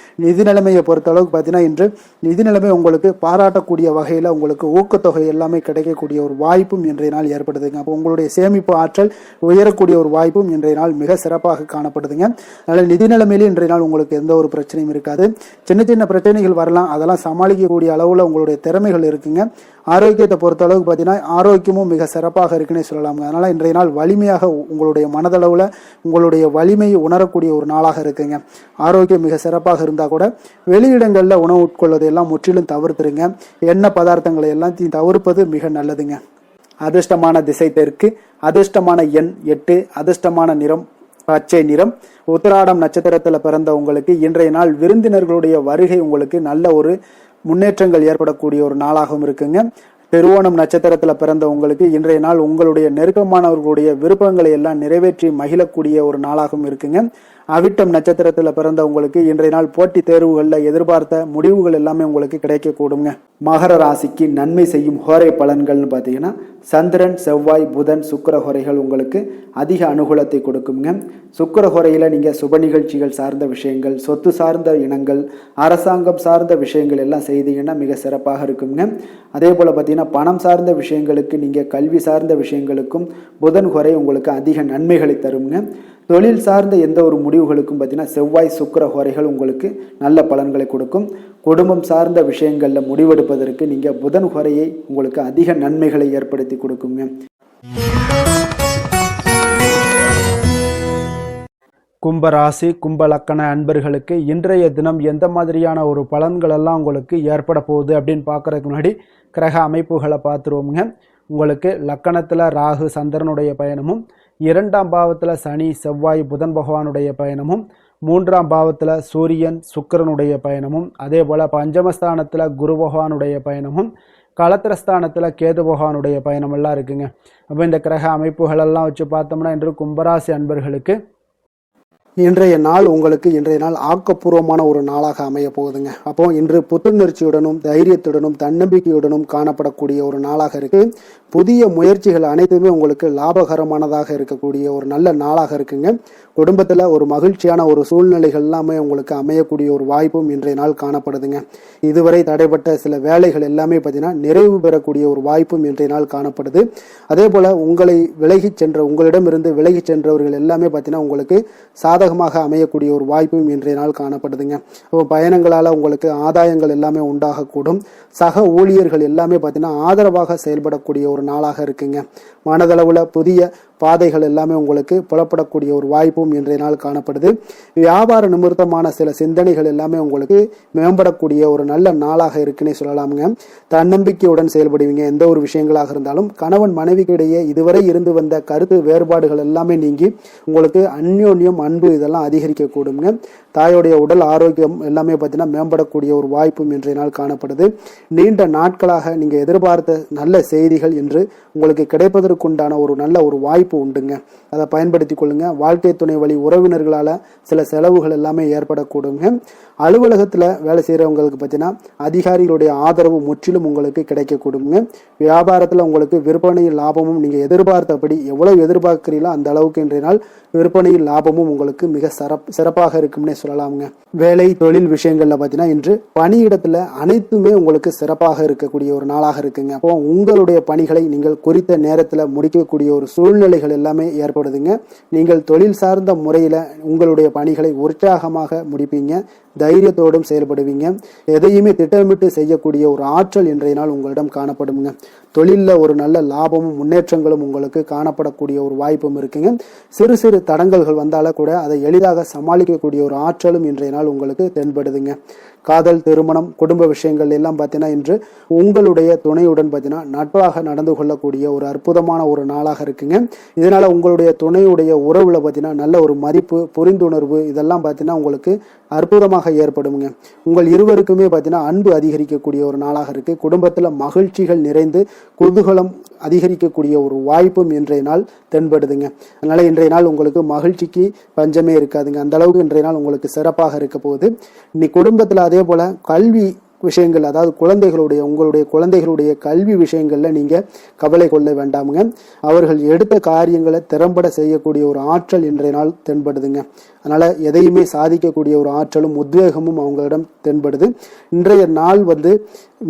நிதி நிலைமையை பொறுத்த அளவுக்கு பார்த்தீங்கன்னா இன்று நிதி நிலைமை உங்களுக்கு பாராட்டக்கூடிய வகையில் உங்களுக்கு ஊக்கத்தொகை எல்லாமே கிடைக்கக்கூடிய ஒரு வாய்ப்பும் இன்றைய நாள் ஏற்படுதுங்க. அப்போ உங்களுடைய சேமிப்பு ஆற்றல் உயரக்கூடிய ஒரு வாய்ப்பும் இன்றைய நாள் மிக சிறப்பாக காணப்படுதுங்க. அதனால நிதி நிலைமையிலே இன்றைய நாள் உங்களுக்கு எந்த ஒரு பிரச்சனையும் இருக்காது. சின்ன சின்ன பிரச்சனைகள் வரலாம், அதெல்லாம் சமாளிக்கக்கூடிய அளவில் உங்களுடைய திறமைகள் இருக்குங்க. ஆரோக்கியத்தை பொறுத்த அளவுக்கு பார்த்தீங்கன்னா ஆரோக்கியமும் மிக சிறப்பாக இருக்குன்னே சொல்லலாங்க. அதனால இன்றைய நாள் வலிமையாக உங்களுடைய மனதளவில் உங்களுடைய வலிமையை உணரக்கூடிய ஒரு நாளாக இருக்குங்க. ஆரோக்கியம் மிக சிறப்பாக இருந்தால் கூட வெளியிடங்களில் உணவு உட்கொள்வதை எல்லாம் முற்றிலும் தவிர்த்துருங்க. எண்ணெய் பதார்த்தங்களை எல்லாம் தவிர்ப்பது மிக நல்லதுங்க. அதிர்ஷ்டமான திசை தெற்கு, அதிர்ஷ்டமான எண் 8, அதிர்ஷ்டமான நிறம் பச்சை நிறம். உத்திராடம் நட்சத்திரத்தில் பிறந்த உங்களுக்கு இன்றைய நாள் விருந்தினர்களுடைய வருகை உங்களுக்கு நல்ல ஒரு முன்னேற்றங்கள் ஏற்படக்கூடிய ஒரு நாளாகவும் இருக்குங்க. திருவோணம் நட்சத்திரத்தில் பிறந்த உங்களுக்கு இன்றைய நாள் உங்களுடைய நெருக்கமானவர்களுடைய விருப்பங்களை எல்லாம் நிறைவேற்றி மகிழக்கூடிய ஒரு நாளாகவும் இருக்குங்க. அவிட்டம் நட்சத்திரத்தில் பிறந்த உங்களுக்கு இன்றைய நாள் போட்டி தேர்வுகளில் எதிர்பார்த்த முடிவுகள் எல்லாமே உங்களுக்கு கிடைக்கக்கூடுங்க. மகர ராசிக்கு நன்மை செய்யும் ஹோரை பலன்கள்னு பார்த்தீங்கன்னா சந்திரன், செவ்வாய், புதன், சுக்கிர ஹோரைகள் உங்களுக்கு அதிக அனுகூலத்தை கொடுக்குங்க. சுக்கிர ஹோரையில் நீங்கள் சுப நிகழ்ச்சிகள் சார்ந்த விஷயங்கள், சொத்து சார்ந்த இனங்கள், அரசாங்கம் சார்ந்த விஷயங்கள் எல்லாம் செய்தீங்கன்னா மிக சிறப்பாக இருக்குங்க. அதே போல் பார்த்தீங்கன்னா பணம் சார்ந்த விஷயங்களுக்கு, நீங்கள் கல்வி சார்ந்த விஷயங்களுக்கும் புதன் ஹோரை உங்களுக்கு அதிக நன்மைகளை தருங்க. தொழில் சார்ந்த எந்த ஒரு முடிவுகளுக்கும் பார்த்தீங்கன்னா செவ்வாய் சுக்கிர ஹோரைகள் உங்களுக்கு நல்ல பலன்களை கொடுக்கும். குடும்பம் சார்ந்த விஷயங்களில் முடிவெடுப்பதற்கு நீங்கள் புதன் ஹோரையை உங்களுக்கு அதிக நன்மைகளை ஏற்படுத்தி கொடுக்குங்க. கும்பராசி கும்ப லக்கண அன்பர்களுக்கு இன்றைய தினம் எந்த மாதிரியான ஒரு பலன்கள் எல்லாம் உங்களுக்கு ஏற்பட போகுது அப்படின்னு பார்க்கறதுக்கு முன்னாடி கிரக அமைப்புகளை பார்த்துருவோமுங்க. உங்களுக்கு லக்கணத்தில் ராகு சந்திரனுடைய பயணமும், 2ஆம் பாவத்தில் சனி செவ்வாய் புதன் பகவானுடைய பயணமும், 3ஆம் பாவத்தில் சூரியன் சுக்கிரனுடைய பயணமும், அதே போல் பஞ்சமஸ்தானத்தில் குரு பகவானுடைய பயணமும், களத்திரஸ்தானத்தில் கேது பகவானுடைய பயணம் எல்லாம் இருக்குங்க. அப்போ இந்த கிரக அமைப்புகளெல்லாம் வச்சு பார்த்தோம்னா இன்று கும்பராசி அன்பர்களுக்கு இன்றைய நாள் உங்களுக்கு ஆக்கப்பூர்வமான ஒரு நாளாக அமைய போகுதுங்க. அப்போ இன்று புத்துணர்ச்சியுடனும் தைரியத்துடனும் தன்னம்பிக்கையுடனும் காணப்படக்கூடிய ஒரு நாளாக இருக்கு. புதிய முயற்சிகள் அனைத்துமே உங்களுக்கு லாபகரமானதாக இருக்கக்கூடிய ஒரு நல்ல நாளாக இருக்குங்க. குடும்பத்தில் ஒரு மகிழ்ச்சியான ஒரு சூழ்நிலைகள் எல்லாமே உங்களுக்கு அமையக்கூடிய ஒரு வாய்ப்பும் இன்றைய நாள் காணப்படுதுங்க. இதுவரை தடைப்பட்ட சில வேலைகள் எல்லாமே பார்த்தீங்கன்னா நிறைவு பெறக்கூடிய ஒரு வாய்ப்பும் இன்றைய நாள் காணப்படுது. அதே போல உங்களிடமிருந்து விலகி சென்றவர்கள் எல்லாமே பார்த்தீங்கன்னா உங்களுக்கு சாதகமாக அமையக்கூடிய ஒரு வாய்ப்பும் இன்றைய நாள் காணப்படுதுங்க. பயணங்களால் உங்களுக்கு ஆதாயங்கள் எல்லாமே உண்டாகக்கூடும். சக ஊழியர்கள் எல்லாமே பார்த்தீங்கன்னா ஆதரவாக செயல்படக்கூடிய ஒரு நாளாக இருக்குங்க. மனதளவுல புதிய பாதைகள் எல்லாமே உங்களுக்கு புலப்படக்கூடிய ஒரு வாய்ப்பும் இன்றைய நாள் காணப்படுது. வியாபார நிமித்தமான சில சிந்தனைகள் எல்லாமே உங்களுக்கு மேம்படக்கூடிய ஒரு நல்ல நாளாக இருக்குன்னே சொல்லலாமுங்க. தன்னம்பிக்கையுடன் செயல்படுவீங்க. எந்த ஒரு விஷயங்களாக இருந்தாலும் கணவன் மனைவிக்கு இடையே இதுவரை இருந்து வந்த கருத்து வேறுபாடுகள் எல்லாமே நீங்கி உங்களுக்கு அந்யோன்யம் அன்பு இதெல்லாம் அதிகரிக்க கூடுங்க. தாயோடைய உடல் ஆரோக்கியம் எல்லாமே பார்த்தீங்கன்னா மேம்படக்கூடிய ஒரு வாய்ப்பும் இன்றைய நாள் காணப்படுது. நீண்ட நாட்களாக நீங்க எதிர்பார்த்த நல்ல செய்திகள் இன்று உங்களுக்கு கிடைப்பதற்குண்டான ஒரு நல்ல ஒரு வாய்ப்பு உண்டுங்க. அதை பயன்படுத்தி கொள்ளுங்க. வாழ்க்கை துணை வழி உறவினர்களால சில செலவுகள் எல்லாமே ஏற்படக்கூடுங்க. அலுவலகத்துல வேலை செய்யறவங்களுக்கு பார்த்தீங்கன்னா அதிகாரிகளுடைய ஆதரவு முற்றிலும் உங்களுக்கு கிடைக்கக்கூடுங்க. வியாபாரத்துல உங்களுக்கு விற்பனையில் லாபமும் நீங்க எதிர்பார்த்தபடி எவ்வளவு எதிர்பார்க்கிறீங்களோ அந்த அளவுக்கு இன்றைய நாள் விற்பனையில் லாபமும் உங்களுக்கு மிக சிறப்பாக இருக்கும்னே சொல்லலாமுங்க. வேலை தொழில் விஷயங்கள்ல பார்த்தீங்கன்னா இன்று பணியிடத்துல அனைத்துமே உங்களுக்கு சிறப்பாக இருக்கக்கூடிய ஒரு நாளாக இருக்குங்க. அப்போ உங்களுடைய பணிகளை நீங்கள் குறித்த நேரத்துல முடிக்கக்கூடிய ஒரு சூழ்நிலைகள் எல்லாமே ஏற்படுதுங்க. நீங்கள் தொழில் சார்ந்த முறையில உங்களுடைய பணிகளை உற்சாகமாக முடிப்பீங்க. தைரியத்தோடும் செயல்படுவீங்க. எதையுமே திட்டமிட்டு செய்யக்கூடிய ஒரு ஆற்றல் இன்றைய நாள் உங்களிடம் காணப்படுங்க. தொழில்ல ஒரு நல்ல லாபமும் முன்னேற்றங்களும் உங்களுக்கு காணப்படக்கூடிய ஒரு வாய்ப்பும் இருக்குங்க. சிறு சிறு தடங்கல்கள் வந்தால கூட அதை எளிதாக சமாளிக்கக்கூடிய ஒரு ஆற்றலும் இன்றைய நாள் உங்களுக்கு தென்படுதுங்க. காதல், திருமணம், குடும்ப விஷயங்கள் எல்லாம் பார்த்தீங்கன்னா இன்று உங்களுடைய துணையுடன் பார்த்தீங்கன்னா நட்பாக நடந்து கொள்ளக்கூடிய ஒரு அற்புதமான ஒரு நாளாக இருக்குங்க. இதனால உங்களுடைய துணையுடைய உறவுல பார்த்தீங்கன்னா நல்ல ஒரு மதிப்பு, புரிந்துணர்வு இதெல்லாம் பார்த்தீங்கன்னா உங்களுக்கு அற்புதமாக ஏற்படுங்க. உங்கள் இருவருக்குமே பார்த்தீங்கன்னா அன்பு அதிகரிக்கக்கூடிய ஒரு நாளாக இருக்கு. குடும்பத்துல மகிழ்ச்சிகள் நிறைந்து குதூகலம் அதிகரிக்கக்கூடிய ஒரு வாய்ப்பும் இன்றைய நாள் தென்படுதுங்க. அதனால இன்றைய நாள் உங்களுக்கு மகிழ்ச்சிக்கு பஞ்சமே இருக்காதுங்க. அந்த அளவுக்கு இன்றைய நாள் உங்களுக்கு சிறப்பாக இருக்க போகுது. இன்னைக்கு குடும்பத்துல அதே போல கல்வி விஷயங்கள், அதாவது உங்களுடைய குழந்தைகளுடைய கல்வி விஷயங்கள்ல நீங்க கவலை கொள்ள வேண்டாமுங்க. அவர்கள் எடுத்த காரியங்களை திறம்பட செய்யக்கூடிய ஒரு ஆற்றல் இன்றைய நாள் தென்படுதுங்க. அதனால எதையுமே சாதிக்கக்கூடிய ஒரு ஆற்றலும் உத்வேகமும் அவங்களிடம் தென்படுது. இன்றைய நாள்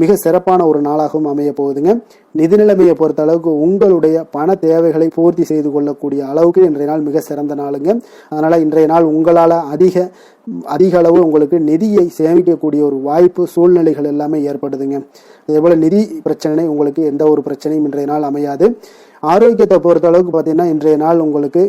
மிக சிறப்பான ஒரு நாளாகவும் அமைய போகுதுங்க. நிதி நிலைமையை பொறுத்த அளவுக்கு உங்களுடைய பண தேவைகளை பூர்த்தி செய்து கொள்ளக்கூடிய அளவுக்கு இன்றைய நாள் மிக சிறந்த நாளுங்க. அதனால இன்றைய நாள் உங்களால அதிக அளவு உங்களுக்கு நிதியை சேமிக்கக்கூடிய ஒரு வாய்ப்பு, சூழ்நிலைகள் எல்லாமே ஏற்படுதுங்க. அதே போல நிதி பிரச்சனை உங்களுக்கு எந்த ஒரு பிரச்சனையும் இன்றைய நாள் அமையாது. ஆரோக்கியத்தை பொறுத்த அளவுக்கு பார்த்தீங்கன்னா இன்றைய நாள் உங்களுக்கு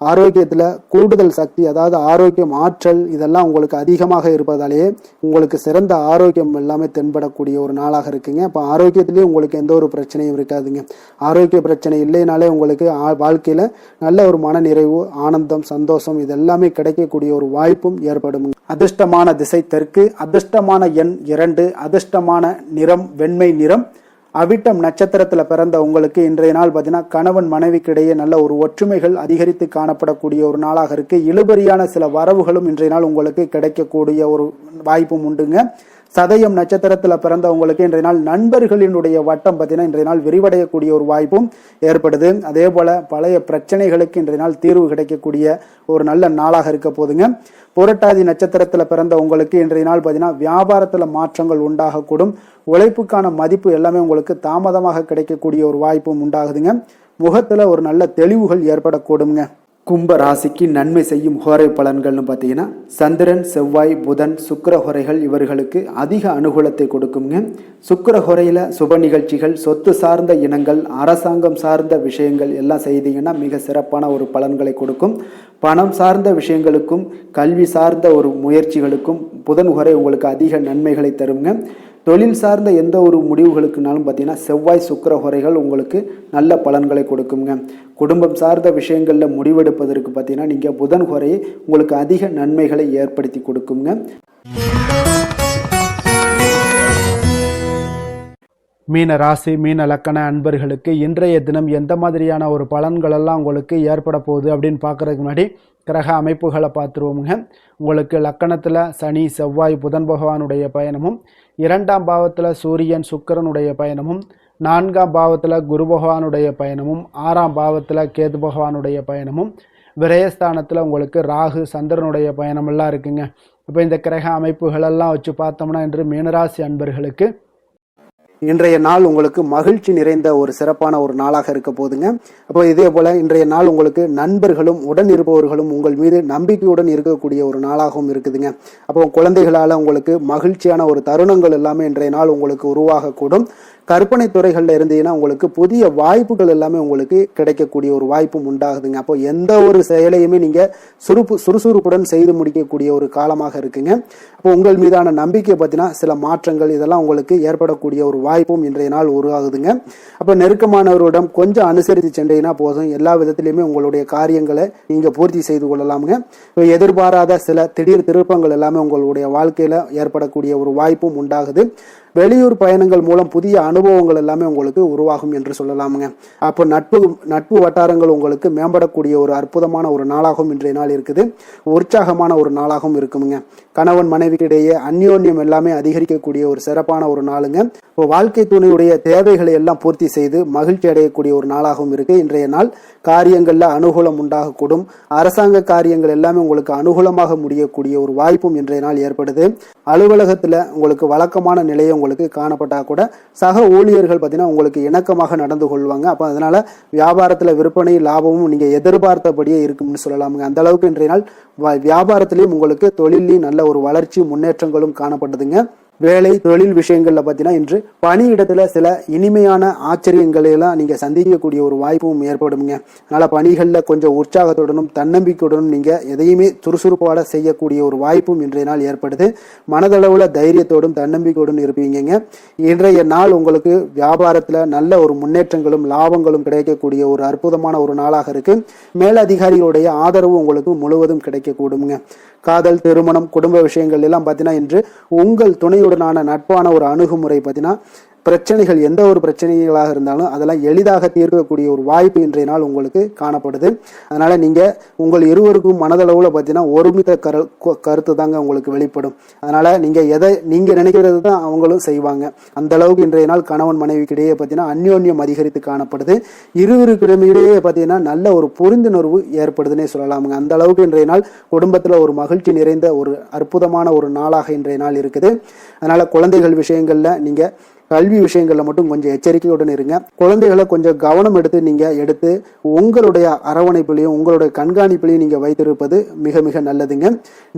ஆரோக்கியத்துல கூடுதல் சக்தி, அதாவது ஆரோக்கியம், ஆற்றல் இதெல்லாம் உங்களுக்கு அதிகமாக இருப்பதாலேயே உங்களுக்கு சிறந்த ஆரோக்கியம் எல்லாமே தென்படக்கூடிய ஒரு நாளாக இருக்குங்க. அப்போ ஆரோக்கியத்திலேயே உங்களுக்கு எந்த ஒரு பிரச்சனையும் இருக்காதுங்க. ஆரோக்கிய பிரச்சனை இல்லைனாலே உங்களுக்கு வாழ்க்கையில நல்ல ஒரு மன நிறைவு, ஆனந்தம், சந்தோஷம் இதெல்லாமே கிடைக்கக்கூடிய ஒரு வாய்ப்பும் ஏற்படும். அதிர்ஷ்டமான திசை தெற்கு, அதிர்ஷ்டமான எண் 2, அதிர்ஷ்டமான நிறம் வெண்மை நிறம். அவிட்டம் நட்சத்திரத்துல பிறந்த உங்களுக்கு இன்றைய நாள் பார்த்தீங்கன்னா கணவன் மனைவிக்கு இடையே நல்ல ஒரு ஒற்றுமைகள் அதிகரித்து காணப்படக்கூடிய ஒரு நாளாக இருக்கு. இழுபறியான சில வரவுகளும் இன்றைய நாள் உங்களுக்கு கிடைக்கக்கூடிய ஒரு வாய்ப்பும் உண்டுங்க. சதயம் நட்சத்திரத்துல பிறந்த உங்களுக்கு இன்றைய நாள் நண்பர்களினுடைய வட்டம் பார்த்தீங்கன்னா இன்றைய நாள் விரிவடையக்கூடிய ஒரு வாய்ப்பும் ஏற்படுது. அதே போல பழைய பிரச்சனைகளுக்கு இன்றைய நாள் தீர்வு கிடைக்கக்கூடிய ஒரு நல்ல நாளாக இருக்க போதுங்க. புரட்டாதி நட்சத்திரத்துல பிறந்த உங்களுக்கு இன்றைய நாள் பார்த்தீங்கன்னா வியாபாரத்துல மாற்றங்கள் உண்டாகக்கூடும். உழைப்புக்கான மதிப்பு எல்லாமே உங்களுக்கு தாமதமாக கிடைக்கக்கூடிய ஒரு வாய்ப்பும் உண்டாகுதுங்க. முகத்துல ஒரு நல்ல தெளிவுகள் ஏற்படக்கூடுங்க. கும்ப ராசிக்கு நன்மை செய்யும் ஹோரை பலன்கள்னு பார்த்தீங்கன்னா சந்திரன், செவ்வாய், புதன், சுக்கிர ஹோரைகள் இவர்களுக்கு அதிக அனுகூலத்தை கொடுக்குங்க. சுக்கிர ஹோரையில் சுப நிகழ்ச்சிகள், சொத்து சார்ந்த இனங்கள், அரசாங்கம் சார்ந்த விஷயங்கள் எல்லாம் செய்தீங்கன்னா மிக சிறப்பான ஒரு பலன்களை கொடுக்கும். பணம் சார்ந்த விஷயங்களுக்கும் கல்வி சார்ந்த ஒரு முயற்சிகளுக்கும் புதன் ஹோரை உங்களுக்கு அதிக நன்மைகளை தருங்க. தொழில் சார்ந்த எந்த ஒரு முடிவுகளுக்குனாலும் பார்த்தீங்கன்னா செவ்வாய், சுக்கிர ஹோரைகள் உங்களுக்கு நல்ல பலன்களை கொடுக்குங்க. குடும்பம் சார்ந்த விஷயங்களில் முடிவெடுப்பதற்கு பார்த்தீங்கன்னா நீங்கள் புதன் ஹோரையை உங்களுக்கு அதிக நன்மைகளை ஏற்படுத்தி கொடுக்குங்க. மீன ராசி, மீன லக்கண அன்பர்களுக்கு இன்றைய தினம் எந்த மாதிரியான ஒரு பலன்களெல்லாம் உங்களுக்கு ஏற்பட போகுது அப்படின்னு பார்க்குறதுக்கு முன்னாடி கிரக அமைப்புகளை பார்த்துருவோமுங்க. உங்களுக்கு லக்கணத்தில் சனி, செவ்வாய், புதன் பகவானுடைய பயணமும், 2ஆம் பாவத்தில் சூரியன், சுக்கிரனுடைய பயணமும், 4ஆம் பாவத்தில் குரு பகவானுடைய பயணமும், 6ஆம் பாவத்தில் கேது பகவானுடைய பயணமும், விரயஸ்தானத்தில் உங்களுக்கு ராகு, சந்திரனுடைய பயணமெல்லாம் இருக்குங்க. இப்போ இந்த கிரக அமைப்புகளெல்லாம் வச்சு பார்த்தோம்னா இன்று மீனராசி அன்பர்களுக்கு இன்றைய நாள் உங்களுக்கு மகிழ்ச்சி நிறைந்த ஒரு சிறப்பான ஒரு நாளாக இருக்க போதுங்க. அப்போ இதே போல இன்றைய நாள் உங்களுக்கு நண்பர்களும் உடன் இருப்பவர்களும் உங்கள் மீது நம்பிக்கையுடன் இருக்கக்கூடிய ஒரு நாளாகவும் இருக்குதுங்க. அப்போ குழந்தைகளால் உங்களுக்கு மகிழ்ச்சியான ஒரு தருணங்கள் எல்லாமே இன்றைய நாள் உங்களுக்கு உருவாகக்கூடும். கற்பனை துறைகளில் இருந்தீங்கன்னா உங்களுக்கு புதிய வாய்ப்புகள் எல்லாமே உங்களுக்கு கிடைக்கக்கூடிய ஒரு வாய்ப்பும் உண்டாகுதுங்க. அப்போ எந்த ஒரு செயலையுமே நீங்கள் சுறுசுறுப்புடன் செய்து முடிக்கக்கூடிய ஒரு காலமாக இருக்குங்க. அப்போ உங்கள் மீதான நம்பிக்கை பார்த்தீங்கன்னா சில மாற்றங்கள் இதெல்லாம் உங்களுக்கு ஏற்படக்கூடிய ஒரு வாய்ப்பும் இன்றைய நாள் உருவாகுதுங்க. அப்போ நெருக்கமானவரிடம் கொஞ்சம் அனுசரித்து சென்றீங்கன்னா போதும், எல்லா விதத்திலையுமே உங்களுடைய காரியங்களை நீங்கள் பூர்த்தி செய்து கொள்ளலாமுங்க. இப்போ எதிர்பாராத சில திடீர் திருப்பங்கள் எல்லாமே உங்களுடைய வாழ்க்கையில் ஏற்படக்கூடிய ஒரு வாய்ப்பும் உண்டாகுது. வெளியூர் பயணங்கள் மூலம் புதிய அனுபவங்கள் எல்லாமே உங்களுக்கு உருவாகும் என்று சொல்லலாமுங்க. அப்போ நட்பு வட்டாரங்கள் உங்களுக்கு மேம்படக்கூடிய ஒரு அற்புதமான ஒரு நாளாகவும் இன்றைய நாள் இருக்குது. உற்சாகமான ஒரு நாளாகவும் இருக்குமுங்க. கணவன் மனைவிக்கிடையே அந்யோன்யம் எல்லாமே அதிகரிக்கக்கூடிய ஒரு சிறப்பான ஒரு நாளுங்க. இப்போ வாழ்க்கை துணையுடைய தேவைகளை எல்லாம் பூர்த்தி செய்து மகிழ்ச்சி அடையக்கூடிய ஒரு நாளாகவும் இருக்கு. இன்றைய நாள் காரியங்கள்ல அனுகூலம் உண்டாகக்கூடும். அரசாங்க காரியங்கள் எல்லாமே உங்களுக்கு அனுகூலமாக முடியக்கூடிய ஒரு வாய்ப்பும் இன்றைய நாள் ஏற்படுது. அலுவலகத்துல உங்களுக்கு வழக்கமான நிலையை உங்களுக்கு காணப்பட்டா கூட சக ஊழியர்கள் பார்த்தீங்கன்னா உங்களுக்கு இணக்கமாக நடந்து கொள்வாங்க. அப்போ அதனால வியாபாரத்தில் விற்பனை லாபமும் நீங்க எதிர்பார்த்தபடியே இருக்கும்னு சொல்லலாமுங்க. அந்த அளவுக்கு இன்றைய நாள் வியாபாரத்திலையும் உங்களுக்கு தொழிலையும் நல்ல ஒரு வளர்ச்சி முன்னேற்றங்களும் காணப்படுதுங்க. வேலை தொழில் விஷயங்கள்ல பார்த்தீங்கன்னா இன்று பணியிடத்துல சில இனிமையான ஆச்சரியங்களை எல்லாம் நீங்க சந்திக்கக்கூடிய ஒரு வாய்ப்பும் ஏற்படுங்க. அதனால பணிகள்ல கொஞ்சம் உற்சாகத்துடனும் தன்னம்பிக்கையுடனும் நீங்க எதையுமே சுறுசுறுப்போட செய்யக்கூடிய ஒரு வாய்ப்பும் இன்றைய நாள் ஏற்படுது. மனதளவுல தைரியத்தோடும் தன்னம்பிக்கையோடும் இருப்பீங்க. இன்றைய நாள் உங்களுக்கு வியாபாரத்துல நல்ல ஒரு முன்னேற்றங்களும் லாபங்களும் கிடைக்கக்கூடிய ஒரு அற்புதமான ஒரு நாளாக இருக்கு. மேலதிகாரிகளுடைய ஆதரவு உங்களுக்கு முழுவதும் கிடைக்கக்கூடுங்க. காதல், திருமணம், குடும்ப விஷயங்கள் எல்லாம் பார்த்தீங்கன்னா இன்று உங்கள் துணையுடனான நட்பான ஒரு அணுகுமுறை பார்த்தீங்கன்னா பிரச்சனைகள் எந்த ஒரு பிரச்சனைகளாக இருந்தாலும் அதெல்லாம் எளிதாக தீர்க்கக்கூடிய ஒரு வாய்ப்பு இன்றைய நாள் உங்களுக்கு காணப்படுது. அதனால நீங்க உங்கள் இருவருக்கும் மனதளவுல பார்த்தீங்கன்னா ஒருமித்த கருத்து தாங்க உங்களுக்கு வெளிப்படும். அதனால நீங்க நினைக்கிறது தான் அவங்களும் செய்வாங்க. அந்த அளவுக்கு இன்றைய நாள் கணவன் மனைவிக்கிடையே பார்த்தீங்கன்னா அந்யோன்யம் அதிகரித்து காணப்படுது. இருவருக்கிடையே பார்த்தீங்கன்னா நல்ல ஒரு புரிந்துணர்வு ஏற்படுதுன்னே சொல்லலாமுங்க. அந்த அளவுக்கு இன்றைய நாள் குடும்பத்துல ஒரு மகிழ்ச்சி நிறைந்த ஒரு அற்புதமான ஒரு நாளாக இன்றைய நாள் இருக்குது. அதனால குழந்தைகள் விஷயங்கள்ல நீங்க கல்வி விஷயங்கள்ல மட்டும் கொஞ்சம் எச்சரிக்கையுடன் இருங்க. குழந்தைகளை கொஞ்சம் கவனம் எடுத்து உங்களுடைய அரவணைப்பிலையும் உங்களுடைய கண்காணிப்பிலையும் நீங்க வைத்திருப்பது மிக மிக நல்லதுங்க.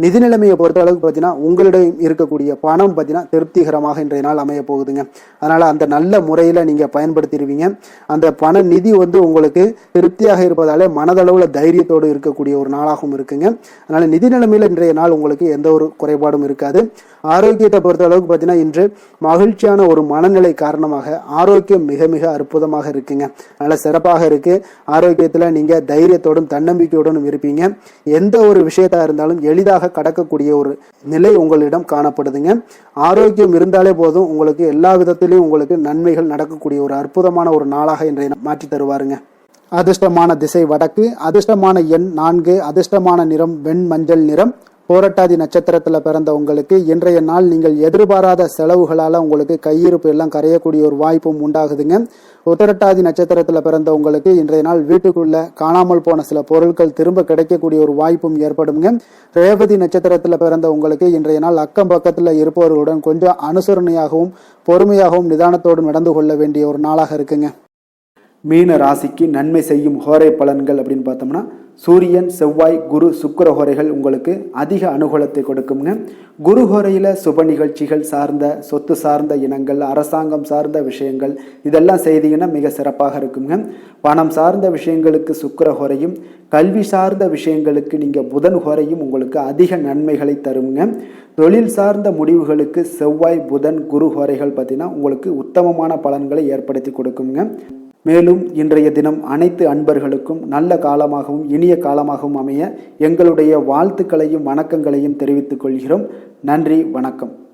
நிதி நிலைமையை பொறுத்த அளவுக்கு பார்த்தீங்கன்னா உங்களிடம் இருக்கக்கூடிய பணம் பார்த்தீங்கன்னா திருப்திகரமாக இன்றைய நாள் அமைய போகுதுங்க. அதனால அந்த நல்ல முறையில நீங்க பயன்படுத்திடுவீங்க. அந்த பண நிதி உங்களுக்கு திருப்தியாக இருப்பதாலே மனதளவுல தைரியத்தோடு இருக்கக்கூடிய ஒரு நாளாகவும் இருக்குங்க. அதனால நிதி நிலைமையில இன்றைய நாள் உங்களுக்கு எந்த ஒரு குறைபாடும் இருக்காது. ஆரோக்கியத்தை பொறுத்த அளவுக்கு பார்த்தீங்கன்னா இன்று மகிழ்ச்சியான ஒரு மனநிலை காரணமாக ஆரோக்கியம் மிக மிக அற்புதமாக இருக்குங்க. அதனால சிறப்பாக இருக்கு. ஆரோக்கியத்துல நீங்க தைரியத்தோடும் தன்னம்பிக்கையோடும் இருப்பீங்க. எந்த ஒரு விஷயத்தா இருந்தாலும் எளிதாக கடக்கக்கூடிய ஒரு நிலை உங்களிடம் காணப்படுதுங்க. ஆரோக்கியம் இருந்தாலே போதும், உங்களுக்கு எல்லா விதத்திலையும் உங்களுக்கு நன்மைகள் நடக்கக்கூடிய ஒரு அற்புதமான ஒரு நாளாக இன்றைய மாற்றி தருவாருங்க. அதிர்ஷ்டமான திசை வடக்கு, அதிர்ஷ்டமான எண் 4, அதிர்ஷ்டமான நிறம் வெண் மஞ்சள் நிறம். போரட்டாதி நட்சத்திரத்துல பிறந்த உங்களுக்கு இன்றைய நாள் நீங்கள் எதிர்பாராத செலவுகளால உங்களுக்கு கையிருப்பு எல்லாம் கரையக்கூடிய ஒரு வாய்ப்பும் உண்டாகுதுங்க. உத்திரட்டாதி நட்சத்திரத்துல பிறந்த உங்களுக்கு இன்றைய நாள் வீட்டுக்குள்ள காணாமல் போன சில பொருட்கள் திரும்ப கிடைக்கக்கூடிய ஒரு வாய்ப்பும் ஏற்படுங்க. ரேவதி நட்சத்திரத்துல பிறந்த உங்களுக்கு இன்றைய நாள் அக்கம் பக்கத்துல இருப்பவர்களுடன் கொஞ்சம் அனுசரணையாகவும் பொறுமையாகவும் நிதானத்தோடும் நடந்து கொள்ள வேண்டிய ஒரு நாளாக இருக்குங்க. மீன ராசிக்கு நன்மை செய்யும் ஹோரை பலன்கள் அப்படின்னு பார்த்தோம்னா சூரியன், செவ்வாய், குரு, சுக்கிர ஹோரைகள் உங்களுக்கு அதிக அனுகூலத்தை கொடுக்குங்க. குரு ஹோரையில் சுப நிகழ்ச்சிகள் சார்ந்த, சொத்து சார்ந்த இனங்கள், அரசாங்கம் சார்ந்த விஷயங்கள் இதெல்லாம் செய்தீங்கன்னா மிக சிறப்பாக இருக்குங்க. பணம் சார்ந்த விஷயங்களுக்கு சுக்கிர ஹோரையும், கல்வி சார்ந்த விஷயங்களுக்கு நீங்கள் புதன் ஹோரையும் உங்களுக்கு அதிக நன்மைகளை தருங்க. தொழில் சார்ந்த முடிவுகளுக்கு செவ்வாய், புதன், குரு ஹோரைகள் பார்த்தீங்கன்னா உங்களுக்கு உத்தமமான பலன்களை ஏற்படுத்தி கொடுக்குங்க. மேலும் இன்றைய தினம் அனைத்து அன்பர்களுக்கும் நல்ல காலமாகவும் இனிய காலமாகவும் அமைய எங்களுடைய வாழ்த்துக்களையும் வணக்கங்களையும் தெரிவித்துக் கொள்கிறோம். நன்றி, வணக்கம்.